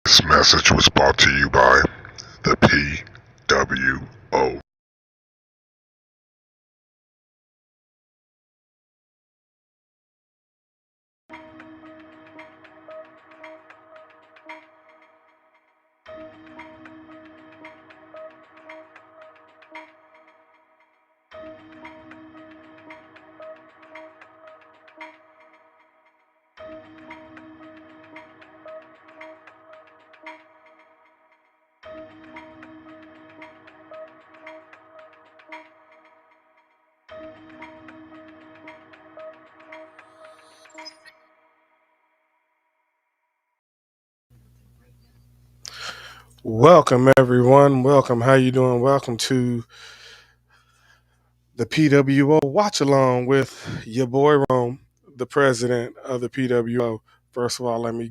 This message was brought to you by the PWO. Welcome everyone. Welcome. How you doing? Welcome to the PWO Watch Along with your boy Rome, the president of the PWO. First of all, let me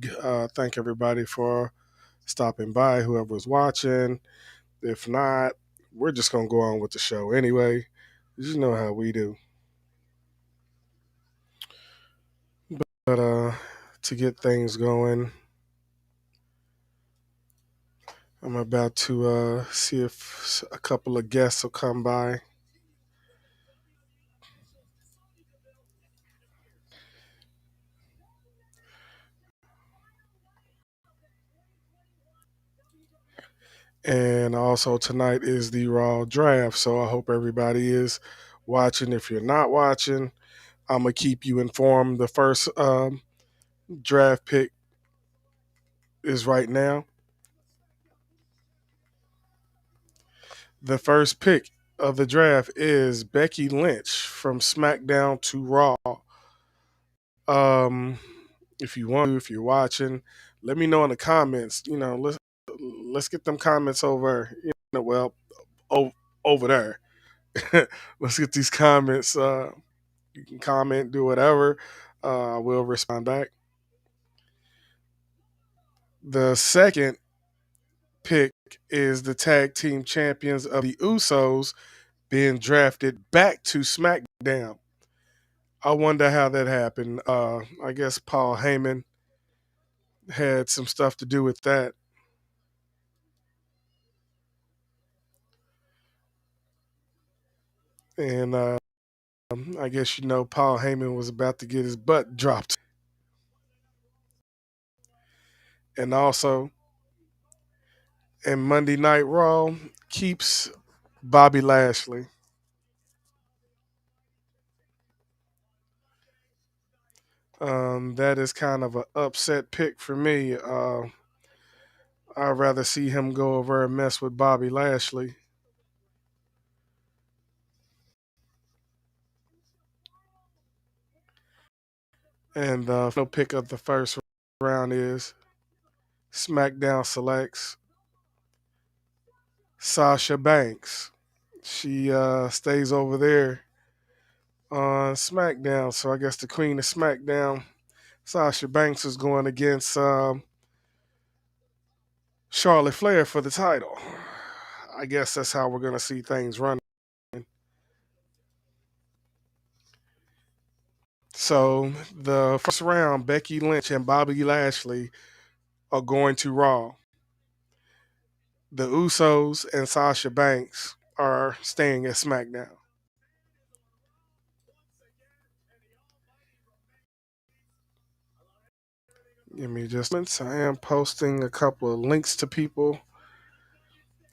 thank everybody for stopping by. Whoever was watching. If not, we're just gonna go on with the show anyway. You know how we do. But to get things going, I'm about to see if a couple of guests will come by. And also tonight is the Raw draft. So I hope everybody is watching. If you're not watching, I'm gonna keep you informed. The first draft pick is right now. The first pick of the draft is Becky Lynch from SmackDown to Raw. Um, if you want to, if you're watching, let me know in the comments. Let's get them comments over. O- over there. Let's get these comments. You can comment, do whatever. I will respond back. The second pick is the tag team champions of the Usos being drafted back to SmackDown. I wonder how that happened. I guess Paul Heyman had some stuff to do with that. And I guess Paul Heyman was about to get his butt dropped. And also, in Monday Night Raw, keeps Bobby Lashley. That is kind of an upset pick for me. I'd rather see him go over and mess with Bobby Lashley. And the final pick of the first round is SmackDown selects Sasha Banks. She stays over there on SmackDown. So I guess the Queen of SmackDown, Sasha Banks, is going against Charlotte Flair for the title. I guess that's how we're going to see things running. So the first round, Becky Lynch and Bobby Lashley are going to Raw. The Usos and Sasha Banks are staying at SmackDown. Give me just minutes. I am posting a couple of links to people.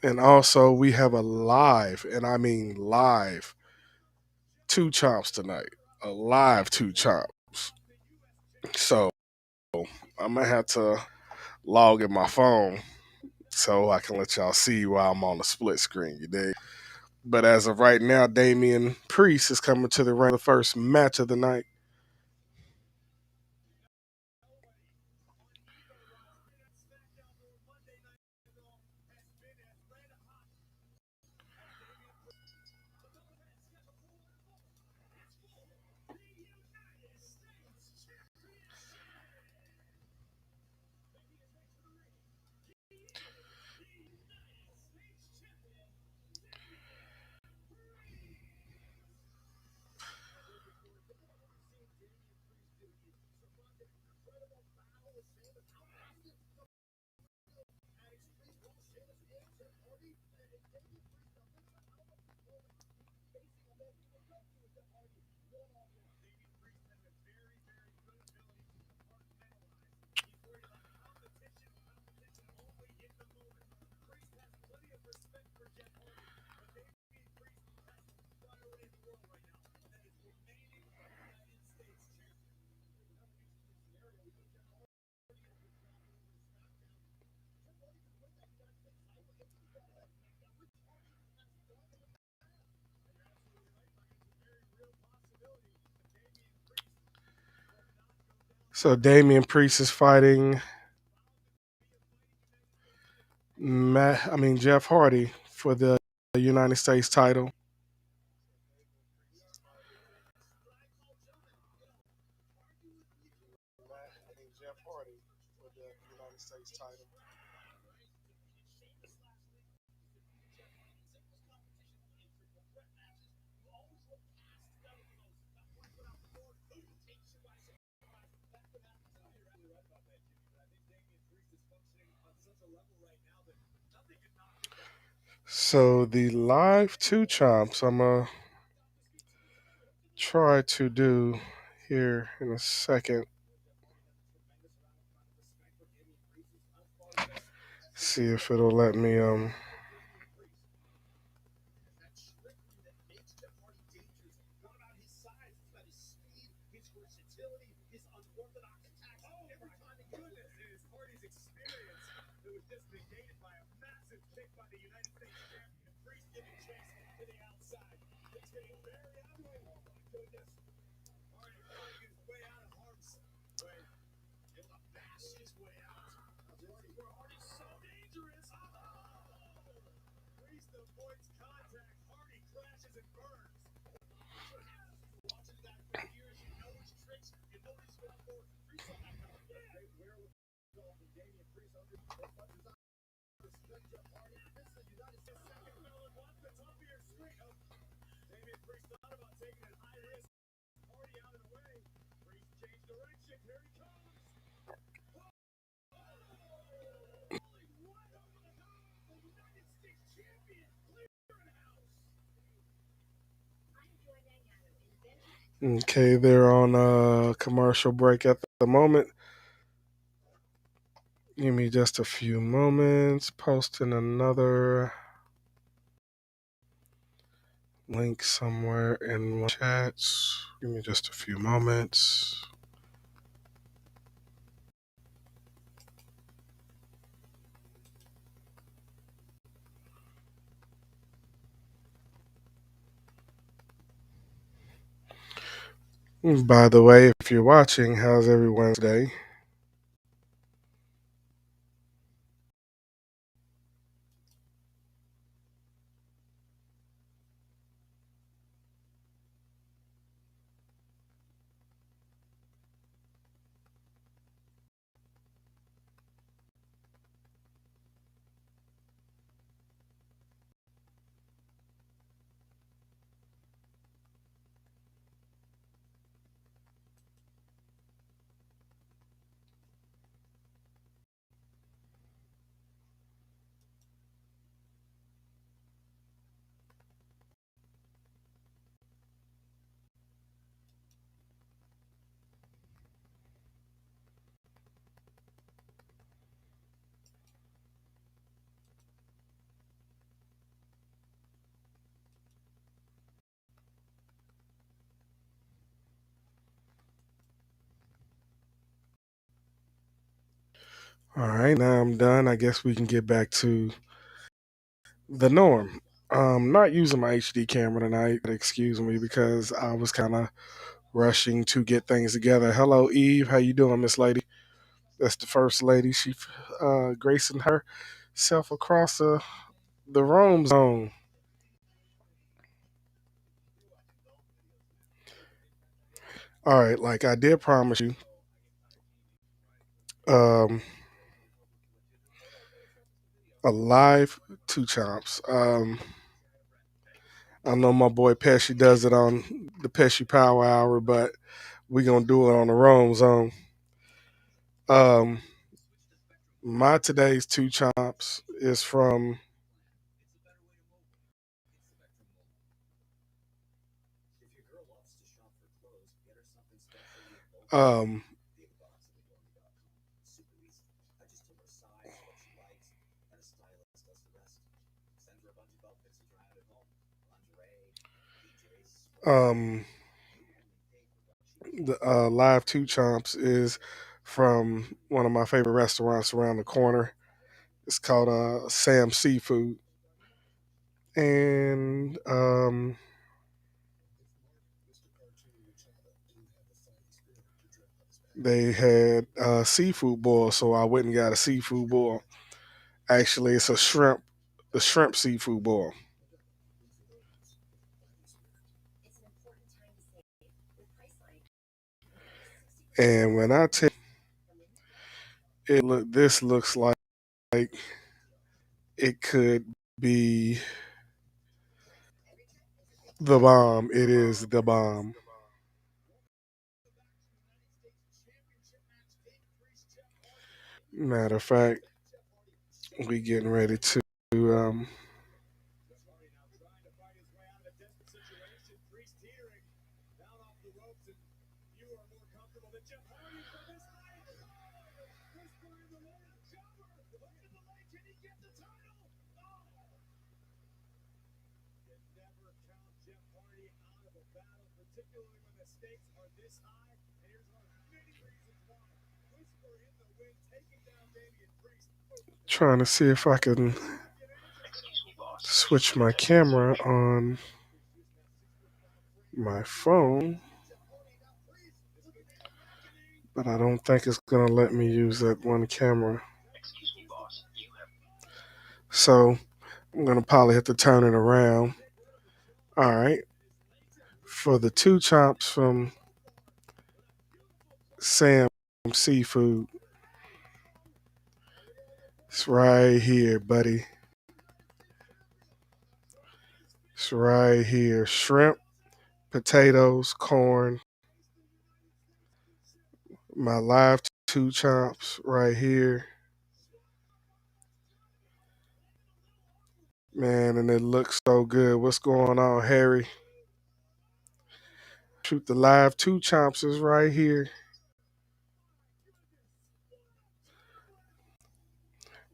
And also, we have a live, and I mean live, two chomps tonight. A live two chomps. So I'm going to have to log in my phone so I can let y'all see while I'm on the split screen. You dig? But as of right now, Damian Priest is coming to the ring, the first match of the night. So Damian Priest is fighting Jeff Hardy for the United States title. Jeff Hardy for the United States title. So the live two chomps I'm gonna try to do here in a second. See if it'll let me okay, they're on a commercial break at the moment. Give me just a few moments. Posting another link somewhere in my chats. Give me just a few moments. By the way, if you're watching, how's everyone today? All right, now I'm done. I guess we can get back to the norm. Not using my HD camera tonight. Excuse me because I was kind of rushing to get things together. Hello, Eve. How you doing, Miss Lady? That's the first lady. She gracing herself across the roam zone. All right, like I did promise you. Um, a live two chomps. I know my boy Pesci does it on the Pesci Power Hour, but we gonna do it on the Rome Zone. Um, my today's two chomps is from um, Um, the live two chomps is from one of my favorite restaurants around the corner. It's called Sam Seafood, and they had seafood boil, so I went and got a seafood boil. Actually, it's the shrimp seafood boil. And when I tell this looks like it could be the bomb. It is the bomb. Matter of fact, we getting ready to um, trying to see if I can switch my camera on my phone, but I don't think it's gonna let me use that one camera. So I'm gonna probably have to turn it around. All right, for the two chops from Sam Seafood, it's right here, buddy. It's right here. Shrimp, potatoes, corn. My live two chops right here, man, and it looks so good. What's going on, Harry? Shoot, the live two chops is right here.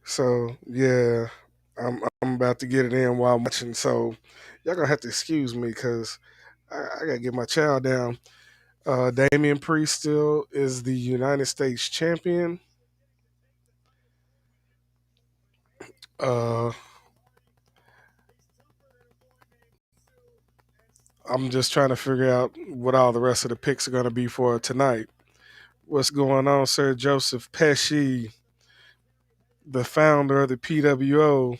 So yeah, I'm about to get it in while I'm watching. So y'all gonna have to excuse me because I gotta get my child down. Damian Priest still is the United States champion. Uh, I'm just trying to figure out what all the rest of the picks are gonna be for tonight. What's going on, Sir Joseph Pesci, the founder of the PWO?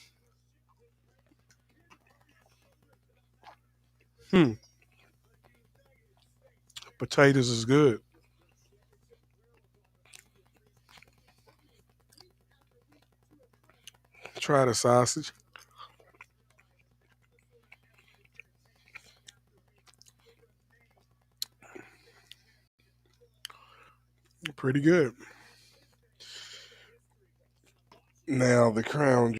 Hmm, potatoes is good. Try the sausage. Pretty good. Now the crown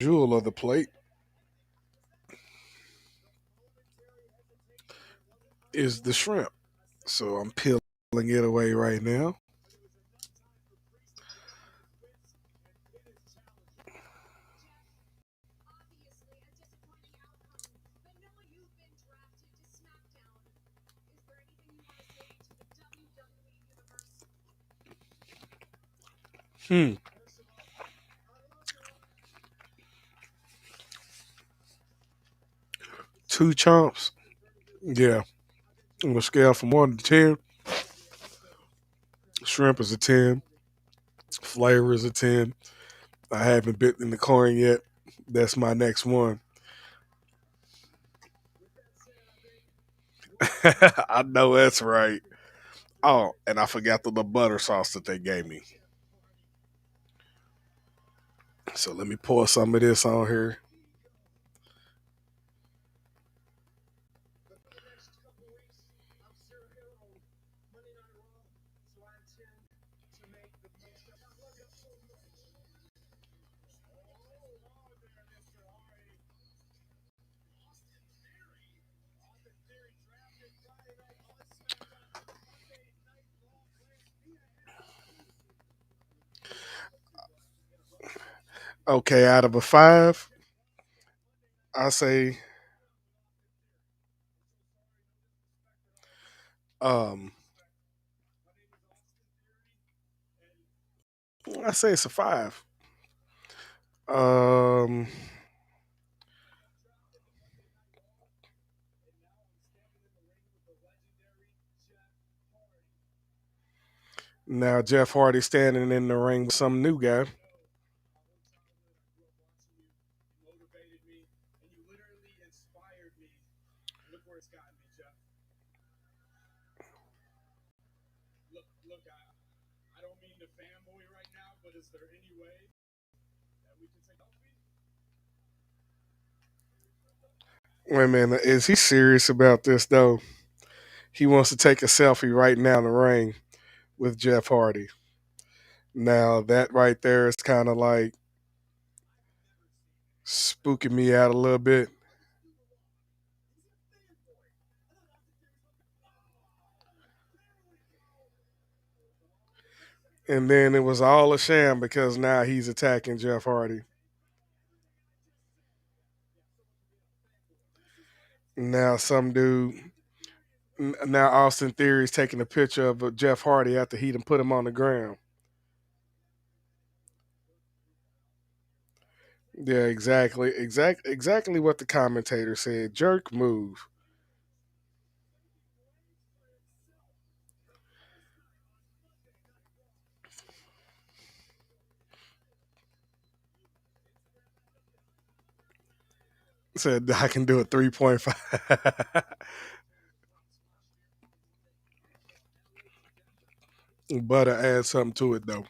jewel of the plate is the shrimp. So I'm peeling it away right now. Hmm. Two chomps. Yeah. On a scale from 1 to 10, shrimp is a 10. Flavor is a 10. I haven't bitten the corn yet. That's my next one. I know that's right. Oh, and I forgot the little butter sauce that they gave me. So let me pour some of this on here. Okay, out of a five, I say Um, I say it's a five. Um, Now Jeff Hardy standing in the ring with some new guy. Wait a minute, is he serious about this though? He wants to take a selfie right now in the ring with Jeff Hardy. Now that right there is kind of like spooking me out a little bit. And then it was all a sham because now he's attacking Jeff Hardy. Now some dude, now Austin Theory's taking a picture of Jeff Hardy after he done put him on the ground. Yeah, exactly what the commentator said. Jerk move. Said I can do a 3.5. But I add something to it though.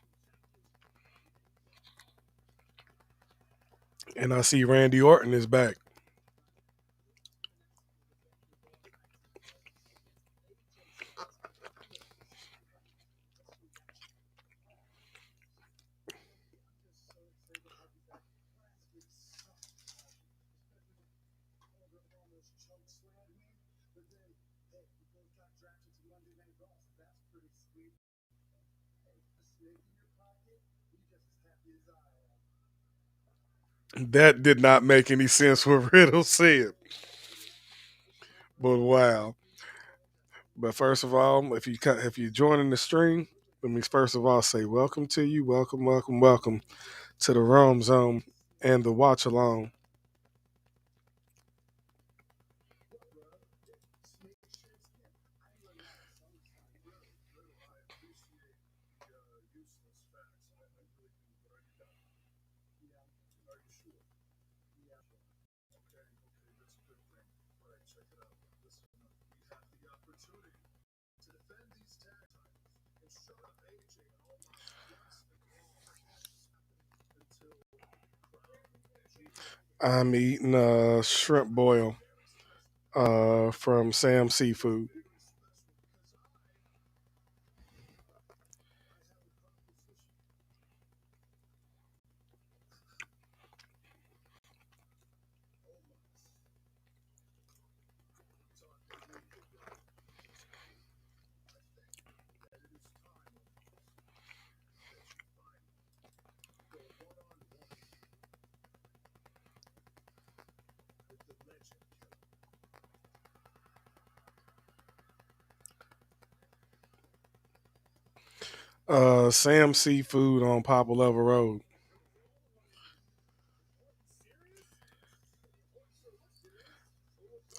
And I see Randy Orton is back. That did not make any sense what Riddle said. But wow. But first of all, if you're joining the stream, let me first of all say welcome to you, welcome to the Rome Zone and the Watch Along. I'm eating shrimp boil from Sam Seafood. Sam Seafood on Papa Level Road.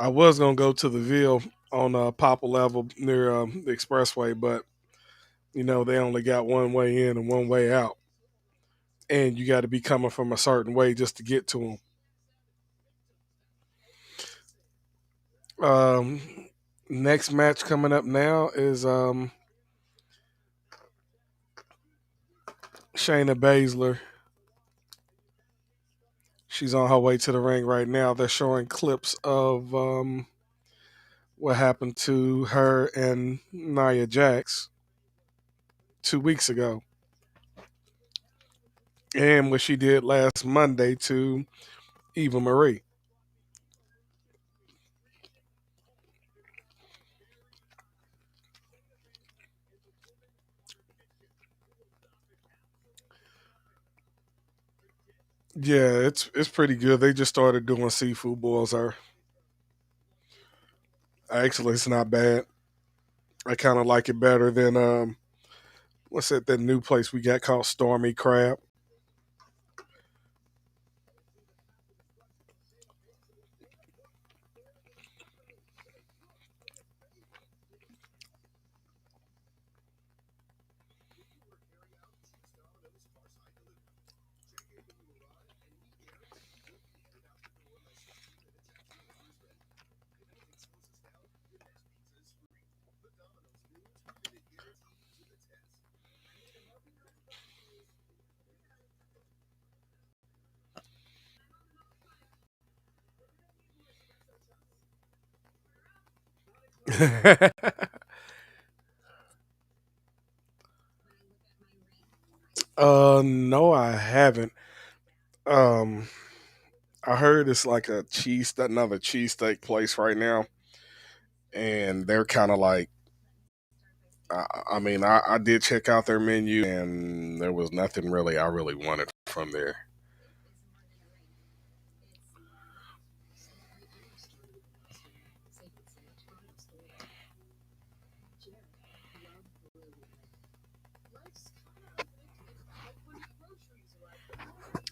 I was gonna go to the Ville on Papa Level near the Expressway, but they only got one way in and one way out, and you got to be coming from a certain way just to get to them. Um, Next match coming up now is Shayna Baszler. She's on her way to the ring right now. They're showing clips of what happened to her and Nia Jax 2 weeks ago, and what she did last Monday to Eva Marie. Yeah, it's pretty good. They just started doing seafood boils. Are actually it's not bad. I kind of like it better than what's that new place we got called Stormy Crab. No, I haven't. Um, I heard it's like another cheesesteak place right now, and they're kind of like. I mean, I did check out their menu, and there was nothing really I really wanted from there.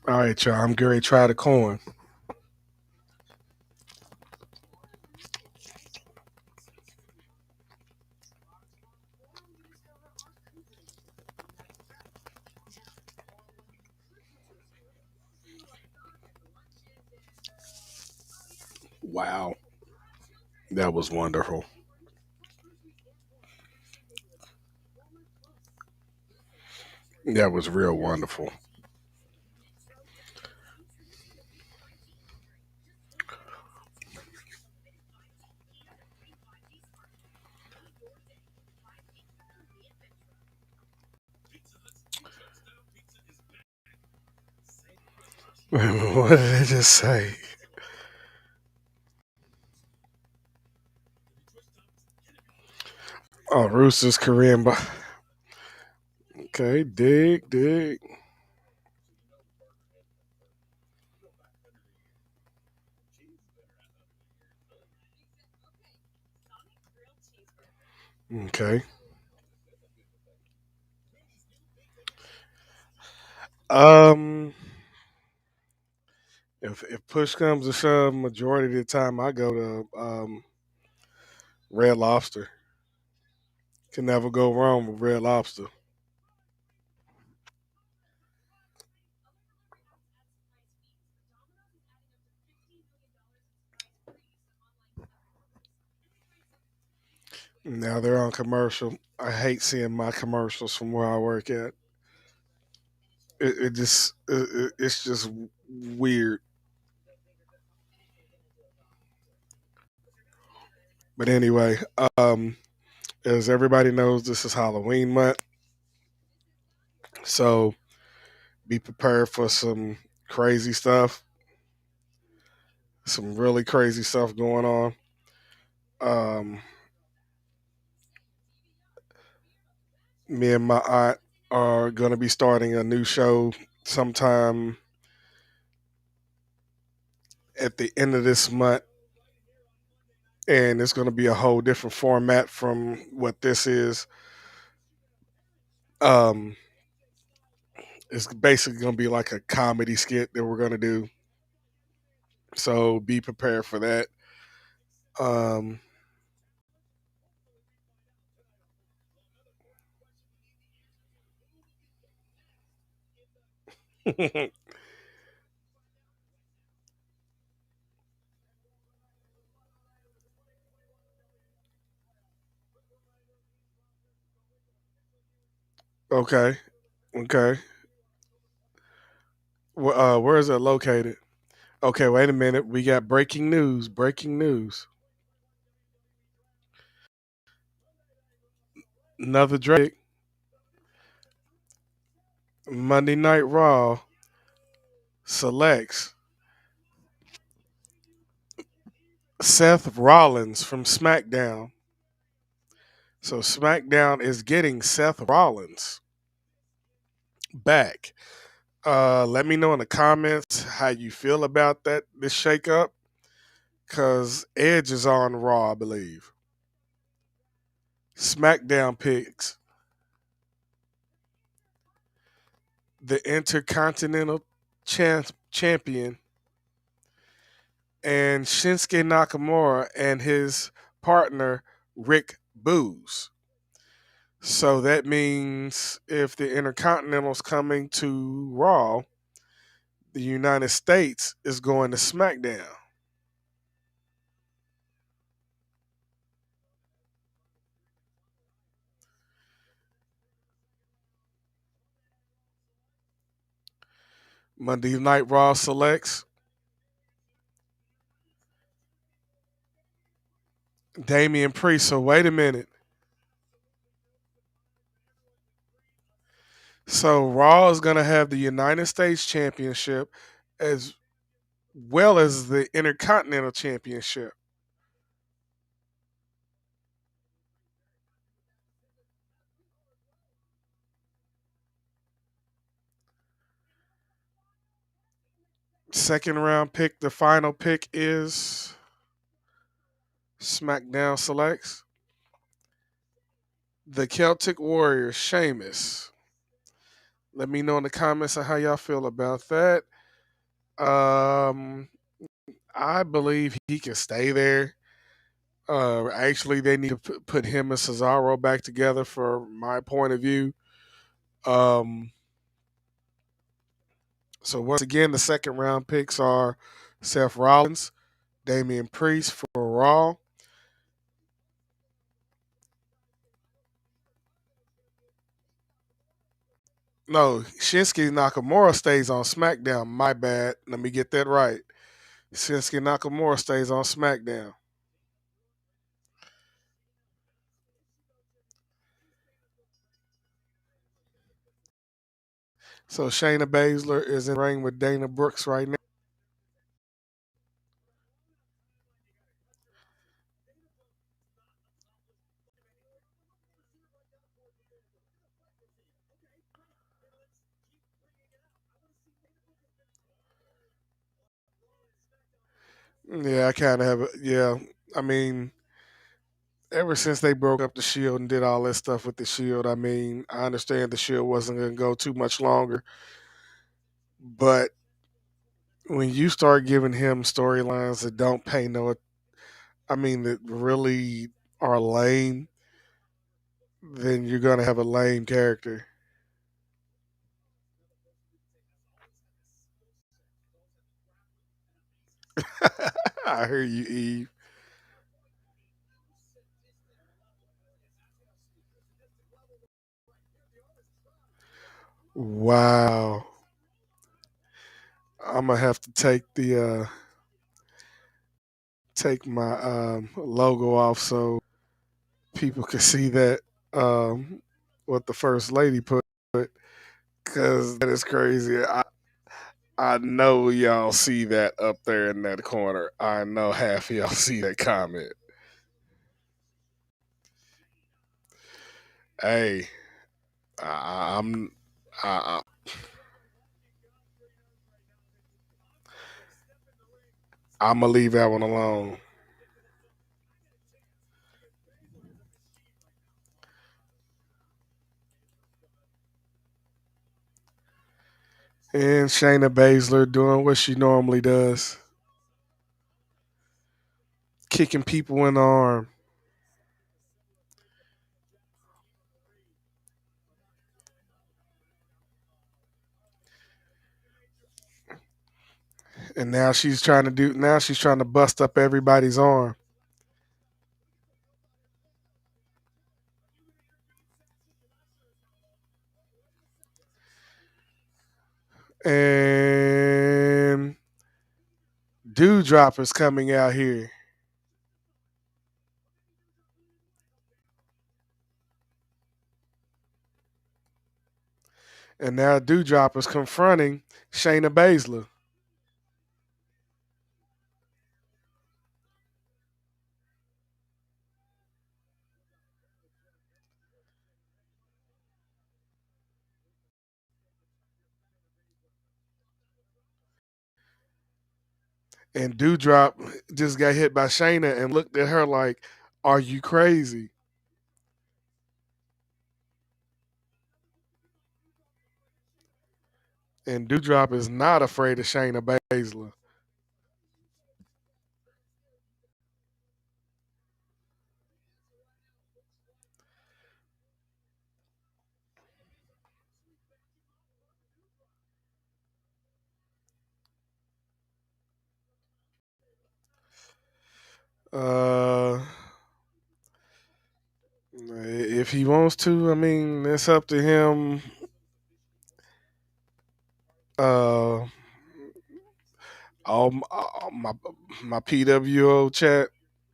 All right, y'all. I'm going to try the corn. Wow, that was wonderful. That was real wonderful. What did I just say? Oh, Rooster's Korean. Okay, dig, dig. Okay. Um, if push comes to shove, majority of the time I go to Red Lobster. Can never go wrong with Red Lobster. Now they're on commercial. I hate seeing my commercials from where I work at. It's just weird. But anyway, as everybody knows, this is Halloween month, so be prepared for some crazy stuff, some really crazy stuff going on. Um, Me and my aunt are going to be starting a new show sometime at the end of this month, and it's going to be a whole different format from what this is. Um, it's basically going to be like a comedy skit that we're going to do, so be prepared for that. Um, okay, okay. Where is it located? Okay, wait a minute. We got breaking news. Breaking news. Another Drake. Monday Night Raw selects Seth Rollins from SmackDown. So SmackDown is getting Seth Rollins back. Let me know in the comments how you feel about this shakeup, because Edge is on Raw, I believe. SmackDown picks the Intercontinental Champion and Shinsuke Nakamura and his partner Rick Boogs. So that means if the Intercontinental's coming to Raw, the United States is going to SmackDown. Monday Night Raw selects Damian Priest. So wait a minute. So Raw is going to have the United States Championship as well as the Intercontinental Championship. Second round pick, the final pick is SmackDown selects the Celtic Warrior, Sheamus. Let me know in the comments on how y'all feel about that. Um, I believe he can stay there. Actually, they need to put him and Cesaro back together, for my point of view. Um, so once again, the second round picks are Seth Rollins, Damian Priest for Raw. No, Shinsuke Nakamura stays on SmackDown. My bad. Let me get that right. Shinsuke Nakamura stays on SmackDown. So Shayna Baszler is in the ring with Dana Brooks right now. Yeah, I kind of have a, yeah. I mean, ever since they broke up the Shield and did all that stuff with the Shield, I mean, I understand the Shield wasn't going to go too much longer, but when you start giving him storylines that don't pay no, I mean, that really are lame, then you're going to have a lame character. I hear you, Eve. Wow. I'm gonna have to take my logo off so people can see that what the first lady put, because that is crazy. I know y'all see that up there in that corner. I know half of y'all see that comment. Hey, I'm I, I'm gonna leave that one alone. And Shayna Baszler doing what she normally does, kicking people in the arm. And now she's trying to bust up everybody's arm. And Dewdrop is coming out here. And now Dewdrop is confronting Shayna Baszler. And Dewdrop just got hit by Shayna and looked at her like, "Are you crazy?" And Dewdrop is not afraid of Shayna Baszler. Uh, if he wants to, I mean, it's up to him. Uh, all my PWO chat,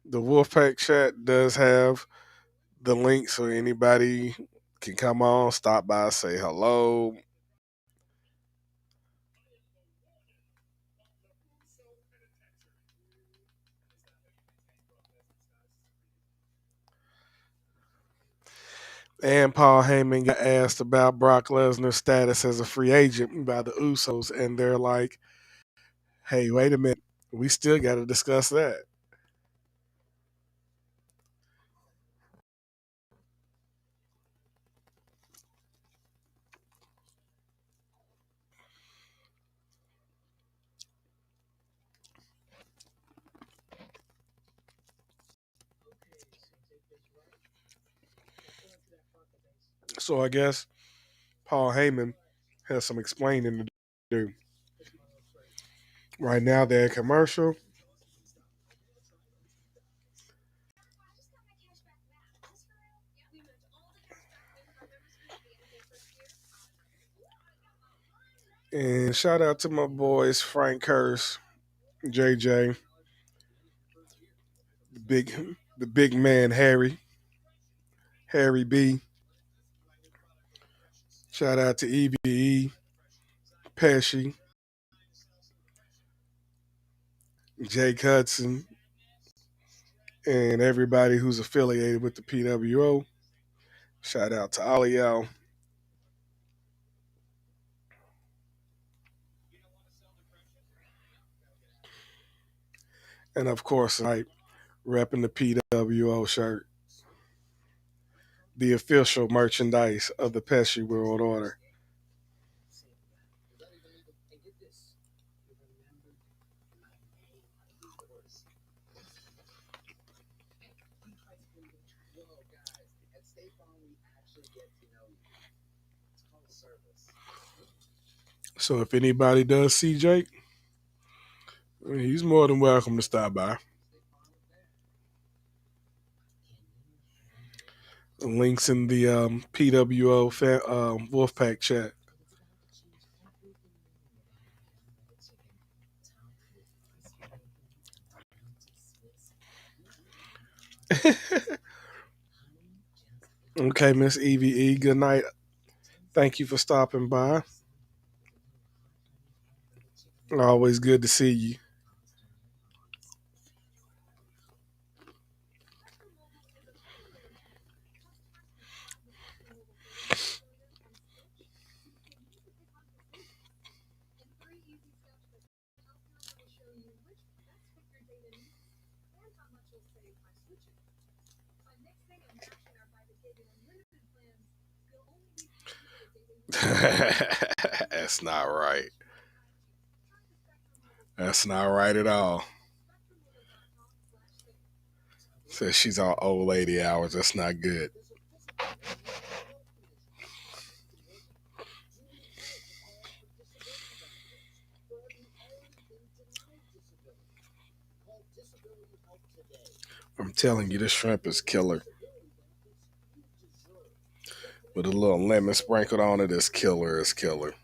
the Wolfpack chat does have the link, so anybody can come on, stop by, say hello. And Paul Heyman got asked about Brock Lesnar's status as a free agent by the Usos, and they're like, "Hey, wait a minute, we still got to discuss that." So I guess Paul Heyman has some explaining to do. Right now, they're a commercial. And shout out to my boys Frank Curse, JJ, the big man Harry B. Shout out to EBE, Pesci, Jake Hudson, and everybody who's affiliated with the PWO. Shout out to all of y'all. And of course, like repping the PWO shirt, the official merchandise of the Pesci World Order. So if anybody does see Jake, he's more than welcome to stop by. Links in the PWO Wolfpack chat. Okay, Miss EVE, good night. Thank you for stopping by. Always good to see you. That's not right. That's not right at all. Says she's on old lady hours. That's not good. I'm telling you, this shrimp is killer. With a little lemon sprinkled on it, it's killer. It's killer.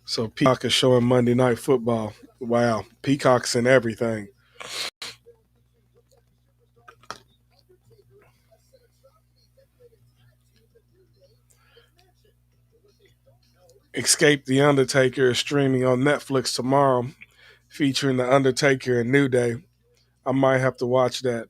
So Peacock is showing Monday Night Football. Wow, Peacock's in everything. Escape the Undertaker is streaming on Netflix tomorrow, featuring the Undertaker and New Day. I might have to watch that.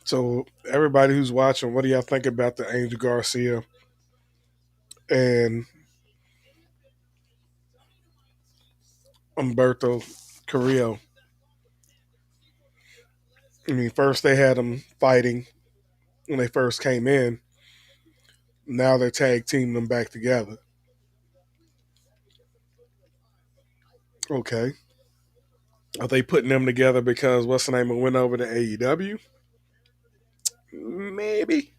So, everybody who's watching, what do y'all think about the Angel Garcia and Humberto Carrillo? I mean, first they had them fighting when they first came in. Now they're tag teaming them back together. Okay. Are they putting them together because what's the name of went over to AEW? Maybe.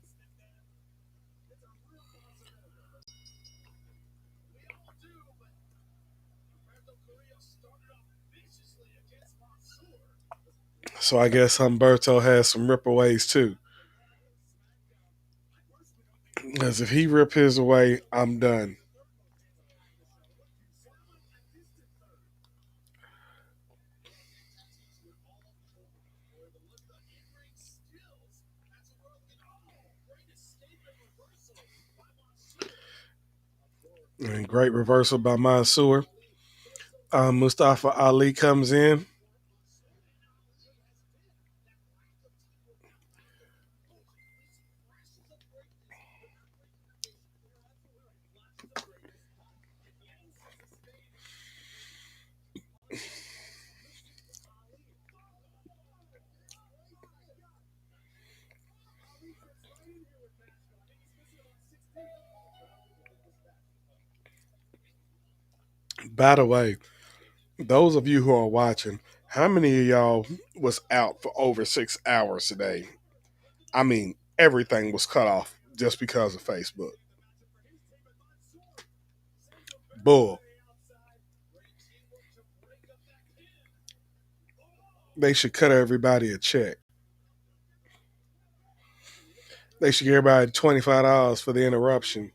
So I guess Humberto has some ripaways too. Because if he rip his away, I'm done. And great reversal by Mansoor. Mustafa Ali comes in. By the way, those of you who are watching, how many of y'all was out for over 6 hours today? I mean, everything was cut off just because of Facebook. Bull. They should cut everybody a check. They should give everybody $25 for the interruption.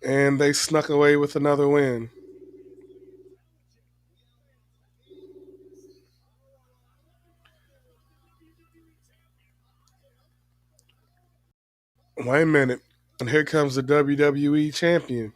And they snuck away with another win. Wait a minute. And here comes the WWE champion.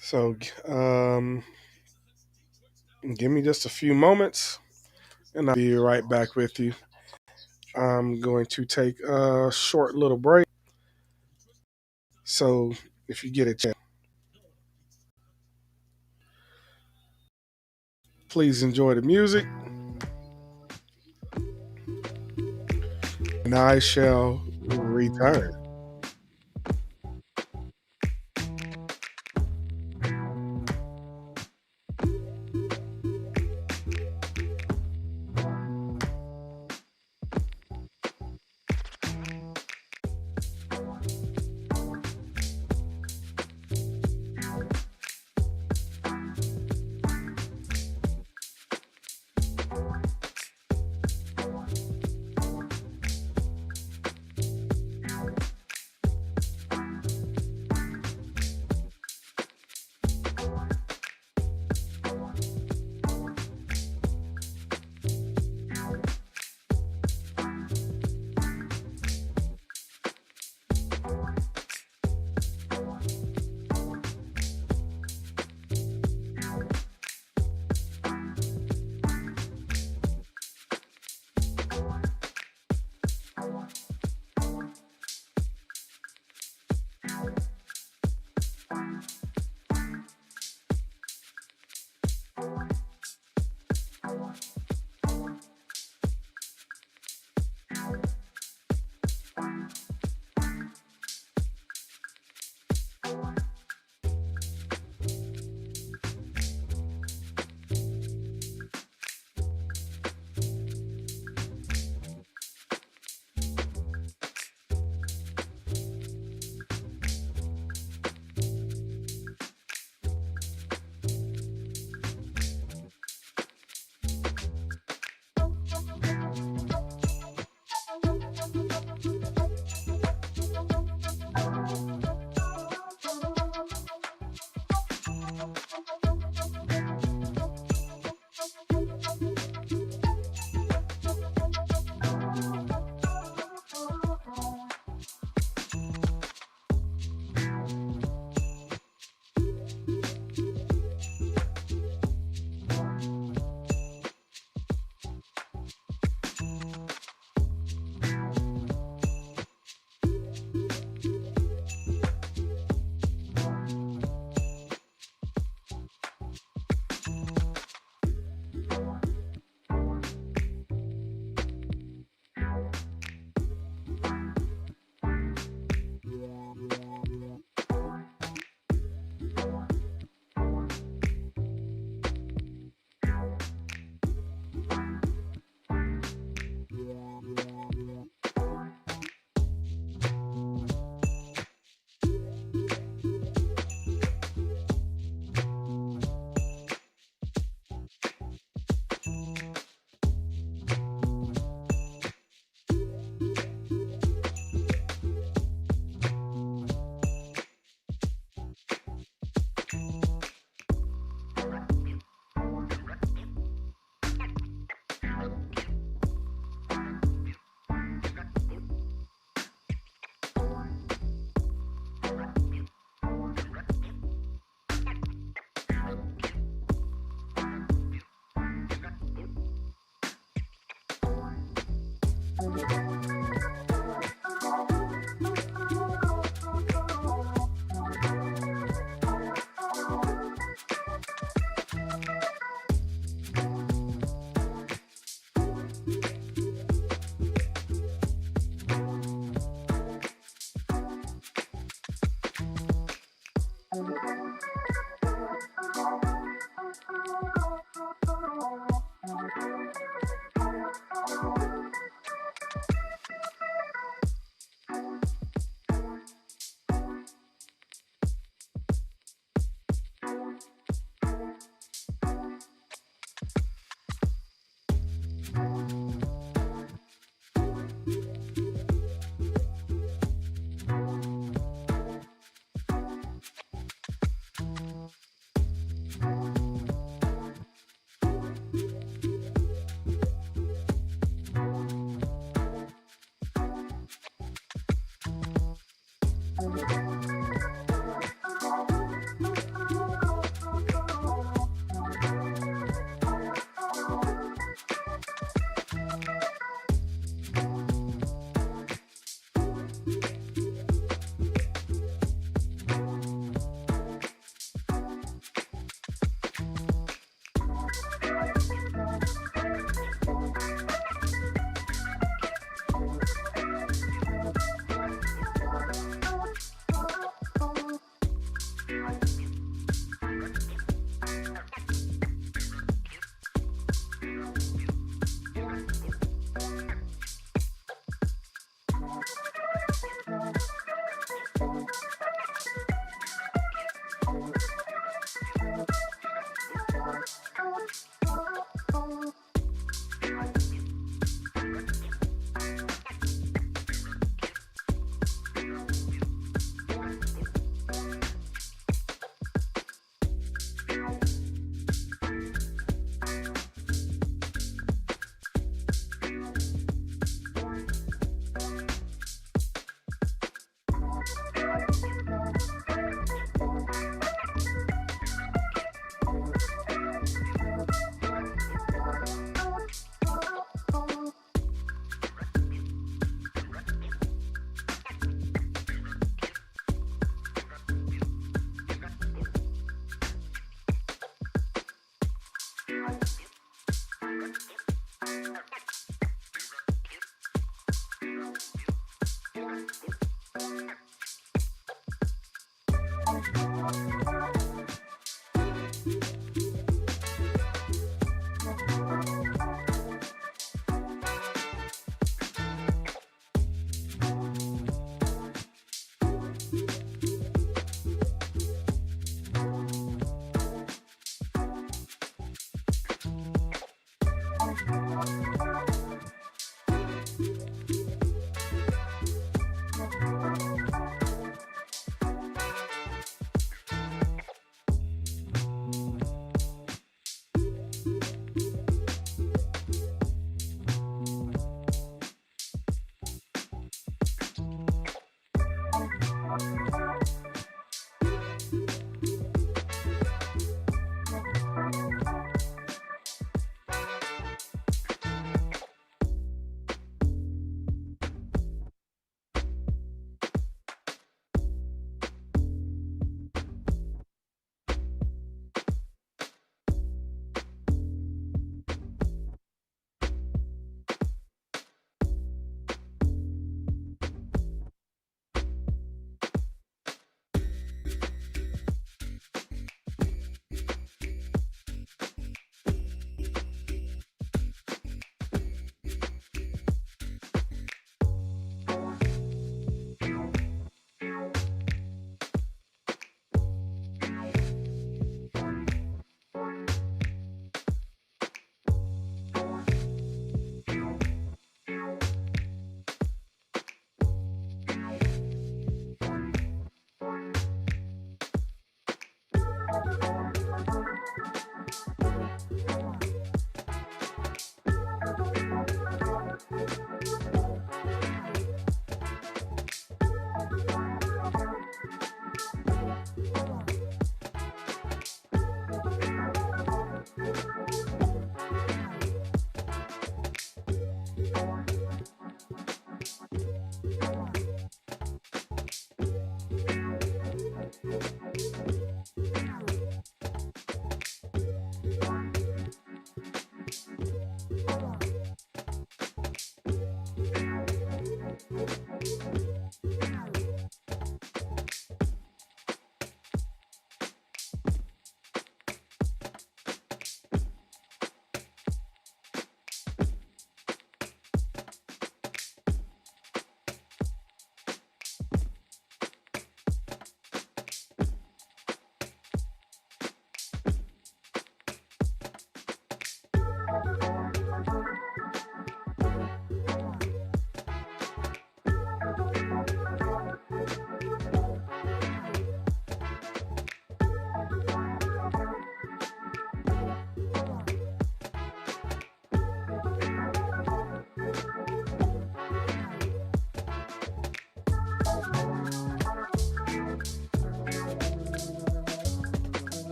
So, give me just a few moments and I'll be right back with you. I'm going to take a short little break. So, if you get a chance, please enjoy the music. And I shall return.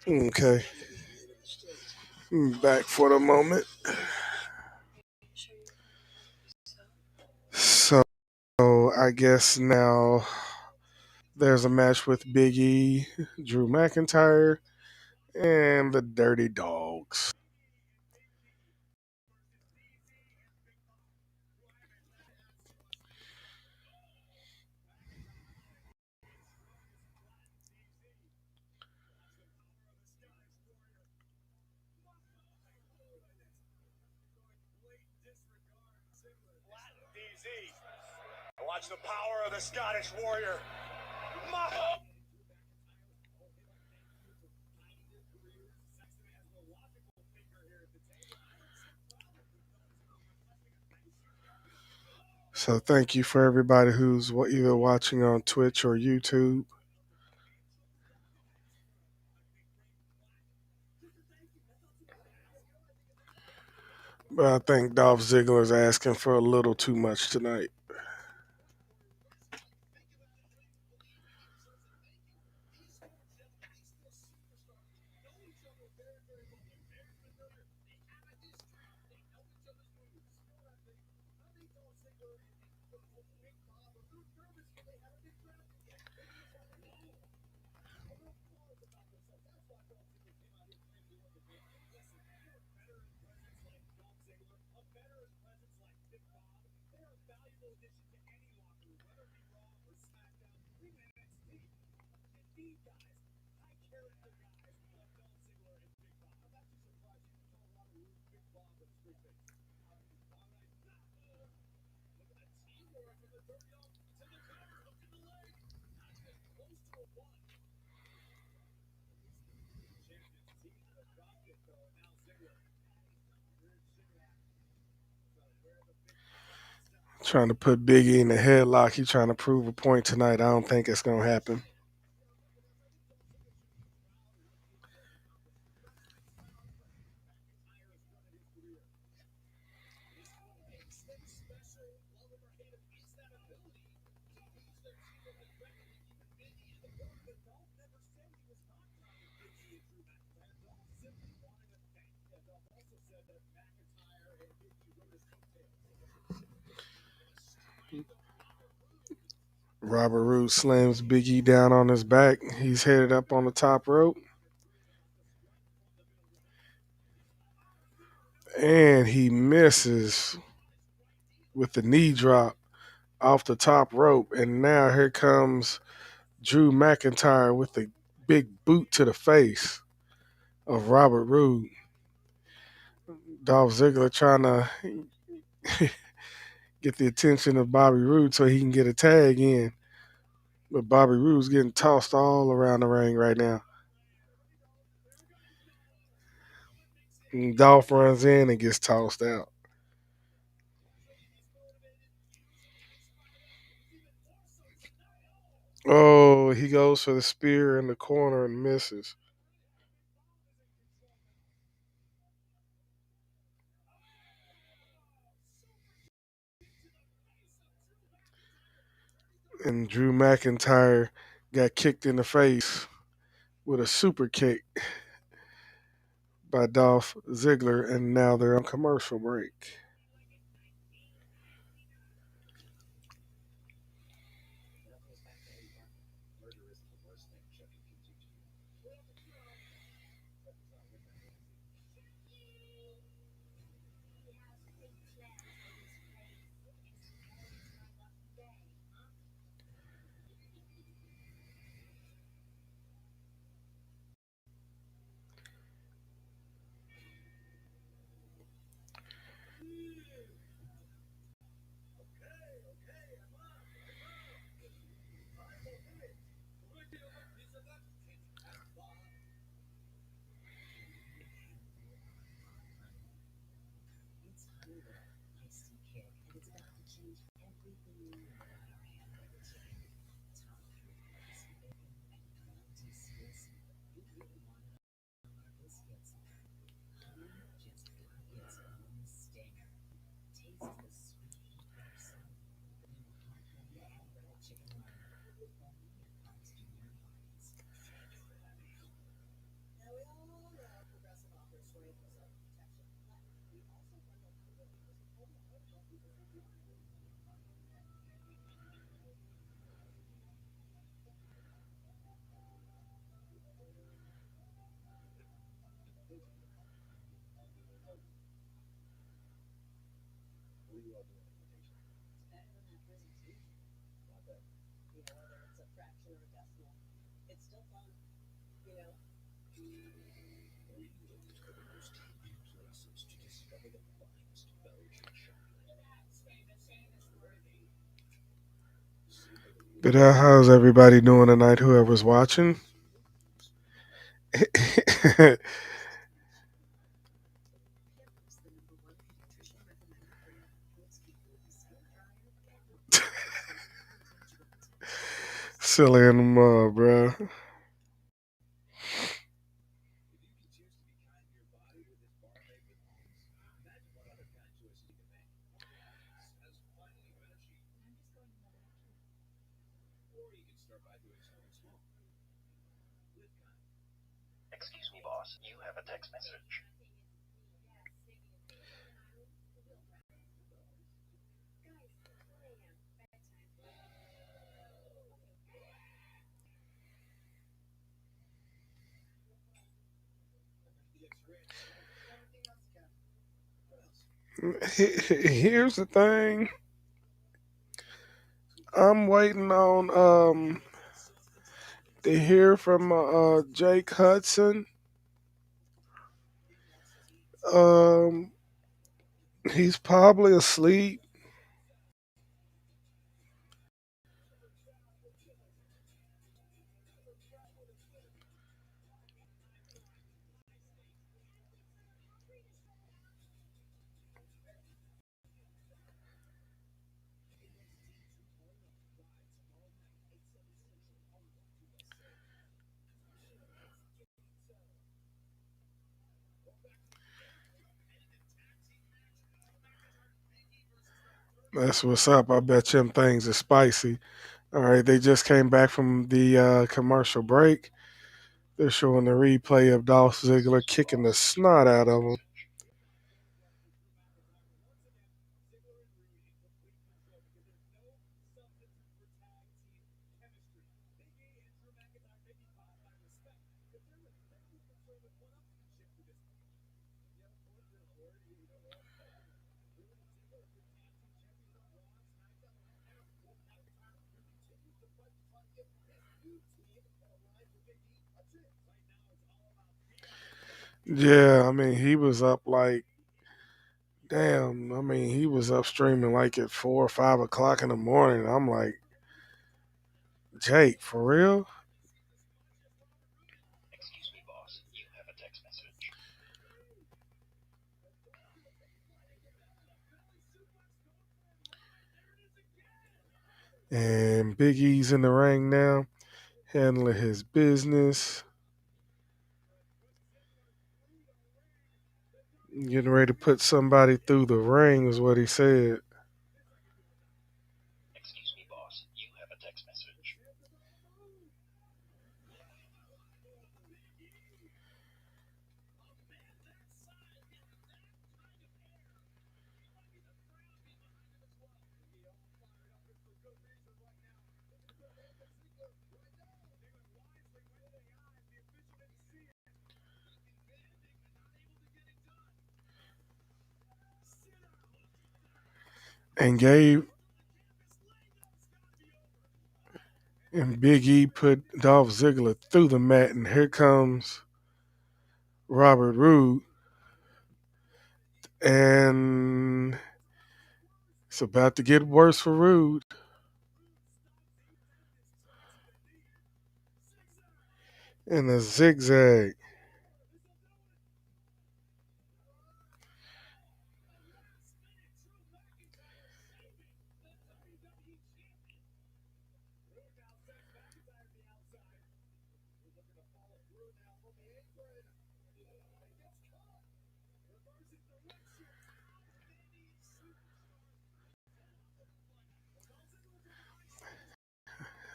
Okay, back for the moment. So I guess now there's a match with Big E, Drew McIntyre, and the Dirty Dogs. Watch the power of the Scottish warrior. So thank you for everybody who's either watching on Twitch or YouTube. But I think Dolph Ziggler is asking for a little too much tonight. Trying to put Biggie in the headlock. He's trying to prove a point tonight. I don't think it's going to happen. Robert Roode slams Biggie down on his back. He's headed up on the top rope. And he misses with the knee drop off the top rope. And now here comes Drew McIntyre with the big boot to the face of Robert Roode. Dolph Ziggler trying to get the attention of Bobby Roode so he can get a tag in. But Bobby Roode's getting tossed all around the ring right now. And Dolph runs in and gets tossed out. Oh, he goes for the spear in the corner and misses. And Drew McIntyre got kicked in the face with a super kick by Dolph Ziggler, and now they're on commercial break. But how's everybody doing tonight? Whoever's watching. Silly in the mud, bro. Excuse me, boss. You have a text message. Here's the thing. I'm waiting on to hear from Jake Hudson. Um, he's probably asleep. That's what's up. I bet them things are spicy. All right, they just came back from the commercial break. They're showing the replay of Dolph Ziggler kicking the snot out of him. Yeah, I mean, he was up like, damn, I mean, he was up streaming like at 4 or 5 o'clock in the morning. I'm like, Jake, for real? Excuse me, boss. You have a text message. And Big E's in the ring now, handling his business, getting ready to put somebody through the ring, is what he said. Excuse me, boss. You have a text message. And Big E put Dolph Ziggler through the mat, and here comes Robert Roode, and it's about to get worse for Rude. And a zigzag.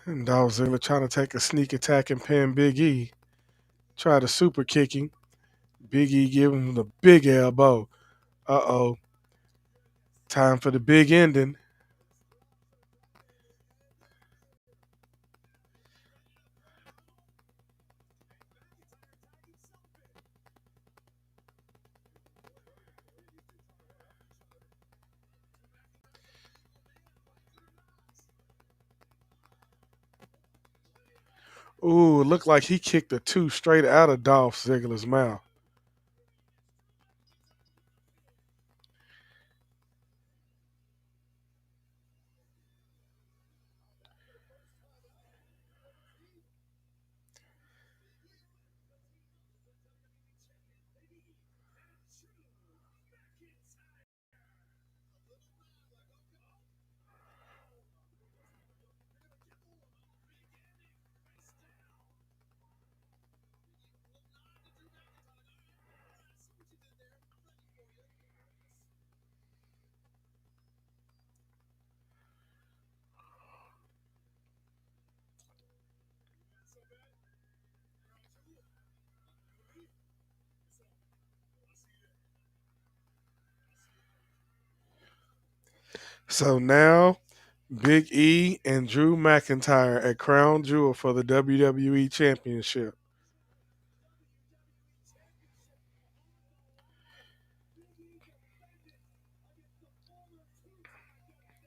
And Dolph Ziggler trying to take a sneak attack and pin Big E. Try to super kick him. Big E give him the big elbow. Uh-oh. Time for the big ending. Ooh, it looked like he kicked the two straight out of Dolph Ziggler's mouth. So now Big E and Drew McIntyre at Crown Jewel for the WWE Championship.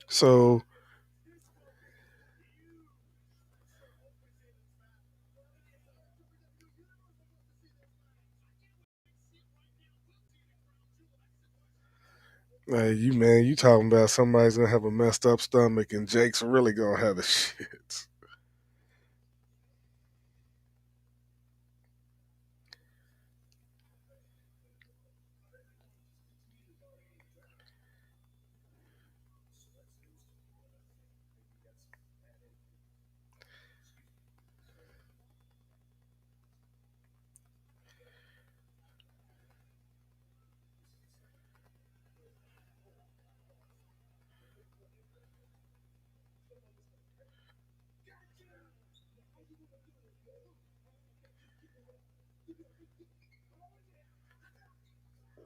So you man, you talking about somebody's gonna have a messed up stomach and Jake's really gonna have the shits.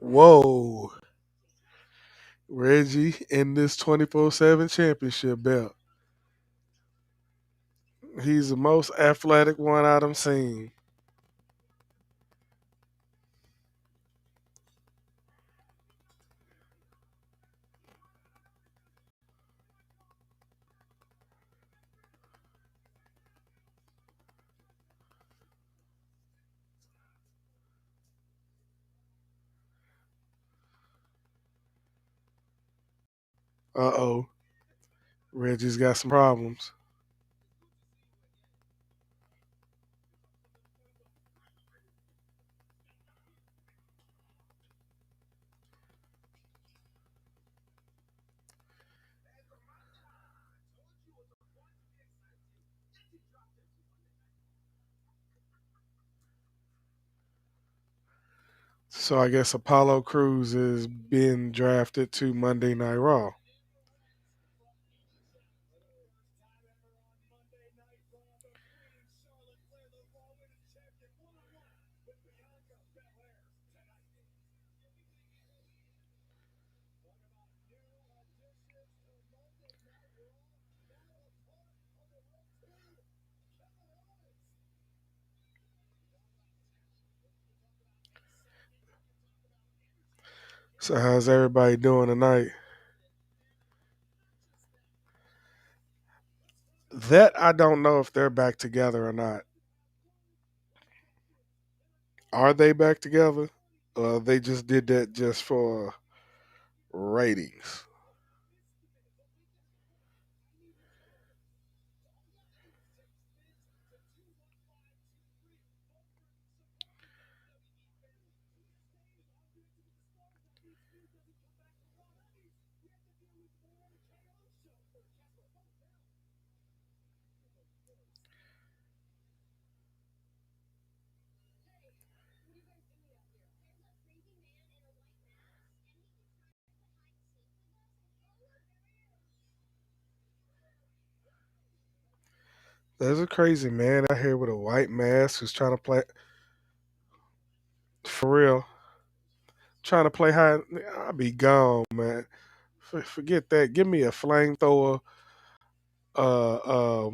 Whoa. Reggie in this 24/7 championship belt. He's the most athletic one I've seen. Uh oh. Reggie's got some problems. So I guess Apollo Cruz is being drafted to Monday Night Raw. So how's everybody doing tonight? That I don't know if they're back together or not. Are they back together? They just did that just for ratings. There's a crazy man out here with a white mask who's trying to play for real. Trying to play high. I'll be gone, man. Forget that. Give me a flamethrower, uh,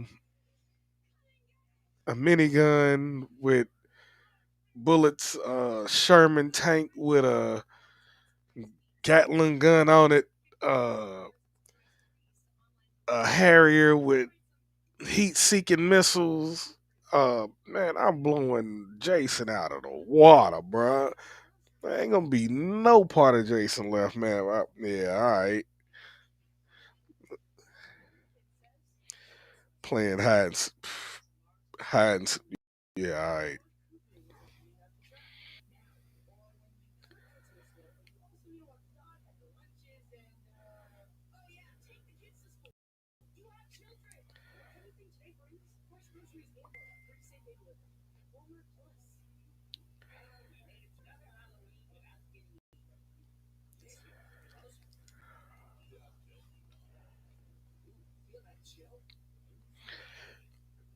a minigun with bullets, Sherman tank with a Gatling gun on it, uh, a Harrier with heat-seeking missiles. Man, I'm blowing Jason out of the water, bruh. There ain't gonna be no part of Jason left, man. Yeah, all right. Playing hide and yeah, all right.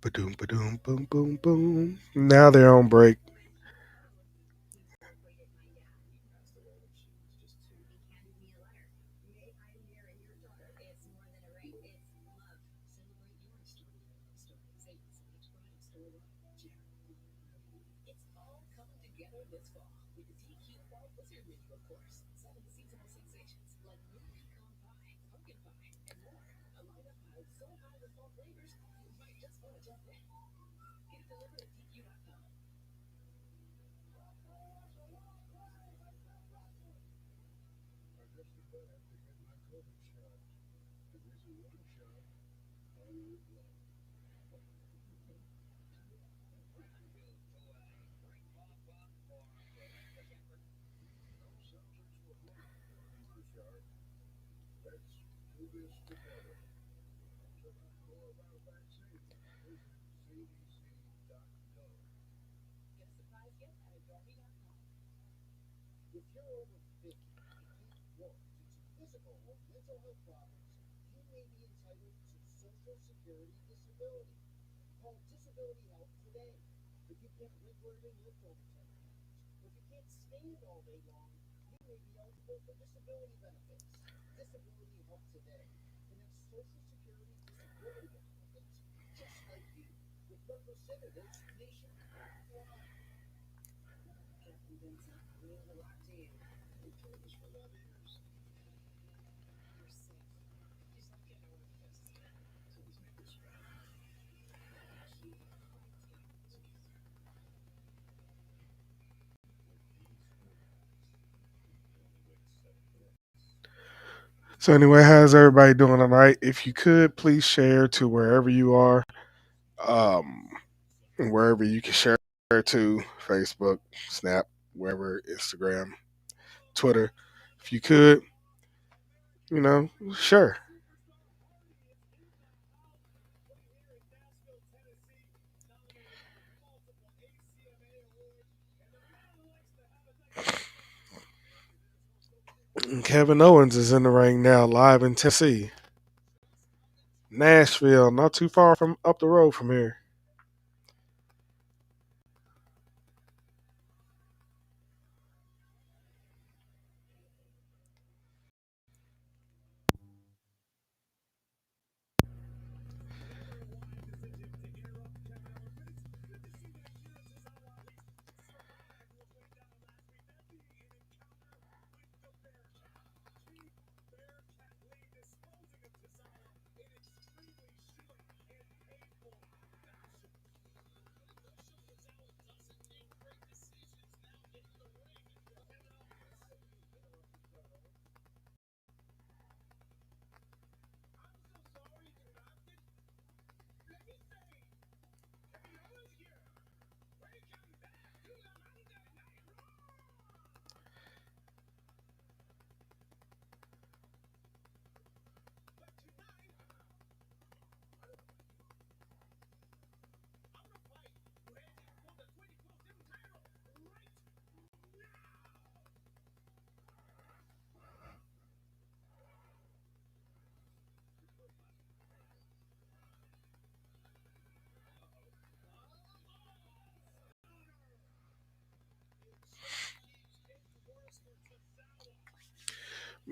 Ba-doom, ba-doom, boom, boom, boom. Now they're on break. So anyway, how's everybody doing tonight? If you could, please share to wherever you are, um, wherever you can share to Facebook, Snap, wherever, Instagram, Twitter. If you could, sure. Kevin Owens is in the ring now, live in Tennessee, Nashville, not too far from up the road from here.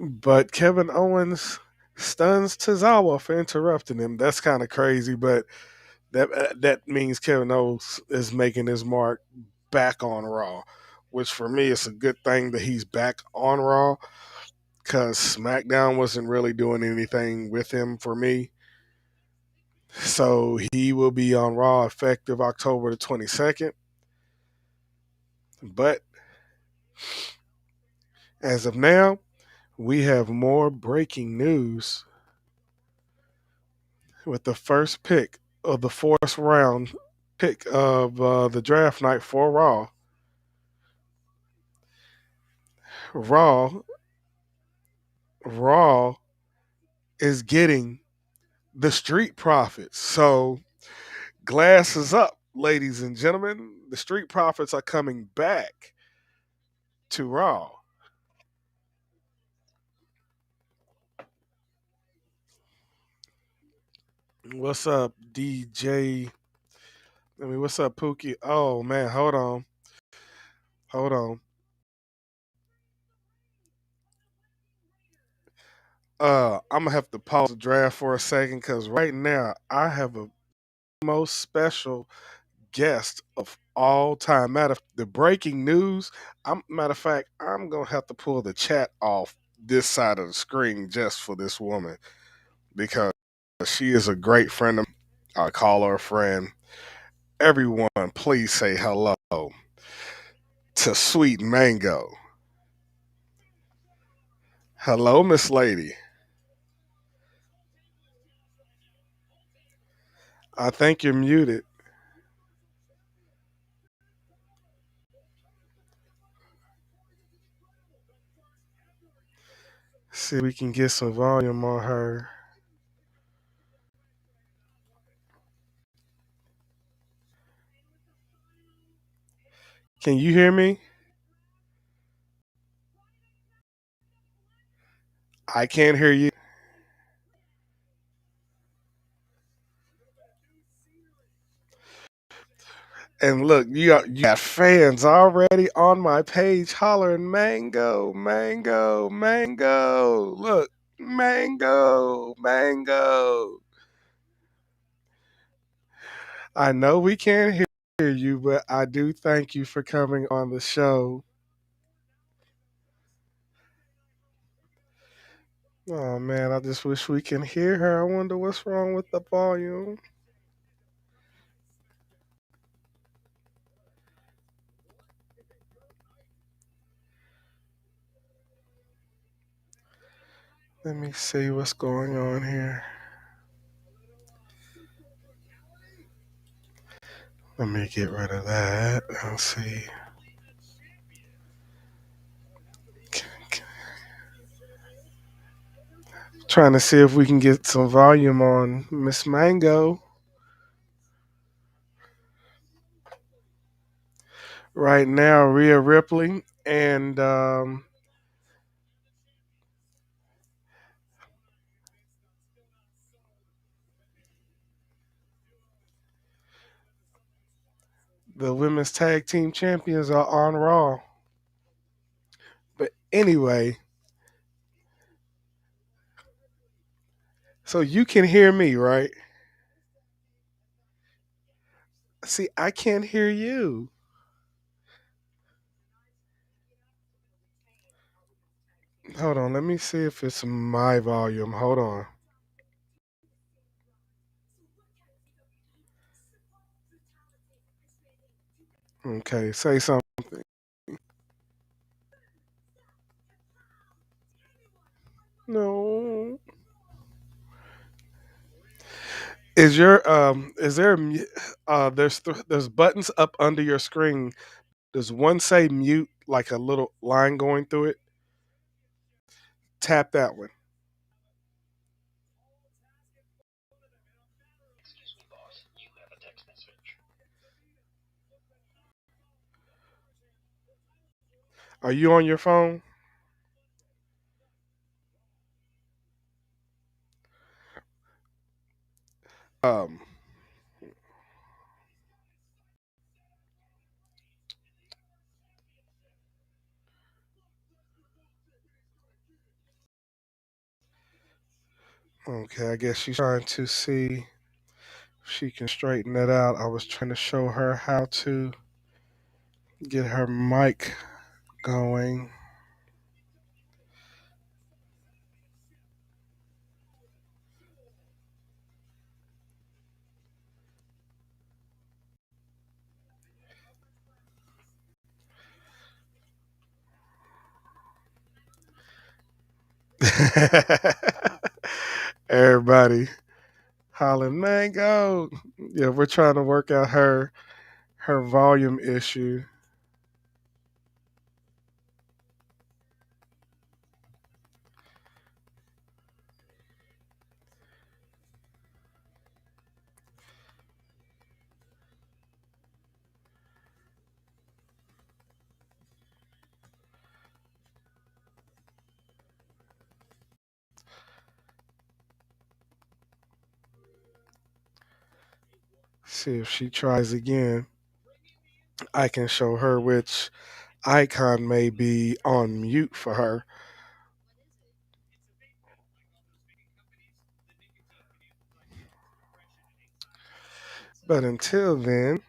But Kevin Owens stuns Tozawa for interrupting him. That's kind of crazy, but that means Kevin Owens is making his mark back on Raw, which for me is a good thing that he's back on Raw because SmackDown wasn't really doing anything with him for me. So he will be on Raw effective October the 22nd. But as of now, we have more breaking news with the first pick of the fourth round pick of the draft night for Raw. Raw, Raw is getting the Street Profits. So glasses up, ladies and gentlemen. The Street Profits are coming back to Raw. What's up, DJ? I mean, what's up, Pookie? Oh man, hold on. I'm gonna have to pause the draft for a second because right now I have a most special guest of all time. The breaking news. Matter of fact, I'm gonna have to pull the chat off this side of the screen just for this woman because she is a great friend of mine. I call her a friend. Everyone, please say hello to Sweet Mango. Hello, Miss Lady. I think you're muted. See if we can get some volume on her. Can you hear me? I can't hear you. And look, you got fans already on my page hollering mango, mango, mango. Look, mango, mango. I know we can't hear you, but I do thank you for coming on the show. Oh man, I just wish we can hear her. I wonder what's wrong with the volume. Let me see what's going on here. Let me get rid of that. Let's see. Trying to see if we can get some volume on Miss Mango. Right now, Rhea Ripley and the women's tag team champions are on Raw. But anyway, so you can hear me, right? See, I can't hear you. Hold on, let me see if it's my volume. Hold on. Okay, say something. No. Is there there's buttons up under your screen. Does one say mute like a little line going through it? Tap that one. Excuse me, boss. You have a text message. Are you on your phone? Um okay, I guess she's trying to see if she can straighten that out. I was trying to show her how to get her mic going. Everybody hollering mango. Yeah, we're trying to work out her volume issue. See if she tries again. I can show her which icon may be on mute for her. But until then,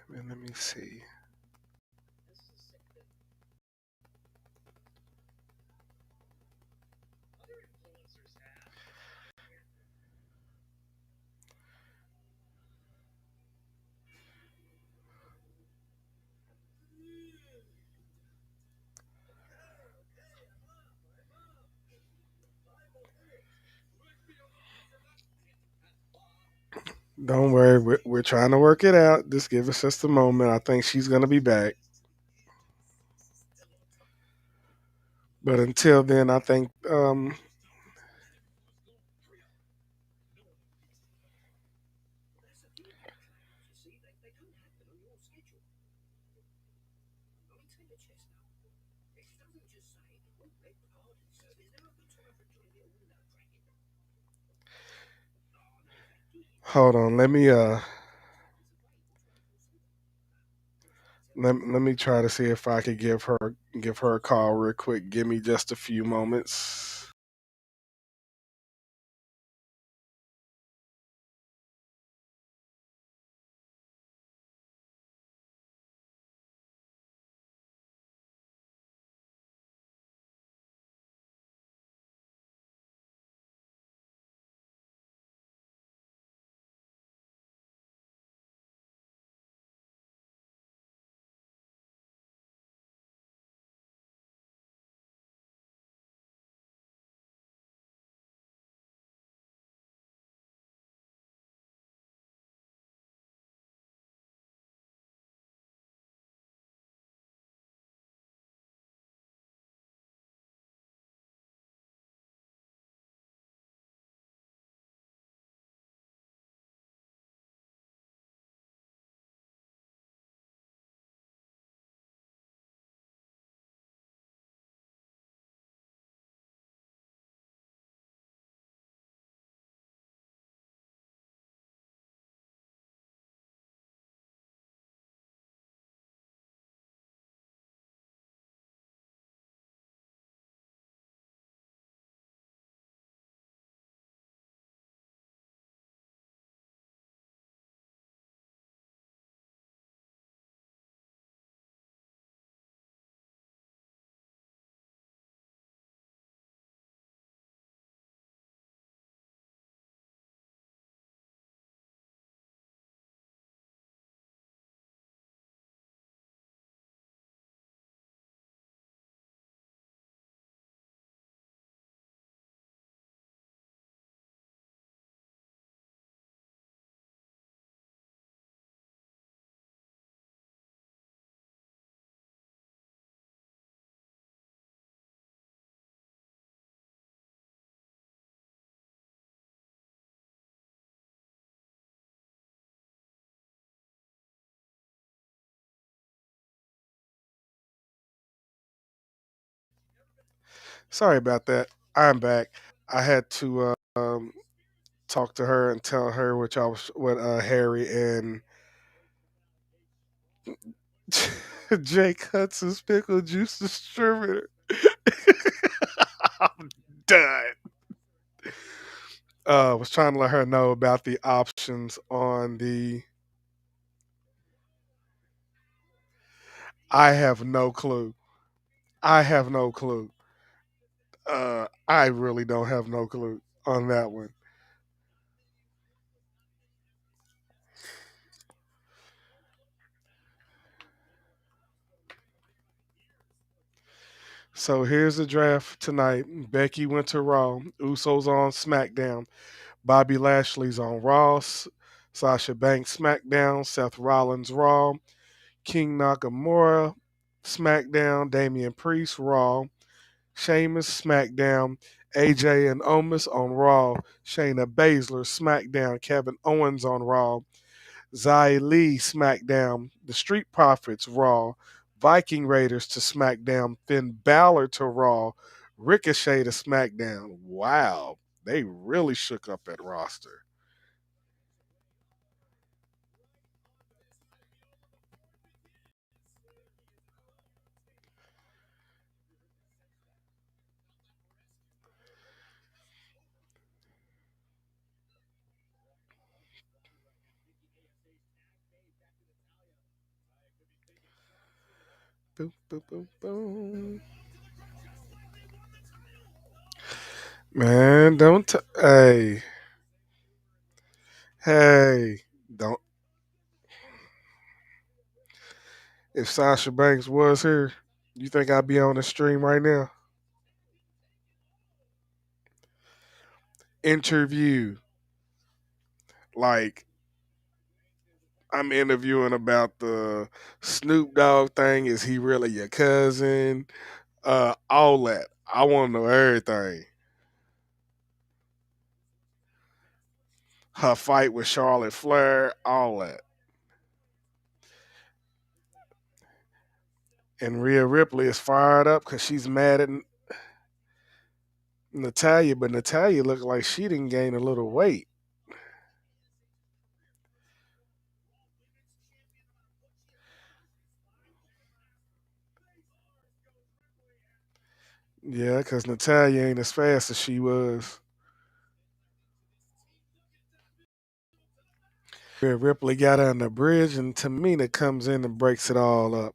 let me see. Don't worry, we're trying to work it out. Just give us just a moment. I think she's gonna be back. But until then, I think hold on. Let me try to see if I could give her a call real quick. Give me just a few moments. Sorry about that. I'm back. I had to talk to her and tell her what Harry and Jake Hudson's pickle juice distributor. I'm done. Was trying to let her know about the options on the. I have no clue. I have no clue. I really don't have no clue on that one. So here's the draft tonight. Becky went to Raw. Usos on SmackDown. Bobby Lashley's on Raw. Sasha Banks SmackDown. Seth Rollins Raw. King Nakamura SmackDown. Damian Priest Raw. Sheamus SmackDown. AJ and Omos on Raw. Shayna Baszler SmackDown. Kevin Owens on Raw. Xia Li SmackDown. The Street Profits Raw. Viking Raiders to SmackDown. Finn Balor to Raw. Ricochet to SmackDown. Wow, they really shook up that roster. Boom, boom, boom, boom. Man, hey, hey, don't. If Sasha Banks was here, you think I'd be on the stream right now? Interview. Like, I'm interviewing about the Snoop Dogg thing. Is he really your cousin? All that. I want to know everything. Her fight with Charlotte Flair, all that. And Rhea Ripley is fired up because she's mad at Natalia, but Natalia looked like she didn't gain a little weight. Yeah, because Natalia ain't as fast as she was. Rhea Ripley got on the bridge, and Tamina comes in and breaks it all up.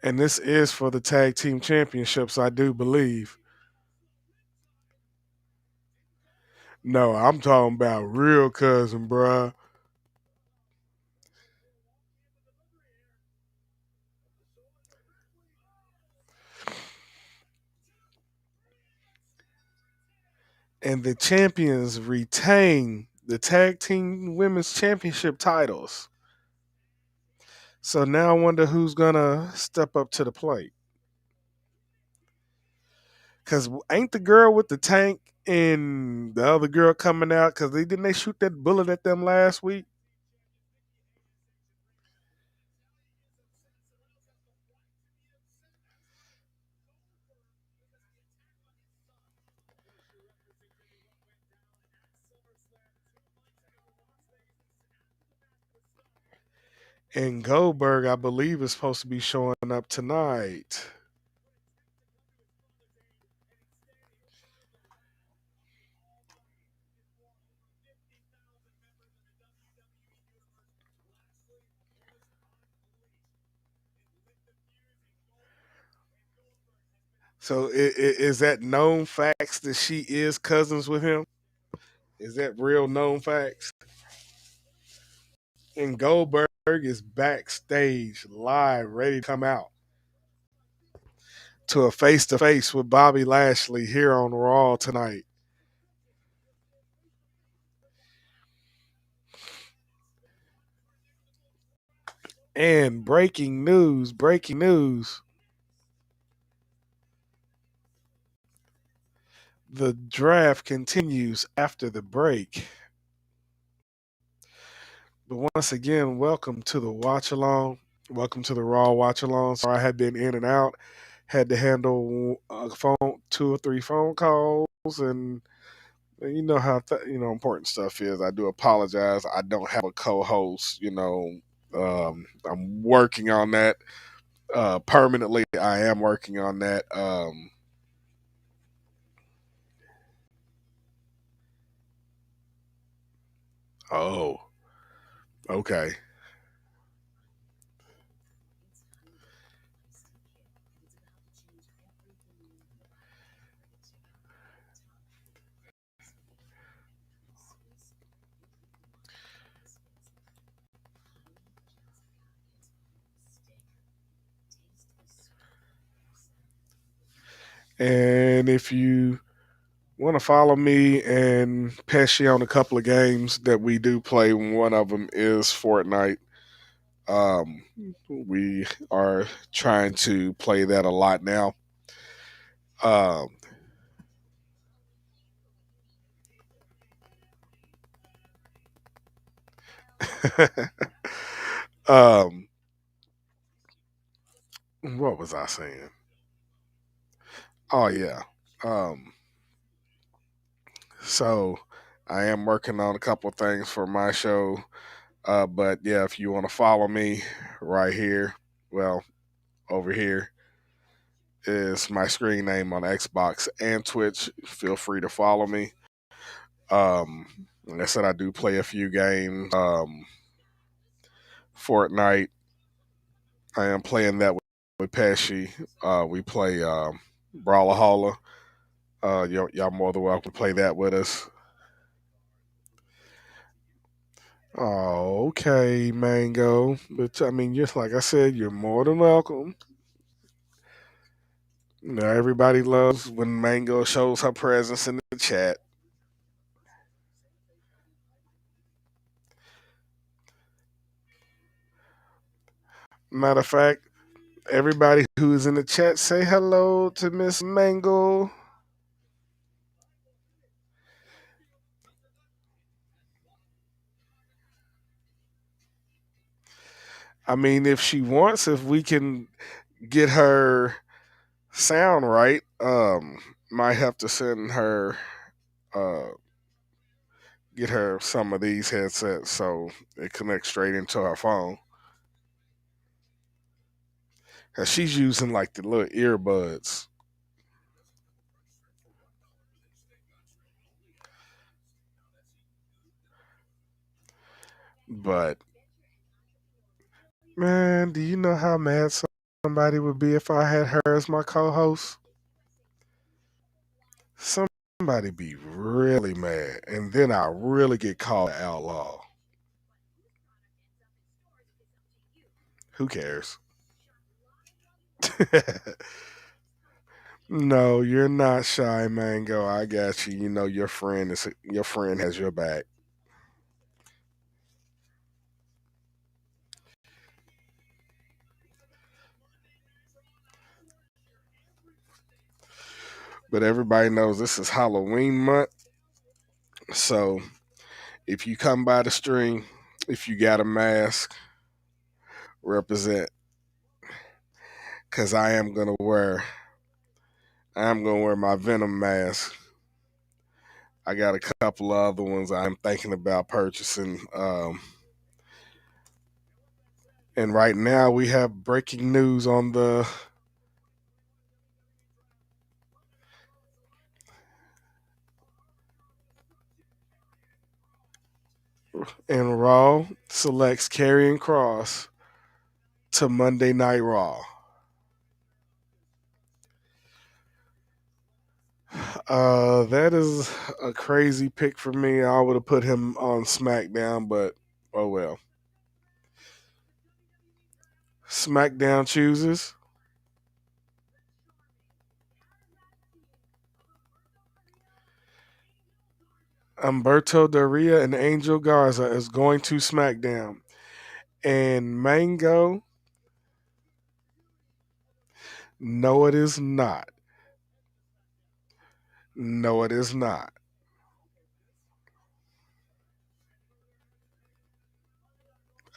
And this is for the tag team championships, I do believe. No, I'm talking about real cousin, bruh. And the champions retain the tag team women's championship titles. So now I wonder who's gonna step up to the plate. Cause ain't the girl with the tank and the other girl coming out? Cause they shoot that bullet at them last week. And Goldberg, I believe, is supposed to be showing up tonight. So is that known facts that she is cousins with him? Is that real known facts? And Goldberg is backstage live, ready to come out to a face to face with Bobby Lashley here on Raw tonight. And breaking news. The draft continues after the break. But once again, welcome to the watch along. Welcome to the Raw watch along. So I had been in and out, had to handle two or three phone calls, and you know how important stuff is. I do apologize. I don't have a co-host, I'm working on that permanently. I am working on that. Oh, okay. And if you want to follow me and Pesci on a couple of games that we do play, one of them is Fortnite. Um, we are trying to play that a lot now. Um, um, what was I saying? Oh yeah. Um, so I am working on a couple of things for my show. But yeah, if you want to follow me right here, well, over here is my screen name on Xbox and Twitch. Feel free to follow me. Like I said, I do play a few games. Fortnite, I am playing that with Pesci. We play Brawlahalla. Y'all more than welcome to play that with us. Oh, okay, Mango. But I mean, just like I said, you're more than welcome. You know, everybody loves when Mango shows her presence in the chat. Matter of fact, everybody who is in the chat, say hello to Miss Mango. I mean, if she wants, if we can get her sound right, might have to send her, uh, get her some of these headsets so it connects straight into her phone. 'Cause she's using like the little earbuds. But man, do you know how mad somebody would be if I had her as my co-host? Somebody be really mad, and then I really get called an outlaw. Who cares? No, you're not shy, Mango. I got you. You know your friend has your back. But everybody knows this is Halloween month, so if you come by the stream, if you got a mask, represent, cause I am gonna wear my Venom mask. I got a couple of other ones I'm thinking about purchasing. And right now we have breaking news on the and Raw selects Karrion Cross to Monday Night Raw. That is a crazy pick for me. I would have put him on SmackDown, but oh well. SmackDown chooses Humberto Daria and Angel Garza is going to SmackDown. And Mango, no, it is not. No, it is not.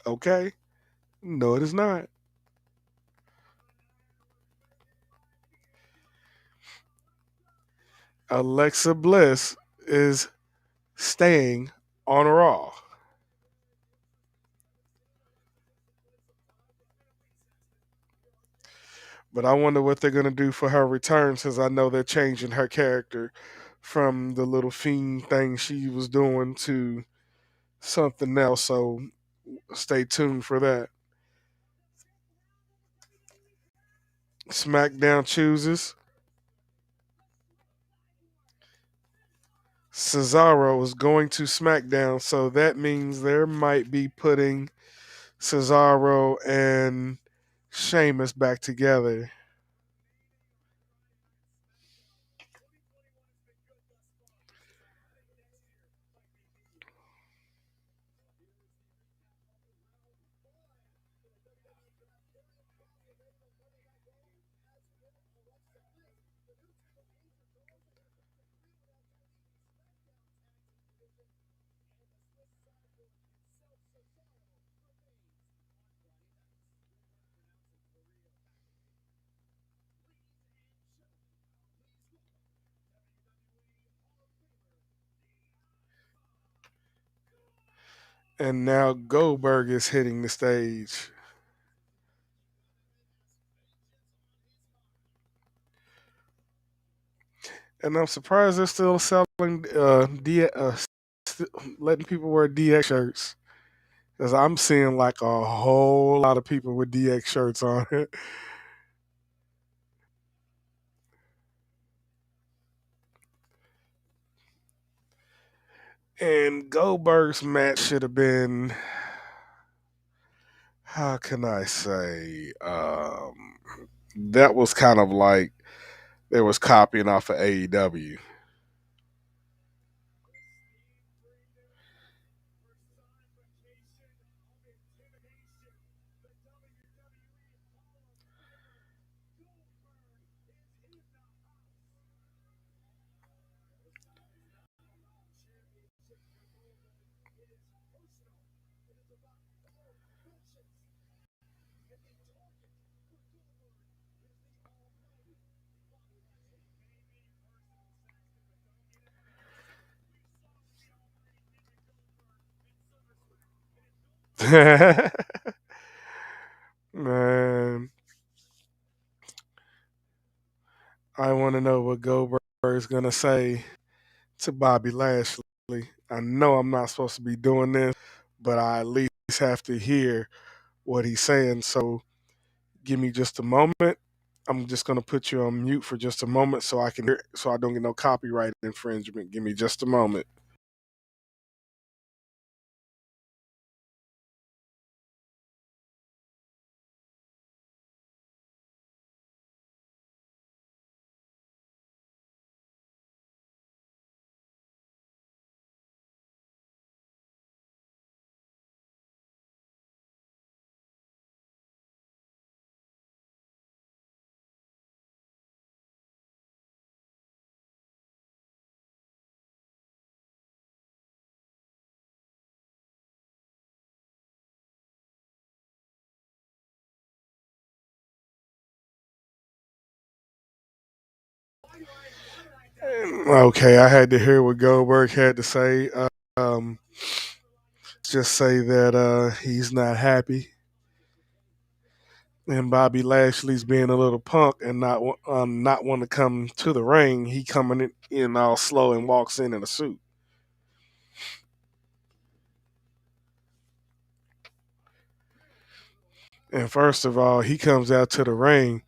Okay? No, it is not. Alexa Bliss is staying on Raw. But I wonder what they're gonna do for her return, since I know they're changing her character from the little fiend thing she was doing to something else. So stay tuned for that. SmackDown chooses Cesaro is going to SmackDown, so that means there might be putting Cesaro and Sheamus back together. And now Goldberg is hitting the stage. And I'm surprised they're still selling letting people wear DX shirts. Because I'm seeing like a whole lot of people with DX shirts on it. And Goldberg's match should have been, how can I say, that was kind of like they was copying off of AEW. Man, I want to know what Goldberg's gonna say to Bobby Lashley. I know I'm not supposed to be doing this, but I at least have to hear what he's saying. So give me just a moment. I'm just gonna put you on mute for just a moment so I can hear, so I don't get no copyright infringement. Give me just a moment. Okay, I had to hear what Goldberg had to say. Um, just say that he's not happy, and Bobby Lashley's being a little punk and not want to come to the ring. He coming in all slow and walks in a suit. And first of all, he comes out to the ring,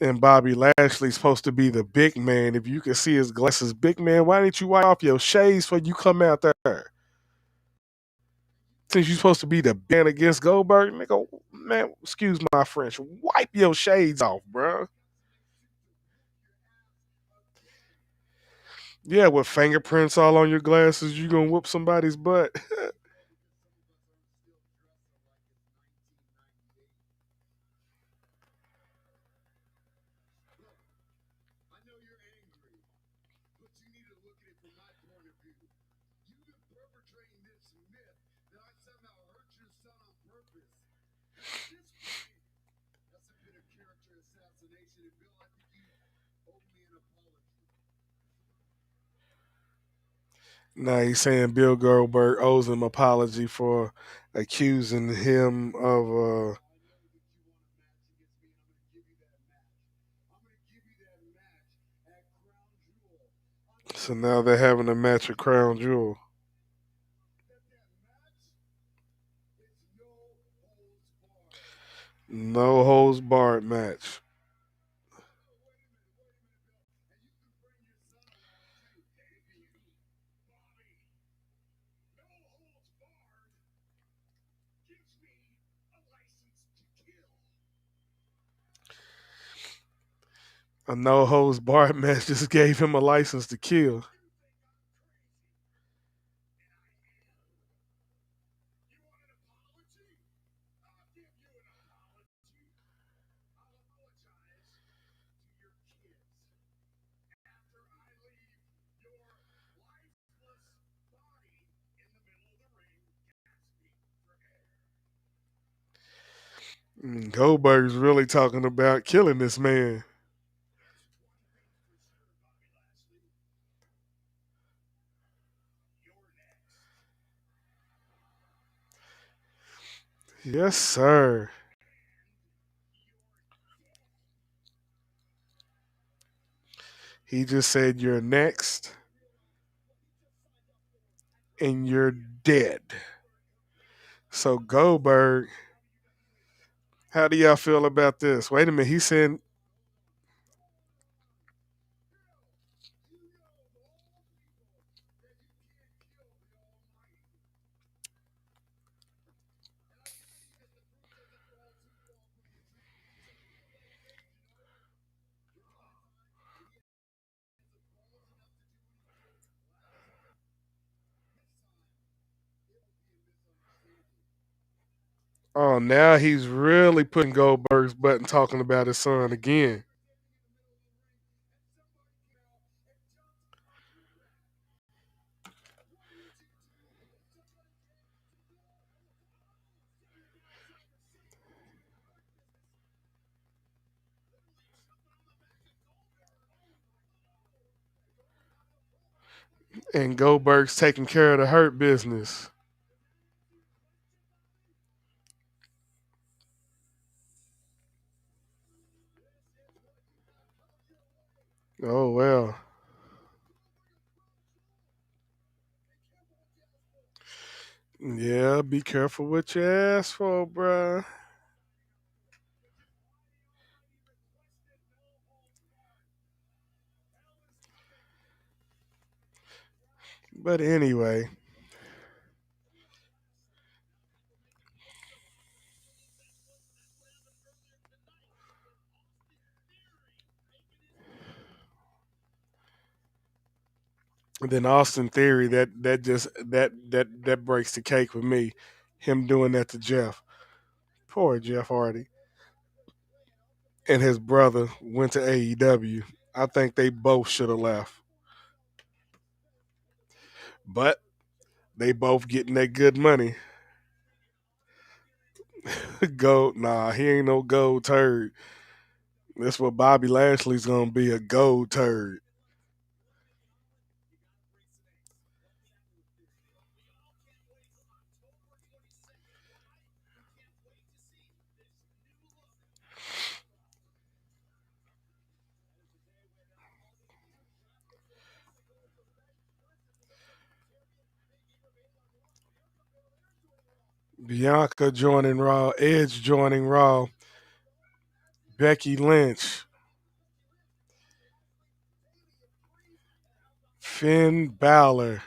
and Bobby Lashley's supposed to be the big man. If you can see his glasses, big man, why didn't you wipe off your shades when you come out there? Since you're supposed to be the band against Goldberg, nigga, man, excuse my French, wipe your shades off, bro. Yeah, with fingerprints all on your glasses, you gonna whoop somebody's butt. Now he's saying Bill Goldberg owes him apology for accusing him of So now they're having a match at Crown Jewel. No holds barred match. A no holds barred match just gave him a license to kill. Goldberg's really talking about killing this man. Yes, sir. He just said, "You're next, and you're dead." So, Goldberg, how do y'all feel about this? Wait a minute. He said, oh, now he's really putting Goldberg's button talking about his son again. And Goldberg's taking care of the hurt business. Oh, well. Yeah, be careful what you ask for, bruh. But anyway, then Austin Theory, that breaks the cake with me. Him doing that to Jeff. Poor Jeff Hardy. And his brother went to AEW. I think they both should have left. But they both getting that good money. Gold, nah, he ain't no gold turd. That's what Bobby Lashley's gonna be, a gold turd. Bianca joining Raw, Edge joining Raw, Becky Lynch, Finn Balor.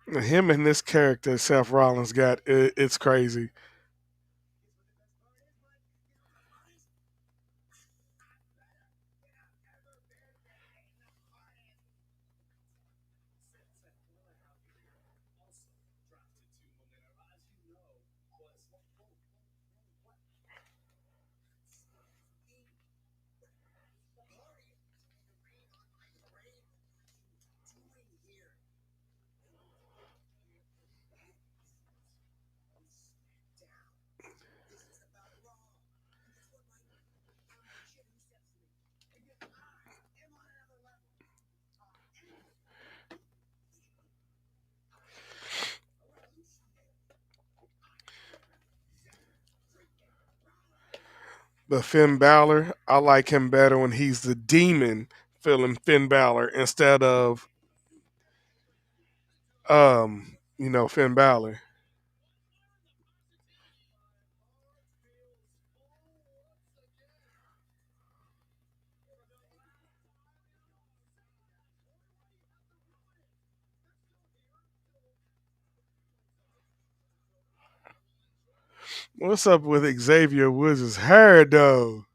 Him and this character Seth Rollins got, it's crazy. But Finn Balor, I like him better when he's the demon feeling Finn Balor instead of Finn Balor. What's up with Xavier Woods' hair though?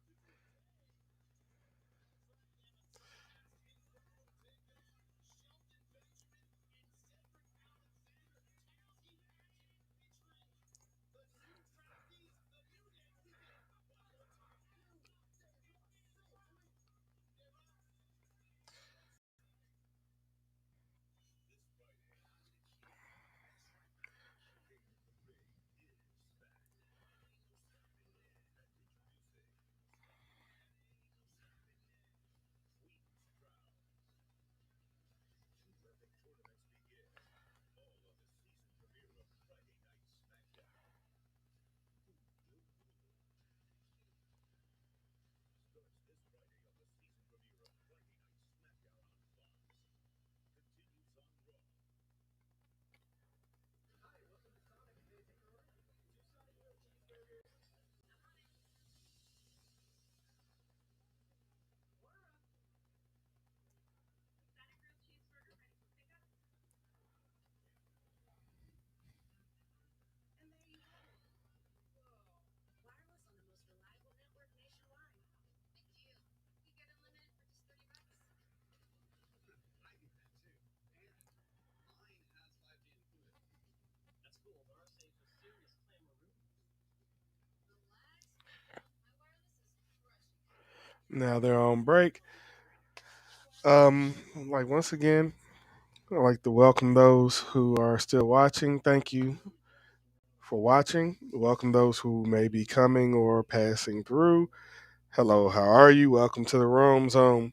Now they're on break. Like once again, I'd like to welcome those who are still watching. Thank you for watching. Welcome those who may be coming or passing through. Hello, how are you? Welcome to the Rome Zone.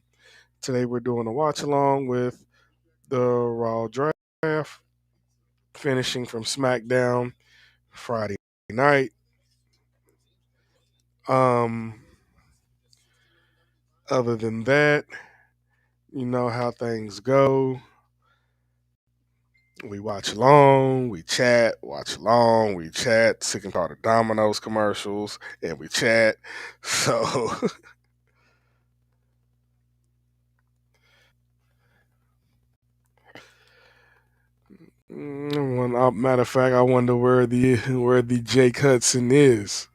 Today we're doing a watch along with the Raw Draft, finishing from SmackDown Friday night. Um, Other than that, you know how things go. We watch along, we chat, watch along, we chat, sick and tired of Domino's commercials, and we chat. So, matter of fact, I wonder where the Jake Hudson is.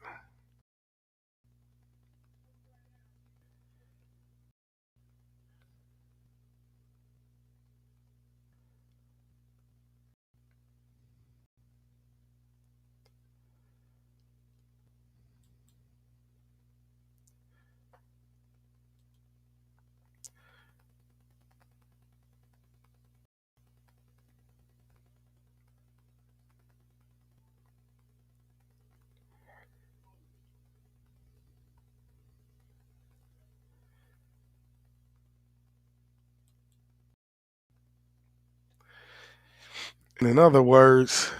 And in other words,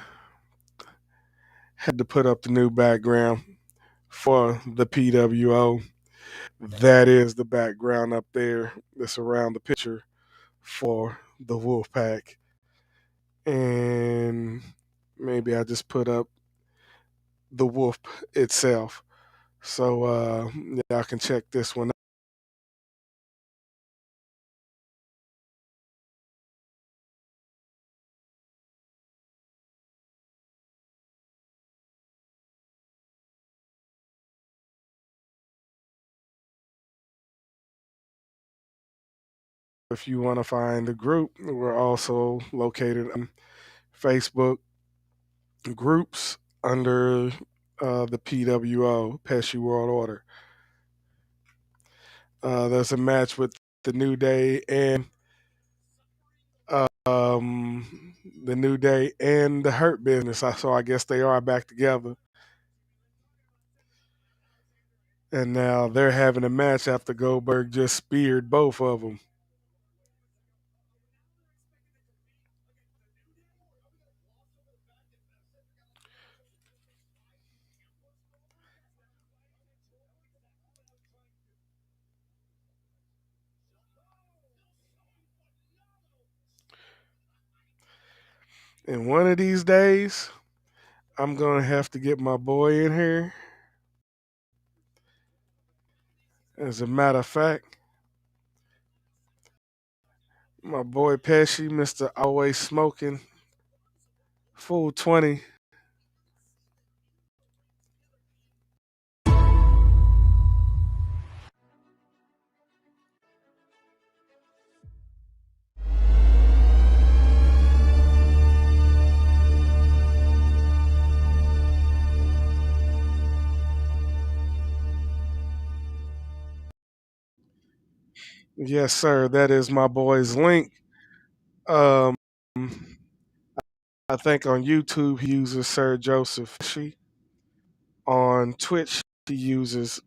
had to put up the new background for the PWO. That is the background up there that's around the picture for the Wolfpack. And maybe I just put up the Wolf itself. So y'all can check this one out. If you want to find the group, we're also located on Facebook groups under the PWO, Pesci World Order. There's a match with the New Day and the New Day and the Hurt Business. So I guess they are back together. And now they're having a match after Goldberg just speared both of them. And one of these days, I'm going to have to get my boy in here. As a matter of fact, my boy Pesci, Mr. Always Smoking, Full 20. Yes, sir. That is my boy's link. Um, I think on YouTube he uses Sir Joseph Pesci. On Twitch he uses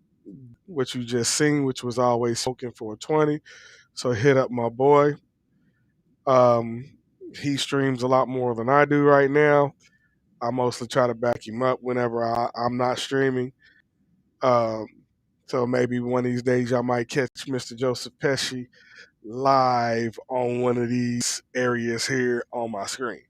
what you just seen, which was Always Smoking 420. So hit up my boy. Um, he streams a lot more than I do right now. I mostly try to back him up whenever I'm not streaming. Um, so maybe one of these days I might catch Mr. Joseph Pesci live on one of these areas here on my screen.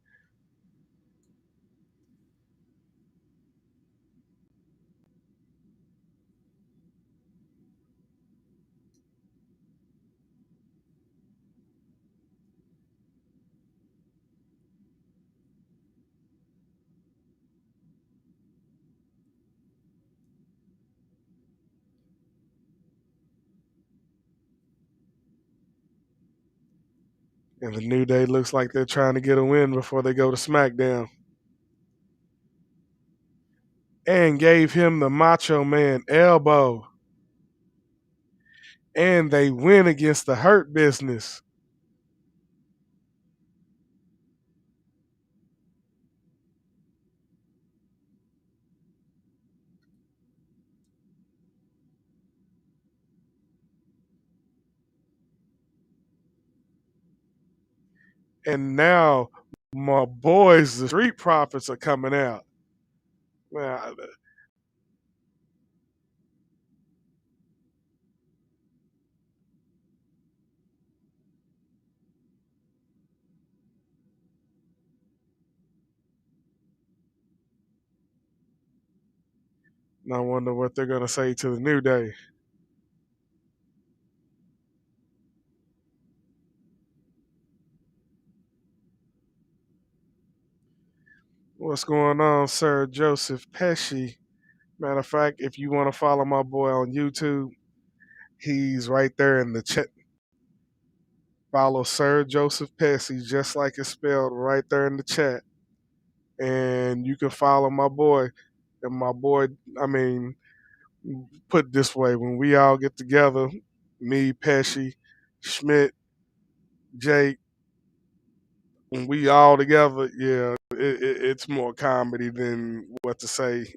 And the New Day looks like they're trying to get a win before they go to SmackDown. And gave him the Macho Man elbow. And they win against the Hurt Business. And now my boys, the Street Profits, are coming out. Man, I wonder what they're going to say to the New Day. What's going on, Sir Joseph Pesci? Matter of fact, if you want to follow my boy on YouTube, he's right there in the chat. Follow Sir Joseph Pesci, just like it's spelled right there in the chat. And you can follow my boy. And my boy, I mean, put it this way, when we all get together, me, Pesci, Schmidt, Jake, when we all together, yeah, it's more comedy than what to say.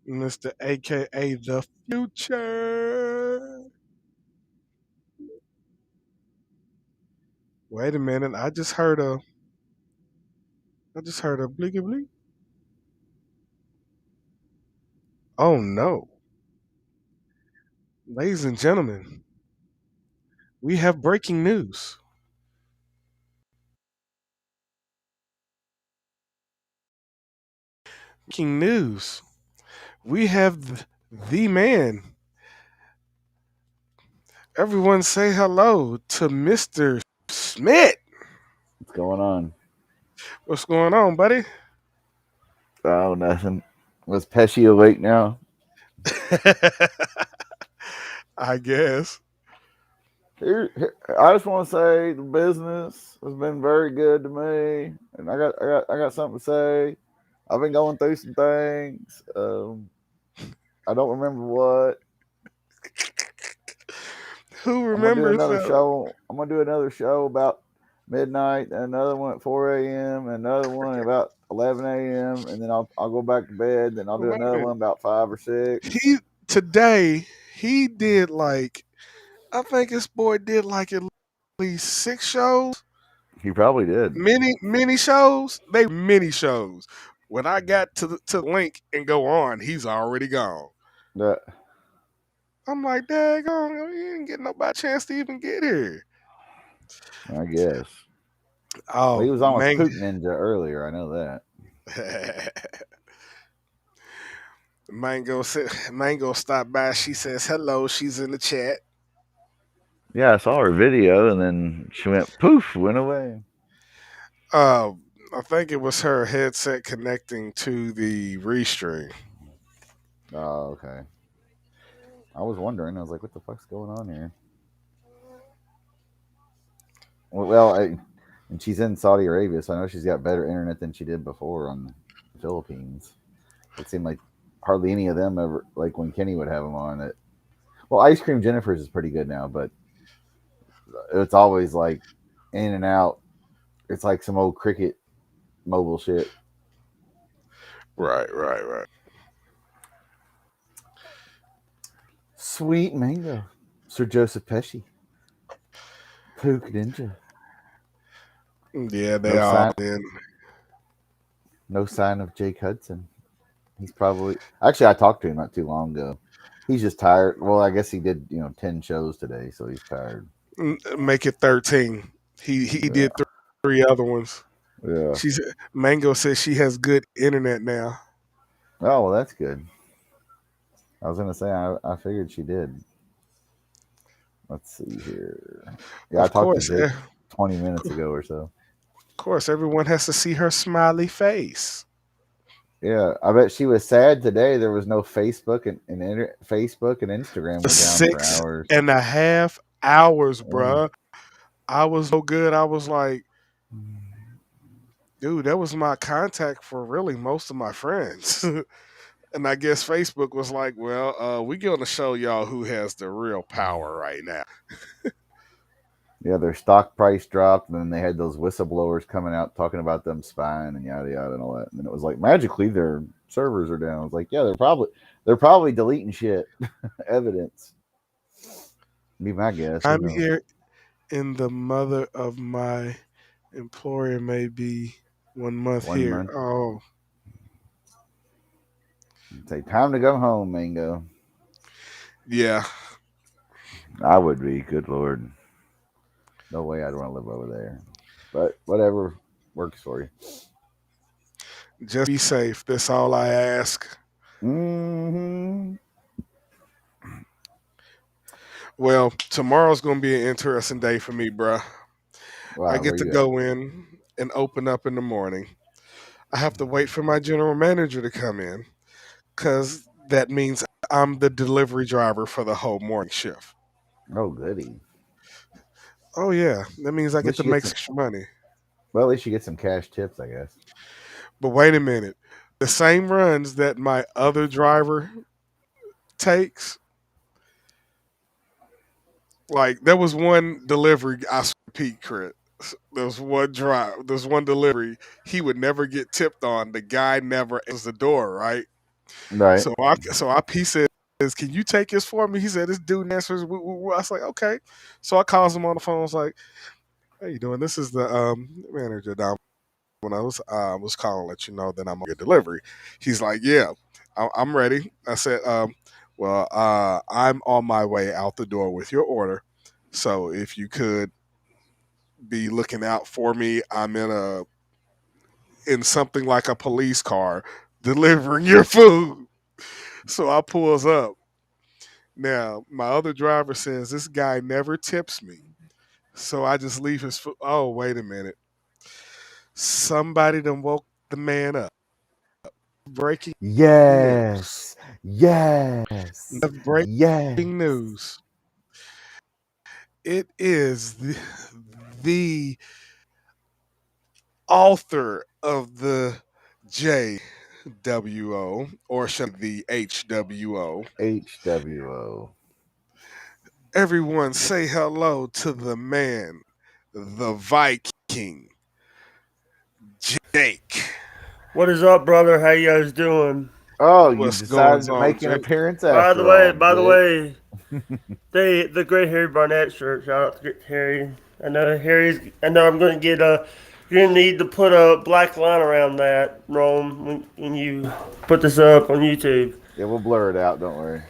Mr. AKA the future. Wait a minute, I just heard a bleaky bleak. Oh no. Ladies and gentlemen, we have breaking news. Breaking news. We have the man. Everyone say hello to Mr. Smith. What's going on? What's going on, buddy? Oh, nothing. Was Pesci awake now? I guess. I just want to say the business has been very good to me, and I got something to say. I've been going through some things. I don't remember what. Who I'm gonna do remembers another that? show. I'm gonna do another show about midnight, and another one at 4 a.m., and another one about 11 a.m., and then I'll go back to bed. Then I'll do Wait a another minute. one about 5 or 6. Today he did like, I think this boy did like at least 6 shows. He probably did. Mini shows. They mini shows. When I got to the link and go on, he's already gone. That I'm like, daggone, you didn't get nobody chance to even get here. I guess. Well, he Oh, was on with Poop Ninja earlier. I know that. Mango stopped by. She says hello. She's in the chat. Yeah, I saw her video, and then she went poof, went away. I think it was her headset connecting to the restream. Oh, okay. I was wondering. I was like, what the fuck's going on here? Well, and she's in Saudi Arabia, so I know she's got better internet than she did before on the Philippines. It seemed like hardly any of them ever, like when Kenny would have them on it. Well, Ice Cream Jennifer's is pretty good now, but it's always like in and out. It's like some old cricket mobile shit. Right. Sweet Mango, Sir Joseph Pesci, Pook Ninja. Yeah, they all in. No sign of Jake Hudson. He's probably actually I talked to him not too long ago. He's just tired. Well, I guess he did 10 shows today, so he's tired. Make it 13. He did 3 other ones. Yeah. Mango says she has good internet now. Oh, well, that's good. I was gonna say I figured she did. Let's see here. Yeah, I talked to Jake 20 minutes ago or so. Of course, everyone has to see her smiley face. Yeah, I bet she was sad today. There was no Facebook and Facebook and Instagram were down for hours. 6.5 hours, bruh. I was so good. I was like, dude, that was my contact for really most of my friends. And I guess Facebook was like, well, we're going to show y'all who has the real power right now. Yeah, their stock price dropped, and then they had those whistleblowers coming out talking about them spying and yada yada and all that. And then it was like magically their servers are down. I was like, yeah, they're probably deleting shit, evidence. Be my guess. I'm here in the mother of my employer may be 1 month here. Oh, say time to go home, Mango. Yeah, I would be. Good Lord. No way I'd want to live over there. But whatever works for you. Just be safe. That's all I ask. Mm-hmm. Well, tomorrow's going to be an interesting day for me, bruh. Wow, I get to go in and open up in the morning. I have to wait for my general manager to come in because that means I'm the delivery driver for the whole morning shift. Oh, goody. Oh, yeah. That means I get to make extra money. Well, at least you get some cash tips, I guess. But wait a minute. The same runs that my other driver takes, like there was one delivery, I repeat, Crit. There's one delivery he would never get tipped on. The guy never answers the door, right? Right. So he says, "Can you take this for me?" He said, "This dude answers." I was like, "Okay." So I calls him on the phone. I was like, "How you doing? This is the manager down." When I was calling to let you know that I'm on your delivery. He's like, "Yeah, I'm ready." I said, "Well, I'm on my way out the door with your order. So if you could be looking out for me, I'm in something like a police car delivering your food." So I pulls up. Now my other driver says this guy never tips me, so I just leave his food. Oh, wait a minute! Somebody done woke the man up. Breaking Yes. news. Yes. Breaking news. It is the author of the JWO, or should the HWO. HWO. Everyone say hello to the man, the Viking, Jake. What is up, brother? How you guys doing? Oh, you What's decided going to on, make an Jake? appearance By the after way, all. by the Jake. way, the great Harry Barnett shirt. Shout out to Harry. I know I'm going to get a. You're gonna need to put a black line around that, Rome, when you put this up on YouTube. Yeah, we'll blur it out. Don't worry.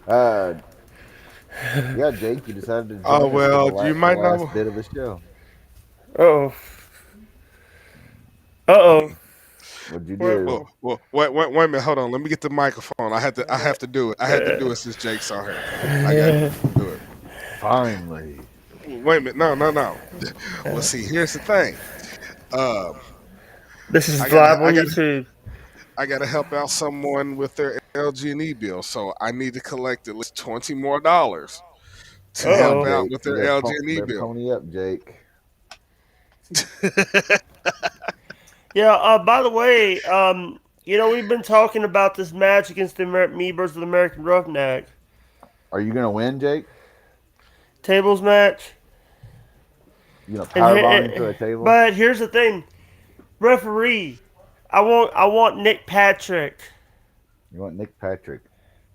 Yeah, Jake, you decided to join Oh us for the well, you might last know. bit of the show. Uh-oh. What'd you Well, do? Well, wait a minute. Hold on. Let me get the microphone. I have to do it. I had to do it since Jake's on here. I got to do it. Finally. Wait a minute. No. Well, see, here's the thing. This is I live gotta- on I gotta- YouTube. I got to help out someone with their LG&E bill, so I need to collect at least $20 more to help Uh-oh. out Jake, with you their gotta LG&E better bill. pony up, Jake. Yeah, by the way, we've been talking about this match against me versus the American Roughneck. Are you gonna win, Jake? Tables match. You gonna powerbomb him to a table? But here's the thing. Referee, I want Nick Patrick. You want Nick Patrick?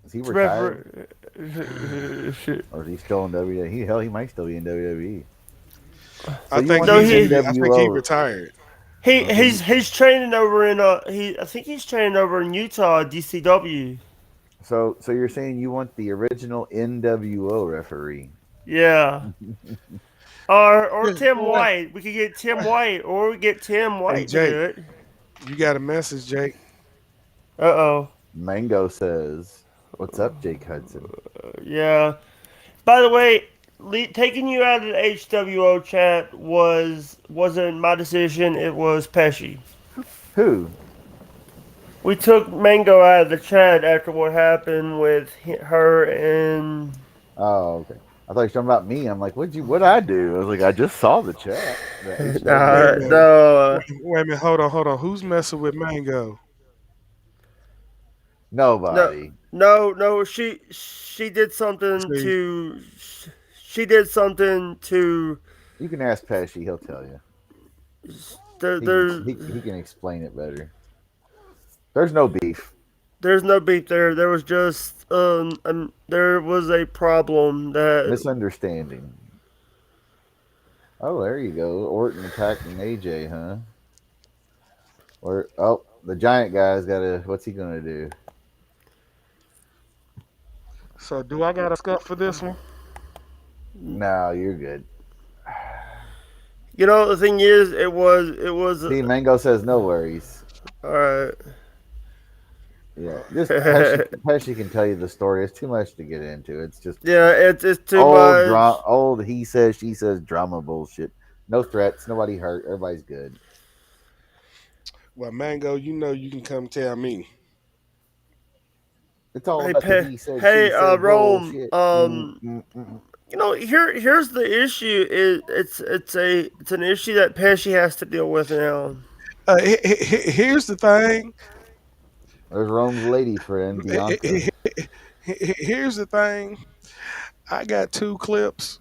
Is he retired? Or is he still in WWE? He might still be in WWE. I you think want he NWO. retired. He's training over in I think he's training over in Utah, DCW. So you're saying you want the original NWO referee? Yeah. Or Tim White. We could get Tim White, or we get Tim White to Jake. do it. You got a message, Jake. Uh-oh. Mango says, "What's up, Jake Hudson?" Yeah. By the way, taking you out of the HWO chat wasn't my decision. It was Pesci. Who? We took Mango out of the chat after what happened with her and. Oh, okay. I thought you were talking about me. I'm like, what'd I do? I was like, I just saw the chat. No. Wait a minute. Hold on. Who's messing with Mango? Nobody. No. She did something See? to. She did something to. You can ask Pesci. He'll tell you. He can explain it better. There's no beef. There's no beef there. There was just there was a problem that Misunderstanding. Oh, there you go. Orton attacking AJ, huh? The giant guy's what's he gonna do? So do I got a scuff for this one? No, you're good. the thing is, it was. See, Mango says no worries. All right. Yeah, just Pesci can tell you the story. It's too much to get into. It's just it's too much. Old he says, she says drama bullshit. No threats. Nobody hurt. Everybody's good. Well, Mango, you can come tell me. It's all Hey, about the he said, hey, she said Rome. bullshit. Here's the issue. It's an issue that Pesci has to deal with now. Here's the thing. There's Rome's lady friend, Bianca. Here's the thing. I got 2 clips,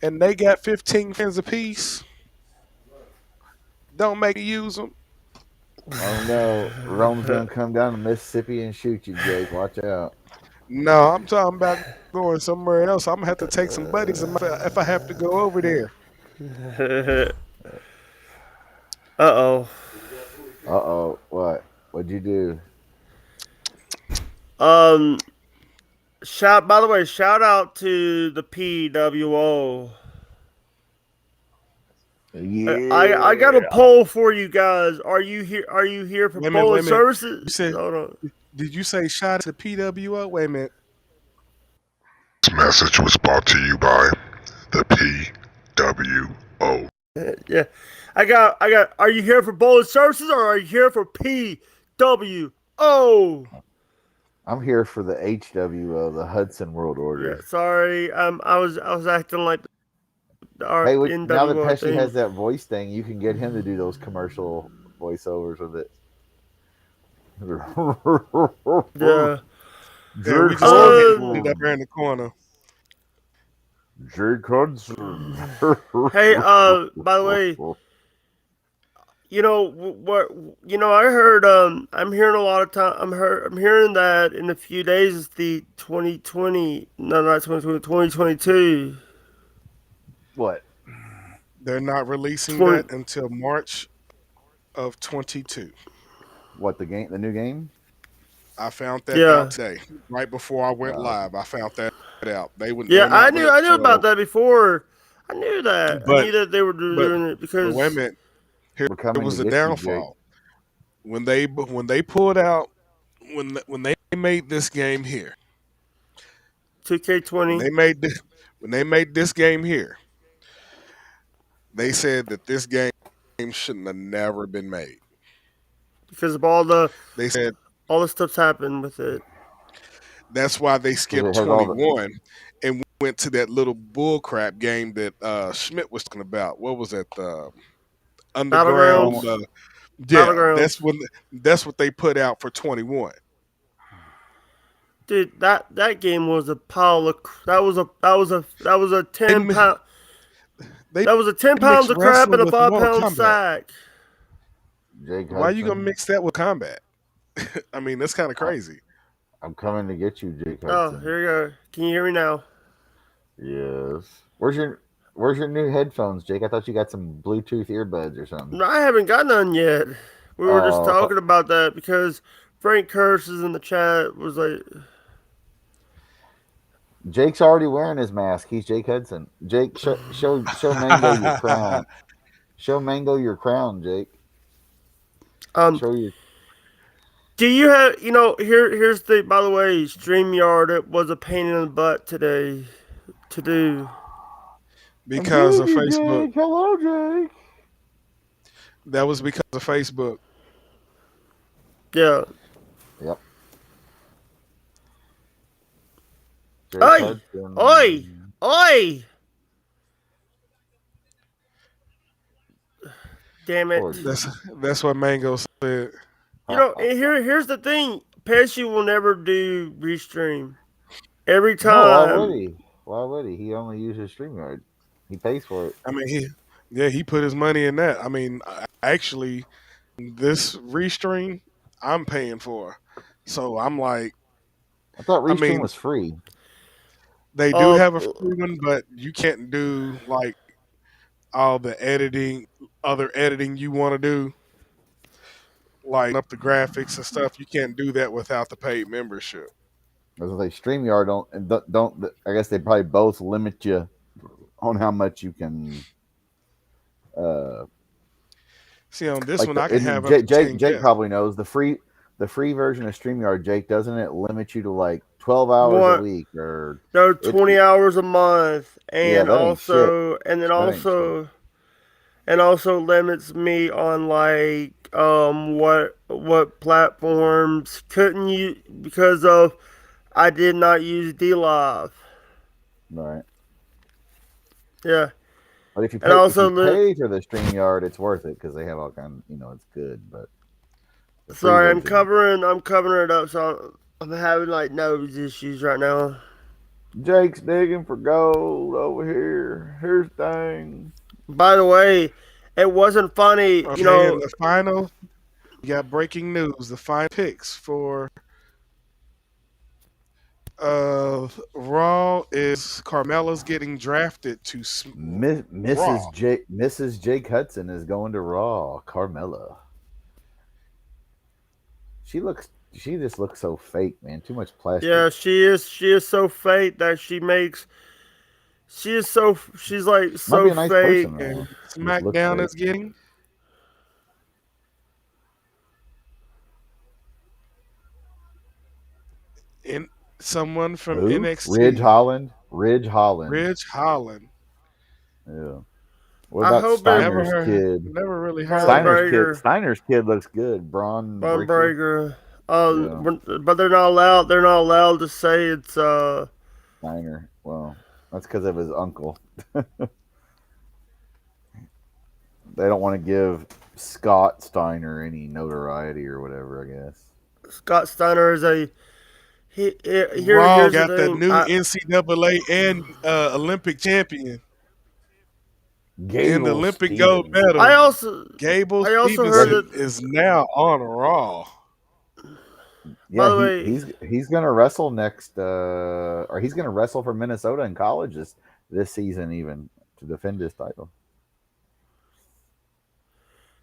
and they got 15 fans apiece. Don't make me use them. Oh no, Rome's gonna come down to Mississippi and shoot you, Jake. Watch out. No, I'm talking about going somewhere else. I'm gonna have to take some buddies if I have to go over there. Uh-oh. What? What'd you do? By the way, shout out to the PWO. Yeah. I got a poll for you guys. Are you here for bowling services? Hold on. Did you say shout out to PWO? Wait a minute. This message was brought to you by the PWO. Yeah. I got are you here for bowling services or are you here for PWO? I'm here for the HWO, the Hudson World Yeah, Order. sorry. I was acting like our Hey, NWO now that Pesci thing. has that voice thing, you can get him to do those commercial voiceovers with it. Yeah. Yeah, we Jake just gonna get Uh, it up here in the corner. Jake Hudson. Hey, by the way, what? I heard. I'm hearing a lot of time. I'm hearing that in a few days it's the 2020. No, not 2020. 2022. What? They're not releasing 20. that until March of 22. What, the game? The new game? I found that Yeah. out today, right before I went live. I found that out. Yeah, They're I not knew. releasing. I knew about that before. I knew that. I But knew that they were but doing it but because wait a minute. Here We're coming was to the get you, Jake. downfall. When they pulled out when they made this game here. 2K20. When they made this game here, they said that this game shouldn't have never been made. Because of all the They said stuff's happened with it. that's why they skipped it has all 21 and went to that little bullcrap game that Schmidt was talking about. What was that? Underground. Battlegrounds. Yeah, Battlegrounds. that's what they put out for 21. Dude, that game was a pile of that was a 10 They- pound They that was a 10 mixed pounds of crap wrestling in a with 5 Mortal pound Kombat. sack. Jake Why are you gonna Hudson. mix that with combat? I mean, that's kind of crazy. I'm coming to get you, Jake Oh, Hudson. here we go. Can you hear me now? Yes. Where's your new headphones, Jake? I thought you got some Bluetooth earbuds or something. No, I haven't got none yet. We were just Oh. talking about that because Frank Curses in the chat was like, Jake's already wearing his mask. He's Jake Hudson. Jake, show Mango your crown. Show Mango your crown, Jake. Show your. do you have, here's the, by the way, StreamYard, it was a pain in the butt today to do. Because of Hey, Facebook. Jake. Hello, Jake. That was because of Facebook. Yeah. Yep. Jake Oi! Hudson. Oi! Oi! Damn it. Poor That's what Mango said. And here's the thing. Pesci will never do restream. Every time. No, why would he? Why would he? He only uses StreamYard. He pays for it. I mean, he put his money in that. I mean, actually, this restream I'm paying for, so I'm like, I thought Restream mean, was free. they do have a free one, but you can't do like all the other editing you want to do, like up the graphics and stuff. You can't do that without the paid membership. I was gonna say StreamYard don't. I guess they probably both limit you on how much you can. See, on this Like one, I can have up to 10 Jake guests. probably knows the free version of StreamYard. Jake, doesn't it limit you to like 12 hours a week or no 20 hours a month, and that ain't also shit. and then That ain't also and also limits me on like what platforms couldn't you because of I did not use DLive. right? Yeah. But if you pay, And also pay for the StreamYard, it's worth it because they have all kind. It's good. But the free Sorry, I'm version- covering it up, so I'm having like nose issues right now. Jake's digging for gold over here. Here's thing. By the way, it wasn't funny, Okay, and the final, you got breaking news. The final picks for Raw is Carmella's getting drafted to Raw. Mrs. Jake Hudson is going to Raw. Carmella. She just looks so fake, man. Too much plastic. Yeah, she is so fake that she's like so Might be a nice fake. person, though. And Just looks SmackDown fake. is getting in someone from Who? NXT. Ridge Holland. Ridge Holland. Yeah. What I about hope Steiner's kid? Never really heard. Braun of Breaker. Steiner's kid looks good. Braun Von Breaker. Breaker. But they're not allowed. They're not allowed to say it's Steiner. Well, that's because of his uncle. They don't want to give Scott Steiner any notoriety or whatever, I guess. Scott Steiner is a. Here's got the the thing. new NCAA and Olympic champion and Gable Olympic gold Stevens. medal. I also Stevenson heard that. is now on Raw. Yeah, the way- he's gonna wrestle next, or he's gonna wrestle for Minnesota in college this season, even to defend his title.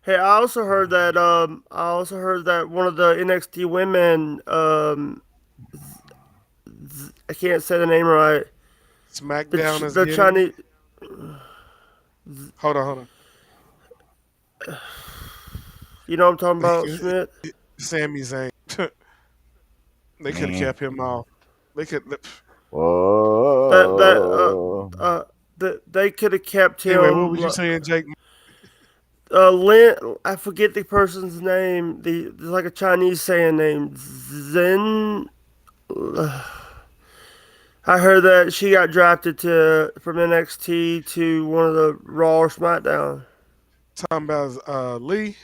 Hey, I also heard that. One of the NXT women. I can't say the name right. SmackDown is The getting. Chinese. Hold on. You know what I'm talking about, Schmidt? Sami Zayn. They could have kept him off. They could. Whoa! They could have kept him. Anyway, what was you saying, Jake? I forget the person's name. There's like a Chinese saying name. Zen. I heard that she got drafted from NXT to one of the Raw or SmackDown. Talking about Lee.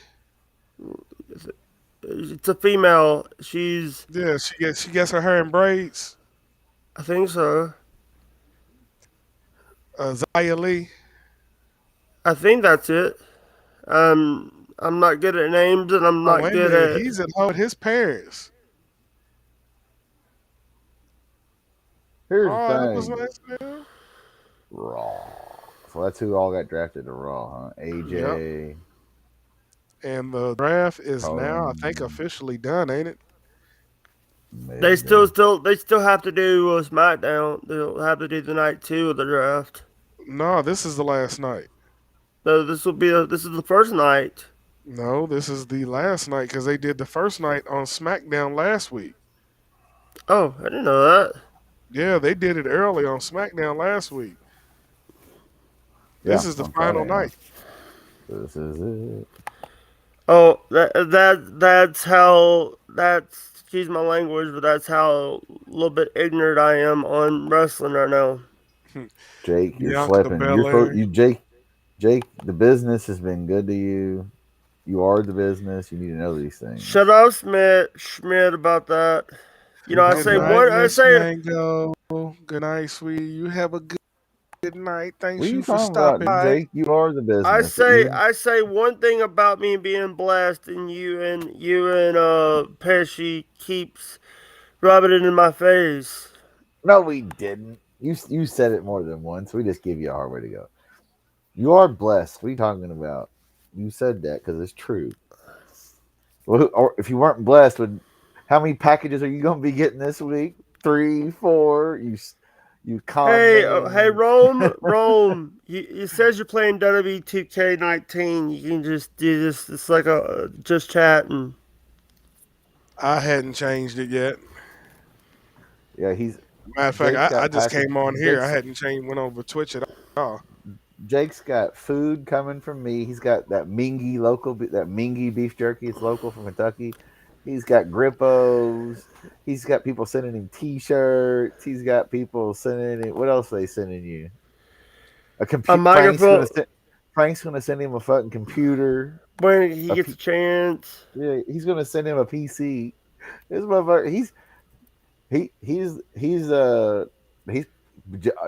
It's a female. She gets her hair in braids. I think so. Xia Li. I think that's it. I'm not good at names, and I'm not good at. He's at home with his parents. Here's That the was thing. nice, man. Raw. So that's who all got drafted to Raw, huh? AJ. And the draft is now, I think, officially done, ain't it? They still have to do SmackDown. They'll have to do the night 2 of the draft. No, this is the last night. So this is the first night. No, this is the last night because they did the first night on SmackDown last week. Oh, I didn't know that. Yeah, they did it early on SmackDown last week. This is the final night. This is it. Oh, that's excuse my language, but that's how a little bit ignorant I am on wrestling right now. Jake, you're Bianca slipping. Belair. Jake, the business has been good to you. You are the business. You need to know these things. Shut up, Schmidt, about that. You know, I say what I say. Mango. Good night, sweetie. You have a good night. Thanks What are you you for talking stopping about, by. Jake? You are the business. I say one thing about me being blessed, and you and Pesci keeps rubbing it in my face. No, we didn't. You said it more than once. We just give you a hard way to go. You are blessed. What are you talking about? You said that because it's true. Well, or if you weren't blessed, how many packages are you going to be getting this week? 3, 4? You Hey, Rome. It says you're playing WWE 2K19. You can just do this. It's like just chatting. I hadn't changed it yet. Yeah, Matter of fact, I just package- came on here. I Jake's- hadn't went over Twitch at all. Jake's got food coming from me. He's got that Mingy beef jerky. It's local from Kentucky. He's got Grippos. He's got people sending him T-shirts. He's got people sending him. What else are they sending you? A computer. A microphone. Frank's gonna send him a fucking computer. When he gets a chance. Yeah, he's gonna send him a PC. This motherfucker.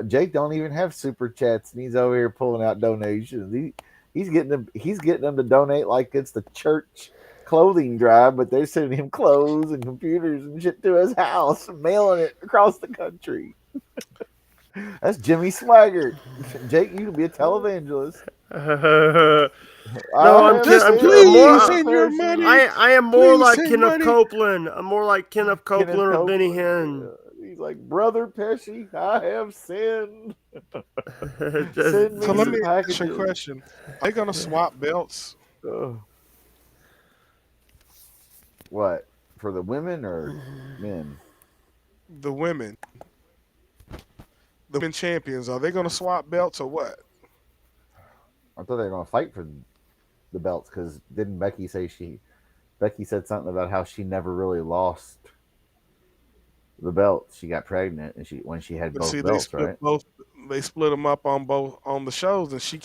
Jake don't even have super chats, and he's over here pulling out donations. He's getting them to donate like it's the church clothing drive, but they're sending him clothes and computers and shit to his house, and mailing it across the country. That's Jimmy Swaggart. Jake, you can be a televangelist. Send your money. I am more Please like send Kenneth money. Copeland. I'm more like Kenneth Copeland or Benny Hinn. He's like, Brother Pesci, I have sinned. Just- Send So let me some ask you a packages. question. Are they gonna swap belts? What? For the women or men? The women. The women champions, are they gonna swap belts or what? I thought they were going to fight for the belts because didn't Becky say Becky said something about how she never really lost the belt. She got pregnant, and when she had But both see, they belts, split right? both. They split them up on both on the shows, and I'm She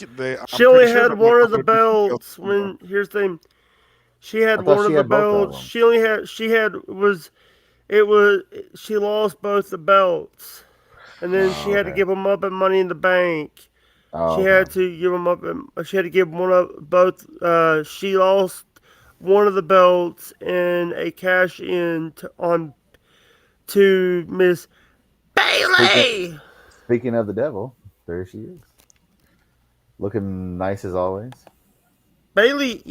only pretty sure had they're one not of the gonna do two belts belts. anymore. When here's the thing, she had I thought one she of the had both of belts. them. She lost both the belts, and then she had to Okay. give them up at Money in the Bank. Oh, She okay. had to give them up. She had to give one of both. She lost one of the belts in a cash in to Miss Bailey. Speaking of the devil, there she is, looking nice as always. Bailey,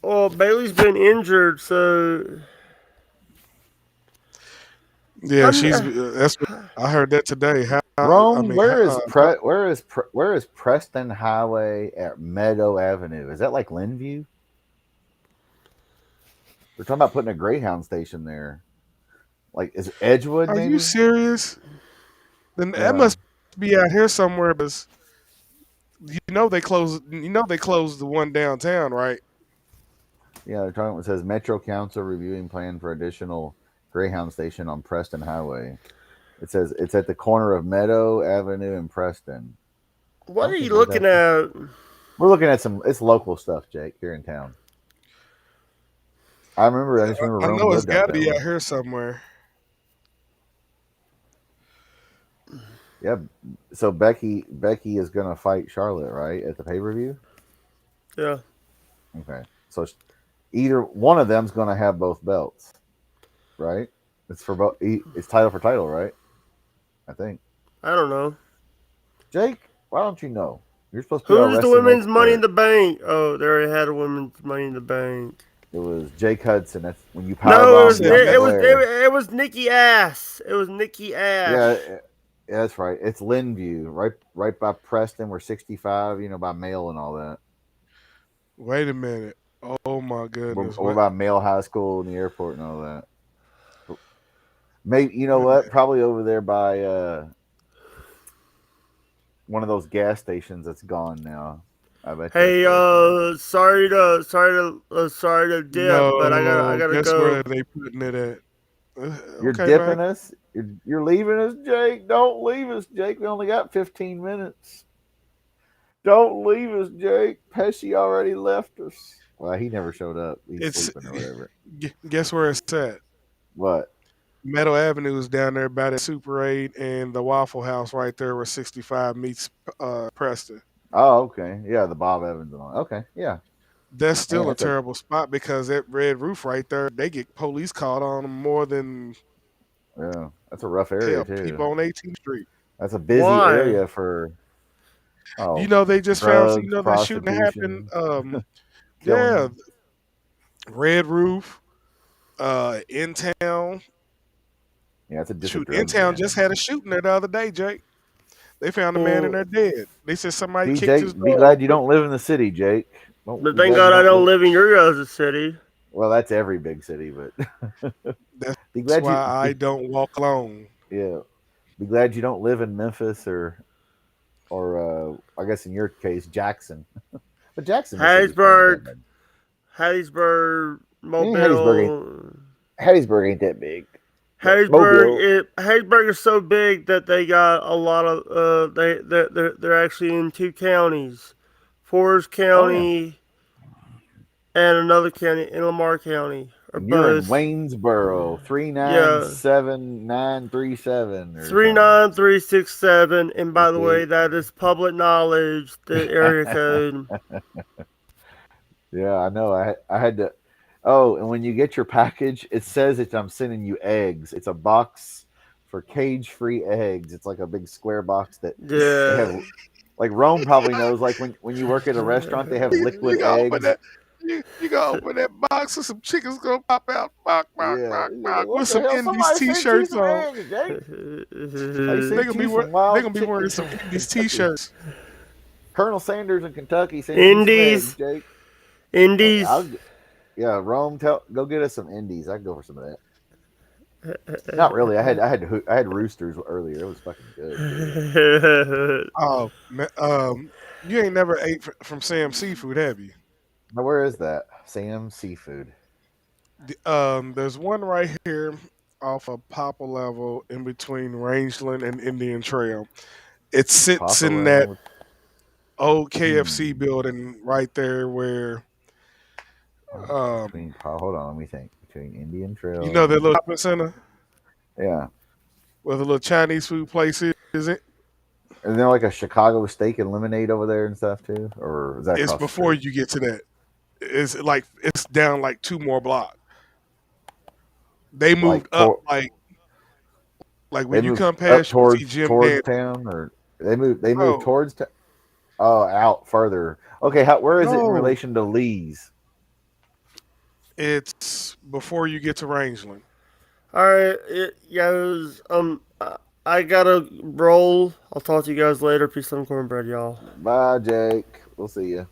Bailey's been injured, so Yeah, I'm, she's. That's what I heard that today. How I Rome, mean, how, where is Preston Highway at Meadow Avenue? Is that like Linview? We're talking about putting a Greyhound station there. Like, is it Edgewood are you maybe? serious? Then that Yeah, must be out here somewhere. Because they closed. They closed the one downtown, right? yeah. They're talking. It says Metro Council reviewing plan for additional Greyhound station on Preston Highway. It says it's at the corner of Meadow Avenue and Preston. what are you We're looking at? looking at it's local stuff, Jake, here in town. I just remember I Rome know it's lived out got to that be way. out here somewhere. Yeah. So Becky is gonna fight Charlotte, right, at the pay-per-view? Yeah, Okay. So either one of them's gonna have both belts, right? It's for both. It's title for title, right? I think. I don't know. Jake, why don't you know? You're supposed to be our Who's the wrestling women's Money in expert. the Bank? Oh, they already had a women's Money in the Bank. It was Jake Hudson. That's when you No, powerbombed Bianca Belair. it was Nikki Ass. It was Nikki Ash. Yeah, that's right. It's Linview, right by Preston. We're 65, by Mail and all that. Wait a minute. Oh my goodness. We're by Mail High School and the airport and all that. Maybe what? Probably over there by one of those gas stations that's gone now. I bet. Hey, sorry to dip, but I No, gotta guess go. where they putting it at? You're Okay, dipping man. us. You're leaving us, Jake. Don't leave us, Jake. We only got 15 minutes. Don't leave us, Jake. Pesci already left us. Well, he never showed up. He's sleeping or whatever. Guess where it's at? What? Meadow Avenue is down there by the Super 8 and the Waffle House right there where 65 meets Preston. Oh, okay. Yeah, the Bob Evans and all. Okay, yeah. That's still a that's terrible spot because that red roof right there, they get police called on them more than Yeah, that's a rough area too. people on 18th Street. That's a busy Why? area for. Oh, They just found, drugs, that shooting happened. Yeah, killing. red roof, in town. Yeah, it's a Shoot, different. in town just had a shooting there the other day, Jake. They found a man in there dead. They said somebody kicked his Be door. glad you don't live in the city, Jake. But thank God I don't live in your guys' city. Well, that's every big city, but That's be glad why I don't walk alone. Yeah, be glad you don't live in Memphis or I guess in your case Jackson. But Jackson, Hattiesburg, Mobile. Hattiesburg ain't that big. Hattiesburg is so big that they got a lot of they're actually in two counties, Forest County and another county in Lamar County. You're in Waynesboro, 397-937. 39367. And by the way, that is public knowledge. The area code. Yeah, I know. I had to. Oh, and when you get your package, it says that I'm sending you eggs. It's a box for cage-free eggs. It's like a big square box that they have. Like Rome probably knows. Like when you work at a restaurant, they have liquid eggs. You gonna open that box and some chickens gonna pop out, with some Indies t-shirts on. They're gonna be wearing some Indies t-shirts. Colonel Sanders in Kentucky sent Indies, some eggs, Jake. Indies. Yeah, Rome, go get us some Indies. I can go for some of that. Not really. I had Roosters earlier. It was fucking good. Oh, you ain't never ate from Sam's Seafood, have you? Now, where is that? Sam's Seafood. There's one right here off of Popper Level in between Rangeland and Indian Trail. It sits Papa in that level. old KFC Hmm. building right there where um, Hold on, let me think. Between Indian you know Trail that and little shopping center yeah. where the little Chinese food place is. It? Is there like a Chicago steak and lemonade over there and stuff too? Or is that It's across the before street? you get to that. It's like it's down like two more blocks. They moved Like up tor- like they when you moved come up past, you see towards Jim towards Dan. town, or they moved No, towards oh, out further. Okay, where is it in no, relation to Lee's? it's before you get to Rangeland. All right, guys. I gotta roll. I'll talk to you guys later. Peace and cornbread, y'all. Bye, Jake. We'll see you.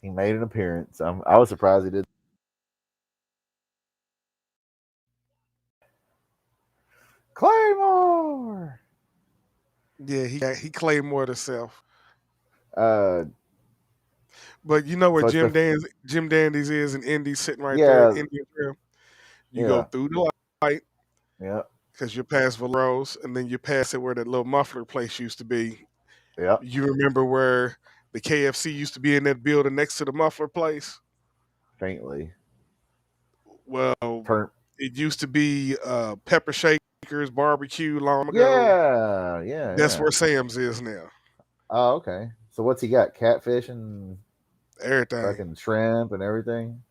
He made an appearance. I was surprised he did. Claymore. Yeah, he claimed more to himself. Uh, But you know where so it's the Jim Dandy's is in Indy, sitting right there at yeah, Indian Trail. You go yeah, through the light yeah, because you're past Vallero's, and then you pass it where that little muffler place used to be. yeah. You remember where the KFC used to be in that building next to the muffler place? Faintly. Well, Turn. it used to be Pepper Shakers Barbecue long ago. Yeah, yeah, That's yeah. where Sam's is now. Oh, okay. So what's he got? Catfish and Everything. fucking shrimp and everything.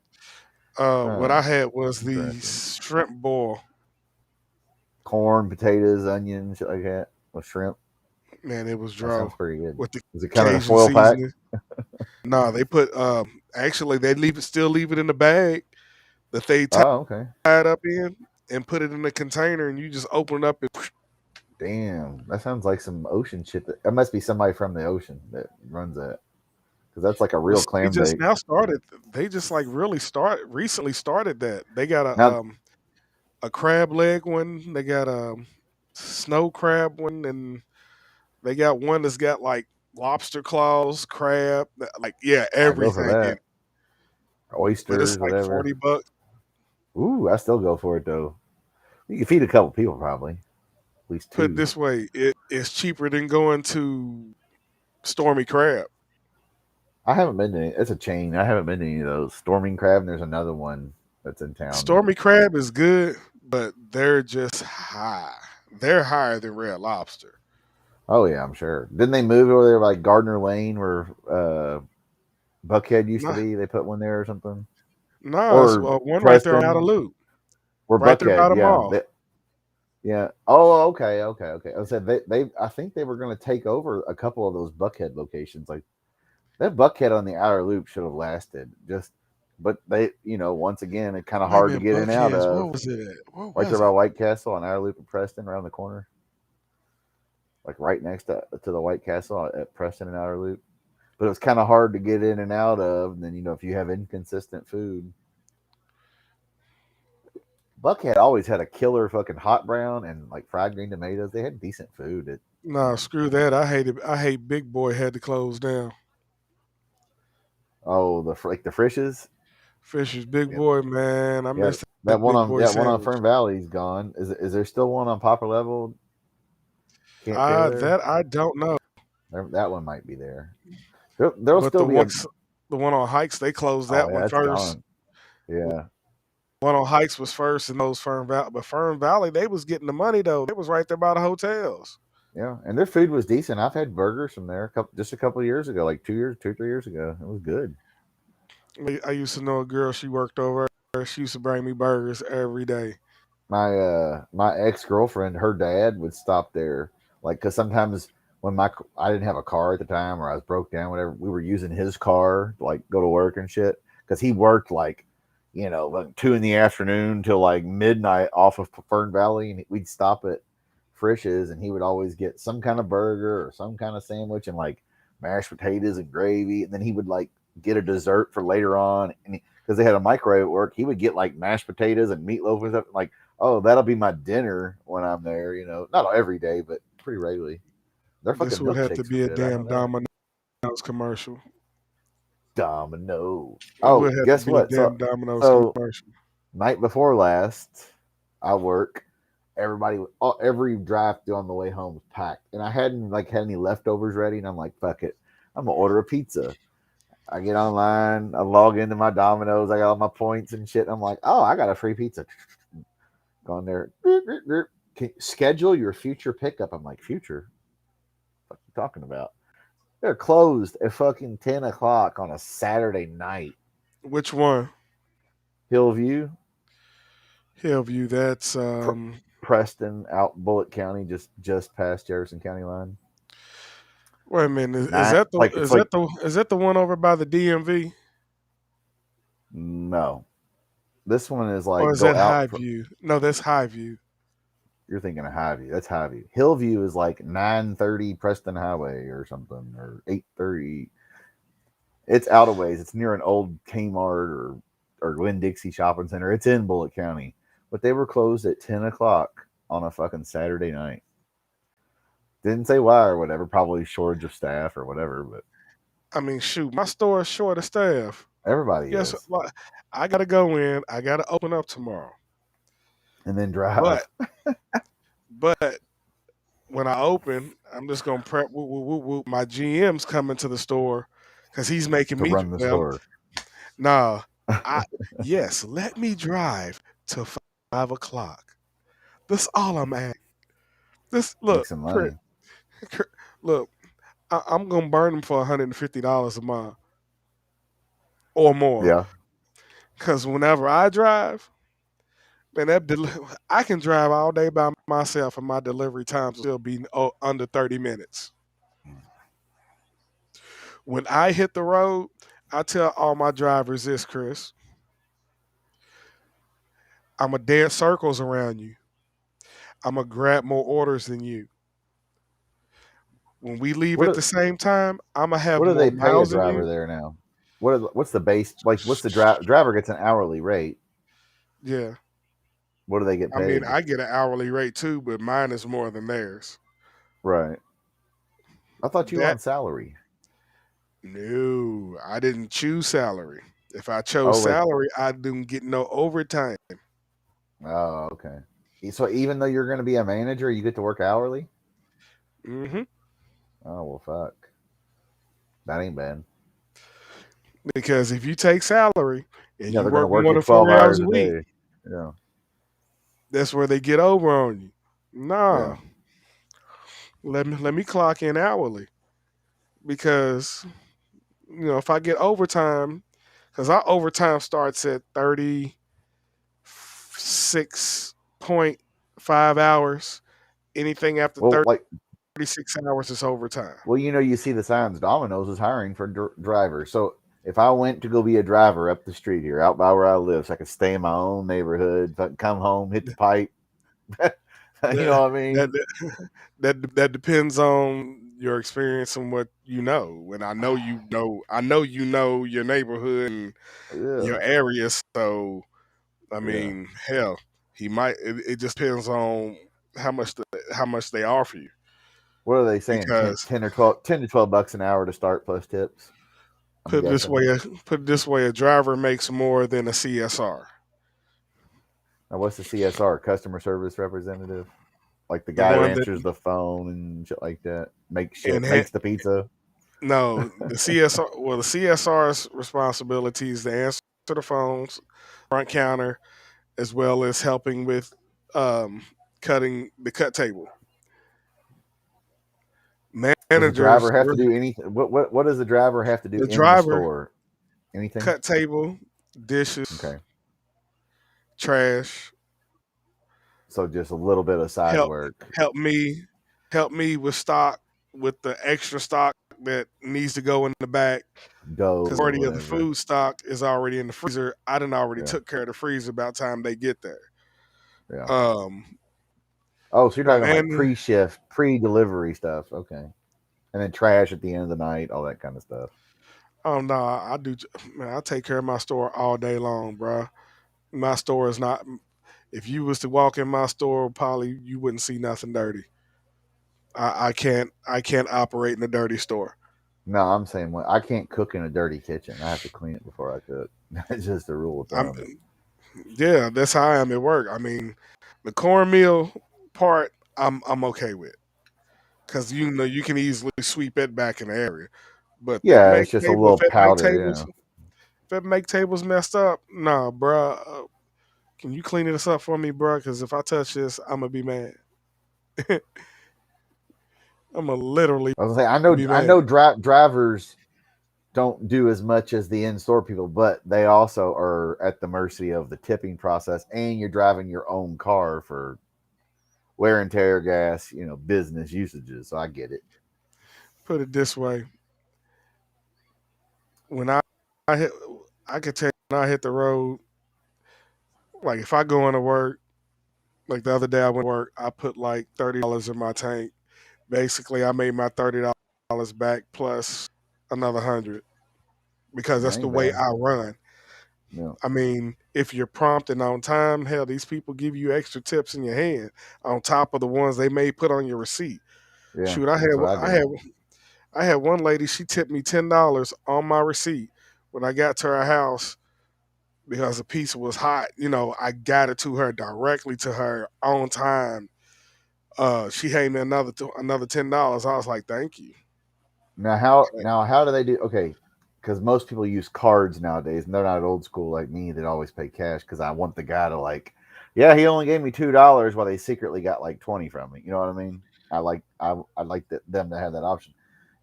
What Huh. I had was the Interesting. shrimp boil. Corn, potatoes, onions, shit like that with shrimp. Man, it was That draw sounds pretty good. with the Is it come in a Cajun foil pack? seasoning. No, they put actually they still leave it in the bag that they Oh, okay. tied up in and put it in a container and you just open it up and Damn, that sounds like some ocean shit. That must be somebody from the ocean that runs that, because that's like a well, real they clam just bake. now started. They just like recently started that. They got Now, a crab leg one. They got a snow crab one, and they got one that's got like lobster claws, crab, like yeah, I go for everything in that. it. But it's Oysters, like whatever. $40. Ooh, I still go for it though. You can feed a couple people probably, at least Put it two. this way, it is cheaper than going to Stormy Crab. I haven't been to any. It's a chain. I haven't been to any of those. Storming Crab, and there's another one that's in town. Stormy Crab is good, but they're just high. They're higher than Red Lobster. Oh yeah, I'm sure. Didn't they move over there like Gardner Lane where Buckhead used to Nah, be? They put one there or something. nah, it's Or one right there on Outer Preston, Loop, or right there by Buckhead. the Yeah, mall. yeah. Oh, okay, okay, okay. I said they. I think they were going to take over a couple of those Buckhead locations. Like that Buckhead on the Outer Loop should have lasted. But they, once again, it's kind It of might have hard to been get in and out Buckheads. What of. was it at? What Right there was by it? White Castle on Outer Loop and Preston, around the corner, like right next to the White Castle at Preston and Outer Loop. But it was kind of hard to get in and out of. And then if you have inconsistent food, Buckhead always had a killer fucking hot brown and like fried green tomatoes. They had decent food. Nah, screw that. I hate it. I hate Big Boy had to close down. Oh, the Frisch's. Fisher's Big Yep. Boy, man. I Yeah, miss that Big Boy that one on sandwich. Fern Valley's gone. Is there still one on Popper Level? Can't Taylor. That I don't know. That one might be there. There'll But still be a. the one on Hikes, they closed Oh that yeah, one it's first. gone. Yeah. One on Hikes was first, and those Fern Valley. But Fern Valley, they was getting the money though. They was right there by the hotels. Yeah, and their food was decent. I've had burgers from there just a couple of years ago, like 2 3 years ago. It was good. I used to know a girl. She worked over there. She used to bring me burgers every day. My ex girlfriend, her dad would stop there, like because sometimes when I didn't have a car at the time or I was broke down, whatever, we were using his car to, like go to work and shit because he worked like like 2 in the afternoon till like midnight off of Fern Valley, and we'd stop at Frisch's, and he would always get some kind of burger or some kind of sandwich and like mashed potatoes and gravy, and then he would like get a dessert for later on, and because they had a microwave at work, he would get like mashed potatoes and meatloaf and stuff. Like, oh, that'll be my dinner when I'm there. Not every day, but pretty regularly. Their This fucking would have to milkshakes were be a good. I know damn that. Domino's commercial. Domino. It Oh, would have to guess be a what? damn Domino's So commercial. night before last, I work. Every drive-through on the way home was packed, and I hadn't had any leftovers ready. And I'm like, fuck it, I'm gonna order a pizza. I get online, I log into my Domino's, I got all my points and shit. And I'm like, oh, I got a free pizza. Go on there, schedule your future pickup. I'm like, future? What are you talking about? They're closed at fucking 10 o'clock on a Saturday night. Which one? Hillview, Hillview. That's Preston, out Bullitt County, just past Jefferson County line. Wait a minute. Is Nine, that the like is it's that like the is that the one over by the DMV? no. This one is Or like is go that out. Highview? No, that's Highview. You're thinking of Highview. That's Highview. Hillview is like 930 Preston Highway or something, or 830. It's out of ways. It's near an old Kmart or Glen Dixie shopping center. It's in Bullitt County, but they were closed at 10 o'clock on a fucking Saturday night. Didn't say why or whatever. Probably shortage of staff or whatever. But I mean, shoot, my store is short of staff. everybody Yes, is. I got to go in. I got to open up tomorrow. And then drive. But when I open, I'm just gonna prep. My GM's coming to the store because he's making to me run the store. Nah, yes, let me drive to 5 o'clock. That's all I'm at. This Make look, some money. look. I'm gonna burn them for $150 a month or more. Yeah. Because whenever I drive, man, I can drive all day by myself, and my delivery times will still be under 30 minutes. When I hit the road, I tell all my drivers this, Chris. I'm going to dance circles around you. I'm going to grab more orders than you. When we leave at the same time, I'm going to have What do more they pay a miles than driver you. there now? What's the base? Like, what's the driver gets an hourly rate? Yeah. What do they get paid? I mean, I get an hourly rate too, but mine is more than theirs. Right. I thought you were on salary. No, I didn't choose salary. If I chose salary, I didn't get no overtime. Oh, okay. So even though you're going to be a manager, you get to work hourly? Mm-hmm. Oh, well, fuck. That ain't bad. Because if you take salary and you they're going to work work more you than 12 40 hours hours a a week, day. Yeah. that's where they get over on you. Nah. Yeah. Let me clock in hourly. Because, if I get overtime, because our overtime starts at 36.5 hours. Anything after 36 hours is overtime. Well, you see the signs. Domino's is hiring for drivers. So if I went to go be a driver up the street here, out by where I live, so I could stay in my own neighborhood, come home, hit the pipe. You know what I mean? That depends on your experience and what you know. And I know you know your neighborhood and your area. So I mean, hell, he might. It just depends on how much they offer you. What are they saying? Because 10 to $12 an hour to start plus tips. Put it this way, a driver makes more than a CSR. Now, what's the CSR? Customer service representative? Like the guy who answers the phone and shit like that. Makes the pizza. No, the CSR. Well, the CSR's responsibility is to answer the phones, front counter, as well as helping with cutting the cut table. Does the driver have to do anything? What does the driver have to do in the store? Anything? Cut table, dishes, trash. So just a little bit of side work. Help me with stock, with the extra stock that needs to go in the back. Because majority of the food stock is already in the freezer. I done already took care of the freezer about the time they get there. Yeah. So you're talking about pre-shift, pre-delivery stuff. Okay. And then trash at the end of the night, all that kind of stuff. Oh, no, I do. Man, I take care of my store all day long, bro. My store is not. If you was to walk in my store, probably you wouldn't see nothing dirty. I can't operate in a dirty store. No, I'm saying I can't cook in a dirty kitchen. I have to clean it before I cook. That's just a rule of I'm thumb. yeah, that's how I am at work. I mean, the cornmeal part, I'm okay with because you can easily sweep it back in the area. But that Yeah, make it's just a table, if little that make powder. tables, Yeah. if that make tables messed up, nah, bruh. Can you clean this up for me, bruh? Because if I touch this, I'm gonna be mad. I'm gonna literally I was gonna say be I mad. know drivers don't do as much as the in-store people, but they also are at the mercy of the tipping process, and you're driving your own car for wear and tear, gas, business usages. So I get it. Put it this way: when I hit, I could tell you when I hit the road. Like if I go into work, like the other day I went to work, I put like $30 in my tank. Basically, I made my $30 back plus another 100 because That that's the ain't way bad. I run. No. I mean, if you're prompt and on time, hell, these people give you extra tips in your hand on top of the ones they may put on your receipt. Yeah, Shoot, that's what I I do. had I had one lady. She tipped me $10 on my receipt when I got to her house because the pizza was hot. I got it to her directly to her on time. She handed me another $10. I was like, thank you. Now how do they do? Okay, because most people use cards nowadays, and they're not old school like me that always pay cash because I want the guy to like, yeah, he only gave me $2 while they secretly got like 20 from me. You know what I mean? I like them to have that option.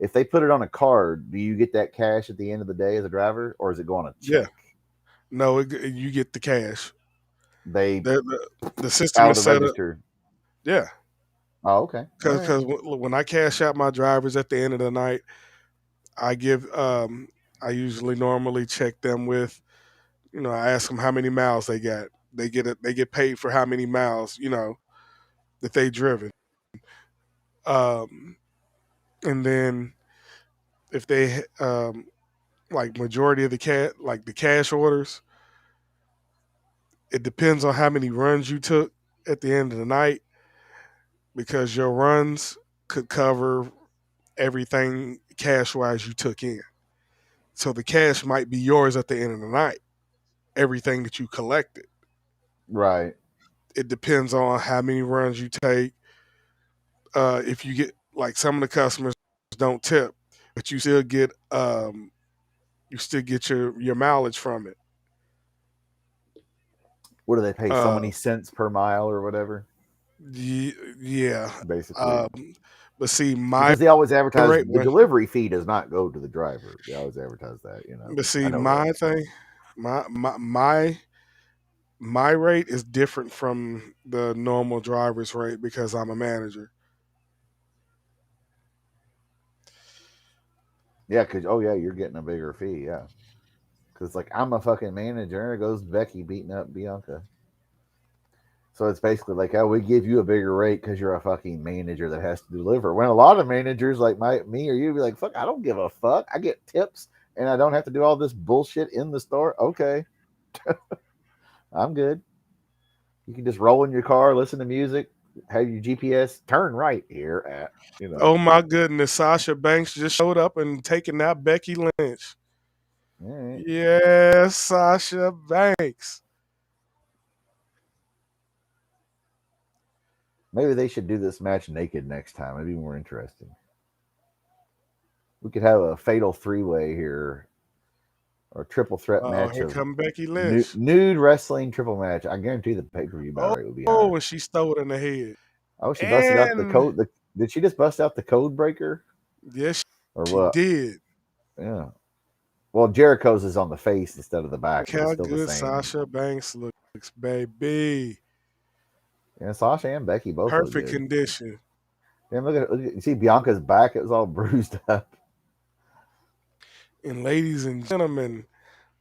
If they put it on a card, do you get that cash at the end of the day as a driver, or is it go on a Yeah, check? no, you get the cash. They The system out of is the set up. register. Yeah, Oh, okay, all right. because when I cash out my drivers at the end of the night, I give. I usually normally check them with. I ask them how many miles they got. They get it. They get paid for how many miles. That they driven. Um, and then if they like majority of the like the cash orders, it depends on how many runs you took at the end of the night because your runs could cover everything cash wise you took in. So the cash might be yours at the end of the night, everything that you collected. Right. It depends on how many runs you take. If you get like some of the customers don't tip, but you still get your mileage from it. What do they pay? So Uh, many cents per mile or whatever, yeah. basically. Um, but see, my Because they always advertise rate, the delivery fee does not go to the driver. They always advertise that. but I see, know that. my thing, my rate is different from the normal driver's rate because I'm a manager. Yeah, because oh yeah, you're getting a bigger fee. Yeah, because like I'm a fucking manager. There goes Becky beating up Bianca. So it's basically like, oh, we give you a bigger rate because you're a fucking manager that has to deliver. When a lot of managers like me or you be like, fuck, I don't give a fuck. I get tips and I don't have to do all this bullshit in the store. Okay, I'm good. You can just roll in your car, listen to music, have your GPS turn right here at, Oh my goodness, Sasha Banks just showed up and taking out Becky Lynch. All right. Yes, Sasha Banks. Maybe they should do this match naked next time. It'd be more interesting. We could have a fatal three-way here or triple threat Oh, match here of come Becky Lynch. nude wrestling triple match. I guarantee the pay-per-view buy Oh, rate would be higher. and she stole it in the head. Oh, she busted out the And code. Did she just bust out the code breaker yes, or she what? did. Yeah. Well, Jericho's is on the face instead of the back, Look but it's how still the good same. Sasha Banks looks, baby. Yeah, Sasha and Becky both look Perfect good. condition. And look at you see Bianca's back; it was all bruised up. And ladies and gentlemen,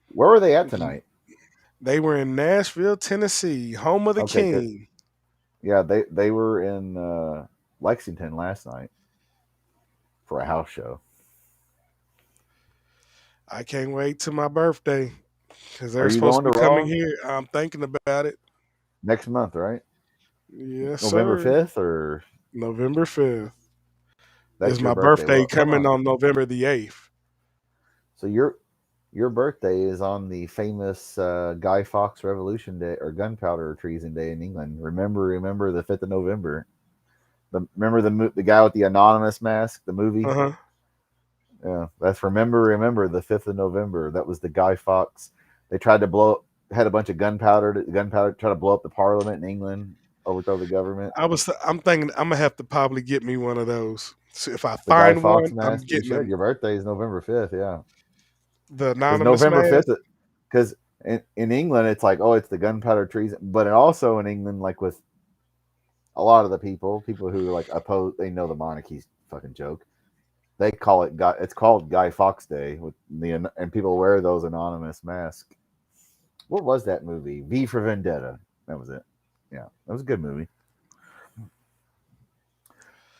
Where were they at tonight? they were in Nashville, Tennessee, home of the Okay, good. king. Yeah, they were in Lexington last night for a house show. I can't wait till my birthday because Are they're you supposed going to to be coming Raw here. I'm thinking about it. next month? Right, Yes, November sir. 5th or November 5th. That's Is your my birthday. birthday Well, hold coming on. on November the 8th. So your birthday is on the famous Guy Fawkes Revolution Day or Gunpowder Treason Day in England. Remember the 5th of November. Remember the guy with the anonymous mask, the movie. Uh-huh. Yeah, that's remember the 5th of November. That was the Guy Fawkes. They tried to had a bunch of gunpowder, try to blow up the Parliament in England, overthrow the government. I'm thinking I'm gonna have to probably get me one of those. So if I The Guy find Fawkes one, I'm mask. You getting should. Your birthday is November 5th. Yeah, the because anonymous November mask. 5th. Because in England, it's like, oh, it's the gunpowder treason, but also in England, like with a lot of the people who like oppose, they know the monarchy's fucking joke. They call it it's called Guy Fawkes Day and people wear those anonymous masks. What was that movie? V for Vendetta. That was it. Yeah, that was a good movie.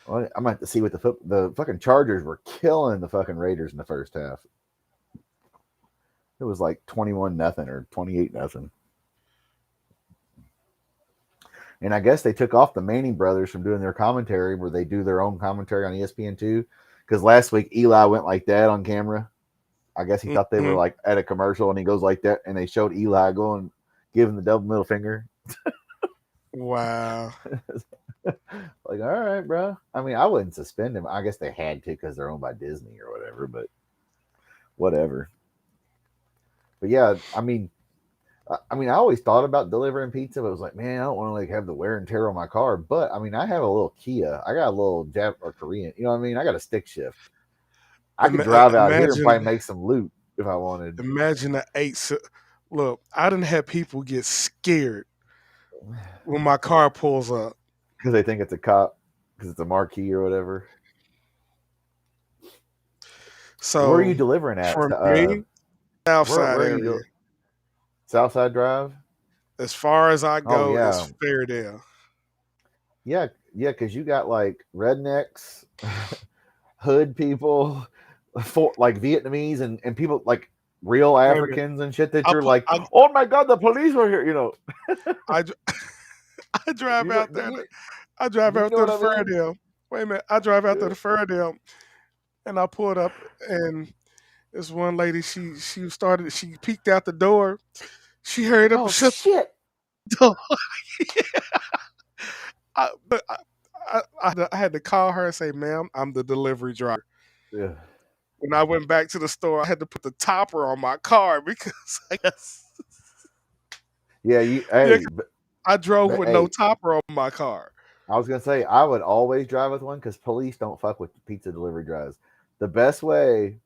Well, I'm gonna have to see what the fucking Chargers were killing the fucking Raiders in the first half. It was like 21-0 or 28-0. And I guess they took off the Manning brothers from doing their commentary, where they do their own commentary on ESPN2. Because last week Eli went like that on camera. I guess he thought they were like at a commercial, and he goes like that, and they showed Eli going, giving the double middle finger. Wow. Like, all right, bro. I mean, I wouldn't suspend him. I guess they had to because they're owned by Disney or whatever, but whatever. But yeah, I mean, I always thought about delivering pizza, but it was like, man, I don't want to like have the wear and tear on my car. But I mean, I have a little Kia. I got a little Jap or Korean. You know what I mean? I got a stick shift. I could drive out here and probably make some loot if I wanted. Imagine the 8. Look, I didn't have people get scared when my car pulls up because they think it's a cop because it's a marquee or whatever. So where are you delivering at? For me, Southside area. Southside Drive. As far as I go, is Fairdale. Yeah, because you got like rednecks, hood people, like Vietnamese and people like real Africans and shit that you're like, oh my god, the police were here. You know, I drive out there. I drive out there to Fairdale. Wait a minute, I drive out there to Fairdale, and I pulled up, and this one lady, she peeked out the door. She hurried up and shut shit. The door. I had to call her and say, ma'am, I'm the delivery driver. Yeah. When I went back to the store, I had to put the topper on my car because I guess. Yeah, I drove with no topper on my car. I was gonna say I would always drive with one because police don't fuck with pizza delivery drives. The best way,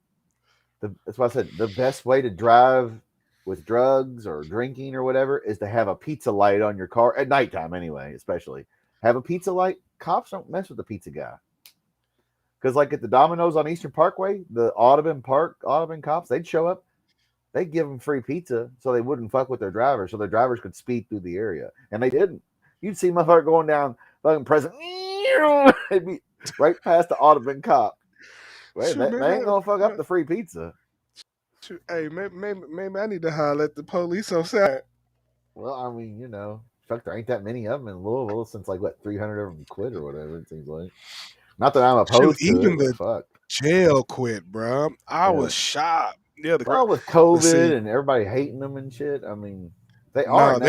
that's why I said the best way to drive with drugs or drinking or whatever is to have a pizza light on your car at nighttime anyway, especially. Have a pizza light. Cops don't mess with the pizza guy. Because like at the Domino's on Eastern Parkway, the Audubon cops, they'd show up. They'd give them free pizza so they wouldn't fuck with their drivers, so their drivers could speed through the area. And they didn't. You'd see motherfucker going down fucking President. It'd be right past the Audubon cop. Wait, they ain't gonna fuck up the free pizza. Hey, maybe I need to holler at the police on Saturday. Well, I mean, you know, fuck, there ain't that many of them in Louisville since like what 300 of them quit or whatever. It seems like. Not that I'm opposed to even it. The fuck. Jail quit, bro. I was shocked. Yeah, with COVID and everybody hating them and shit. I mean, they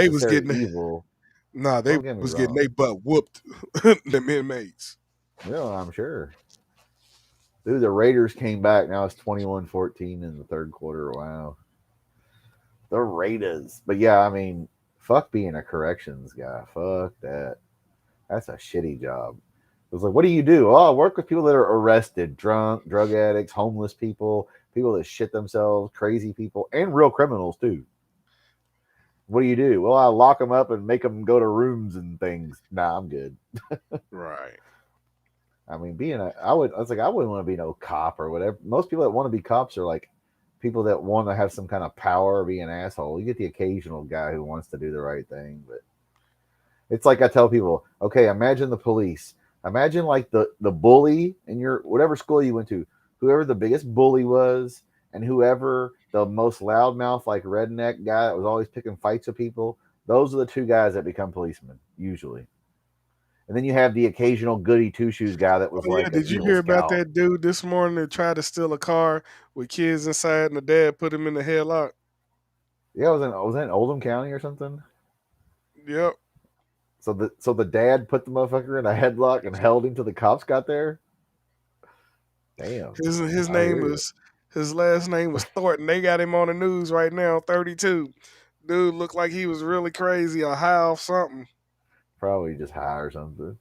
was getting evil. They was getting their butt whooped. Them inmates. Yeah, I'm sure. Dude, the Raiders came back. Now it's 21-14 in the third quarter. Wow. The Raiders. But yeah, I mean, fuck being a corrections guy. Fuck that. That's a shitty job. It was like, what do you do? Oh, I work with people that are arrested, drunk, drug addicts, homeless people, people that shit themselves, crazy people, and real criminals too. What do you do? Well, I lock them up and make them go to rooms and things. Nah, I'm good. Right. I mean, I wouldn't want to be no cop or whatever. Most people that want to be cops are like people that want to have some kind of power or be an asshole. You get the occasional guy who wants to do the right thing, but it's like I tell people, okay, imagine the police. Imagine like the bully in your whatever school you went to, whoever the biggest bully was, and whoever the most loudmouth like redneck guy that was always picking fights with people. Those are the two guys that become policemen usually. And then you have the occasional goody two shoes guy that was Oh, yeah. like an Did you Eagle hear about Scout. that dude this morning that tried to steal a car with kids inside and the dad put him in the headlock? Yeah, was that in Oldham County or something? Yep. So the dad put the motherfucker in a headlock and held him till the cops got there. Damn. His I name hear you. was his last name was Thornton. They got him on the news right now. 32. Dude looked like he was really crazy or high off something. Probably just high or something.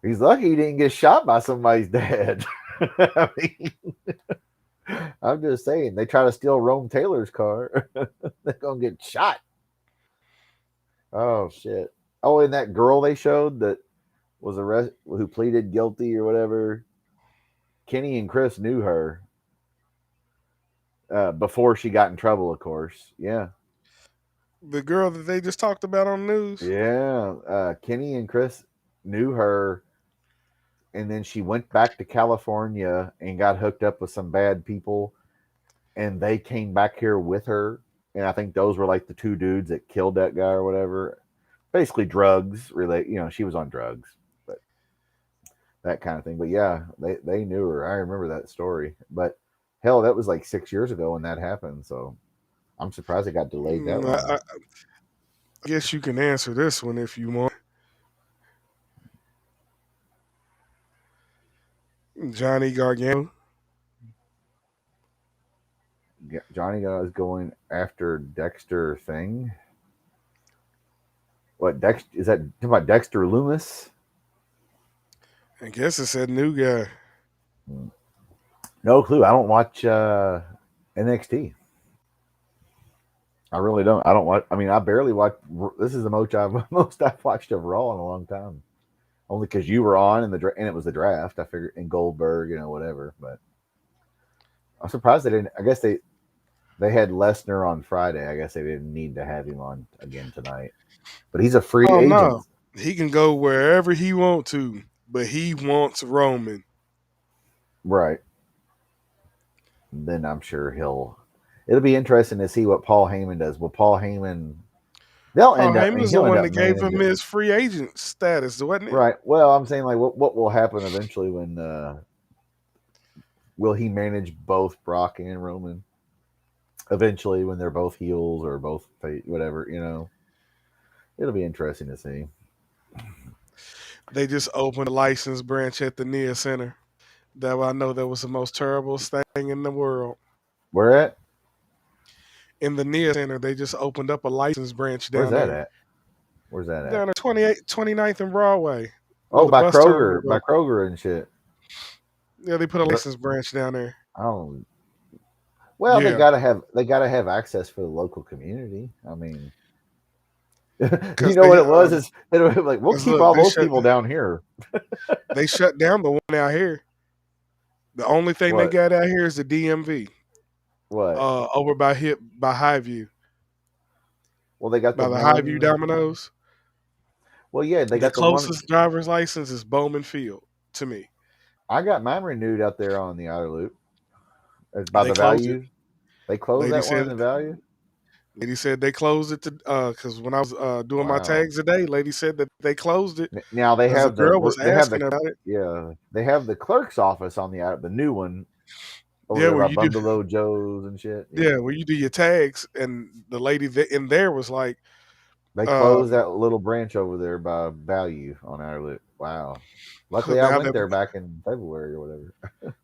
He's lucky he didn't get shot by somebody's dad. I mean, I'm just saying, they try to steal Rome Taylor's car, they're gonna get shot. Oh shit! Oh, and that girl they showed that was arrested, who pleaded guilty or whatever. Kenny and Chris knew her before she got in trouble, of course. Yeah, The girl that they just talked about on the news. yeah. Kenny and Chris knew her, and then she went back to California and got hooked up with some bad people, and they came back here with her. And I think those were like the two dudes that killed that guy or whatever. Basically, drugs relate. You know, she was on drugs, but that kind of thing. But yeah, they knew her. I remember that story. But hell, that was like 6 years ago when that happened. So I'm surprised it got delayed that long. I guess you can answer this one if you want. Johnny Gargano. Johnny is going after Dexter Thing. What Dex is that? Talking about Dexter Loomis? I guess it's that new guy. No clue. I don't watch NXT. I really don't. I don't watch. I mean, I barely watch. This is the most I've watched of Raw in a long time. Only because you were on and it was the draft. I figured in Goldberg, whatever. But I'm surprised they didn't. I guess they had Lesnar on Friday. I guess they didn't need to have him on again tonight. But he's a free agent. No. He can go wherever he wants to, but he wants Roman. Right. And then I'm sure it'll be interesting to see what Paul Heyman does. Will Paul Heyman? Paul Heyman's the one that gave him his free agent status, wasn't it? Right. Well, I'm saying like what will happen eventually when will he manage both Brock and Roman? Eventually, when they're both heels or both whatever, it'll be interesting to see. They just opened a license branch at the Nia Center. That I know that was the most terrible thing in the world. Where at? In the Nia Center, they just opened up a license branch down there. Where's that at? Where's that at? Down at 29th and Broadway. Oh, by Kroger. By Kroger and shit. Yeah, they put a license branch down there. Oh. Well, they gotta have access for the local community. I mean, you know what it was? Is like we'll keep all those people down here. They shut down the one out here. The only thing they got out here is the DMV. What? Over by Highview. Well, they got the Highview Domino's. Well, yeah, they got the closest driver's license is Bowman Field to me. I got mine renewed out there on the outer loop. It's by the Value. They closed that one in the Value. Lady said they closed it because when I was doing my tags today, lady said that they closed it. Now they have the girl was asking about it. Yeah, they have the clerk's office on the new one. Where you Bungalow Joe's and shit. Yeah, where you do your tags, and the lady in there was like, they closed that little branch over there by Value on our loop. Wow. Luckily, I went there back in February or whatever.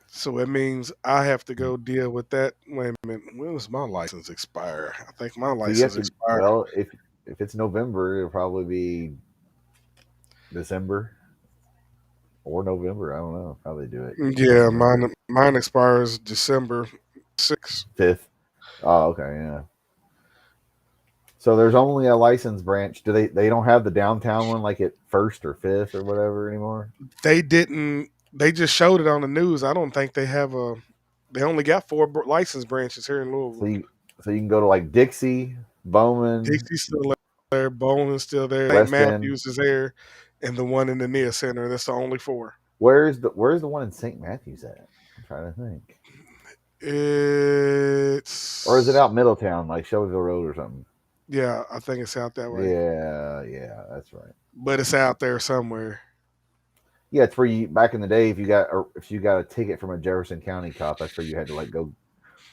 So it means I have to go deal with that. Wait a minute. When was my license expire? I think my license expired. Well, if it's November, it'll probably be December or November. I don't know. Probably do it. Yeah, mine expires December 6th. 5th. Oh, okay, yeah. So there's only a license branch. Do they don't have the downtown one like at 1st or 5th or whatever anymore? They didn't. They just showed it on the news. I don't think they have they only got 4 license branches here in Louisville. So you can go to like Dixie, Bowman. Dixie's still there. Bowman's still there. St. Matthews is there. And the one in the Nia Center. That's the only 4. Where's the one in St. Matthews at? I'm trying to think. It's... Or is it out Middletown, like Shelbyville Road or something? Yeah, I think it's out that way. Yeah, that's right. But it's out there somewhere. Yeah, it's where you back in the day if you got a ticket from a Jefferson County cop, that's where you had to like go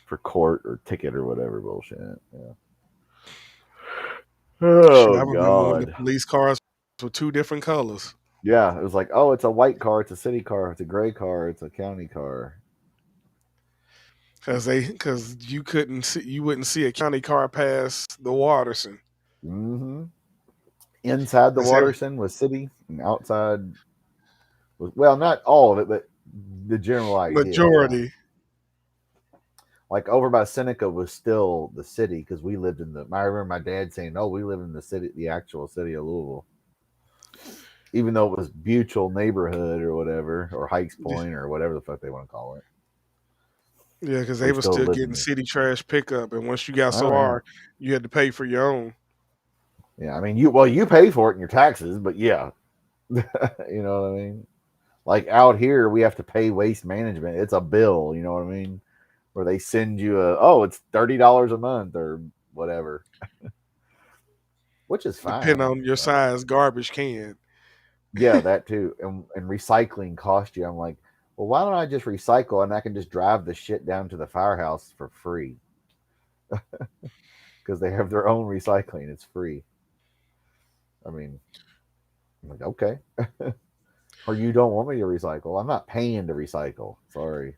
for court or ticket or whatever bullshit. Yeah. Shit, I Oh remember when the God. police cars were two different colors. Yeah, it was like, oh, it's a white car, it's a city car, it's a gray car, it's a county car. Because you wouldn't see a county car pass the Waterson. Mm-hmm. Inside the That's every Waterson was city, and outside was, well, not all of it, but the general idea. Yeah. majority. Like over by Seneca was still the city because we lived in I remember my dad saying, "Oh, we live in the city, the actual city of Louisville," even though it was Butyl neighborhood or whatever, or Hikes Point or whatever the fuck they want to call it. Yeah, because they We were still still lived in getting it. city trash pickup, and once you got so Oh yeah, far, you had to pay for your own. yeah. I mean, you pay for it in your taxes, but yeah, you know what I mean. Like out here, we have to pay waste management. It's a bill, you know what I mean, where they send you it's $30 a month or whatever, which is Depending fine. on your size garbage can. Yeah, that too. And recycling cost you. I'm like, well, why don't I just recycle and I can just drive the shit down to the firehouse for free? Because they have their own recycling. It's free. I mean, I'm like, okay. Or you don't want me to recycle. I'm not paying to recycle. Sorry.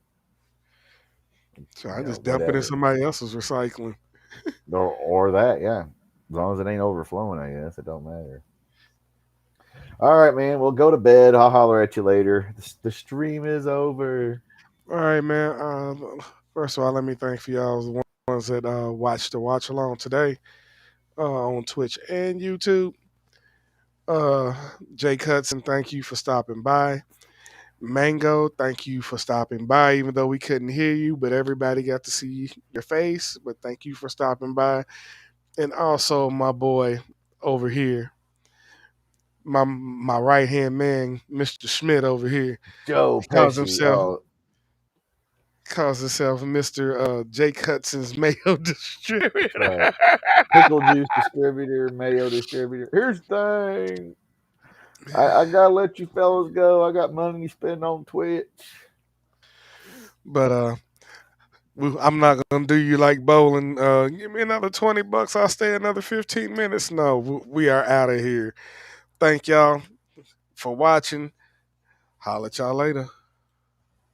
So I just dump it in Whatever. somebody else's recycling. Or that, yeah. As long as it ain't overflowing, I guess. It don't matter. All right, man. We'll go to bed. I'll holler at you later. The stream is over. All right, man. First of all, let me thank for y'all the ones that watched the watch along today on Twitch and YouTube. Uh, Jake Hudson, thank you for stopping by. Mango, thank you for stopping by, even though we couldn't hear you, but everybody got to see your face. But thank you for stopping by. And also my boy over here, my right hand man, Mr. Schmidt over here. Joe He calls Pesci. himself Oh, Mr. Jake Hudson's mayo that's distributor. right. Pickle juice distributor, mayo distributor. Here's the thing. I gotta let you fellas go. I got money to spend on Twitch. But I'm not gonna do you like bowling. Give me another $20. I'll stay another 15 minutes. No, we are out of here. Thank y'all for watching. Holla at y'all later.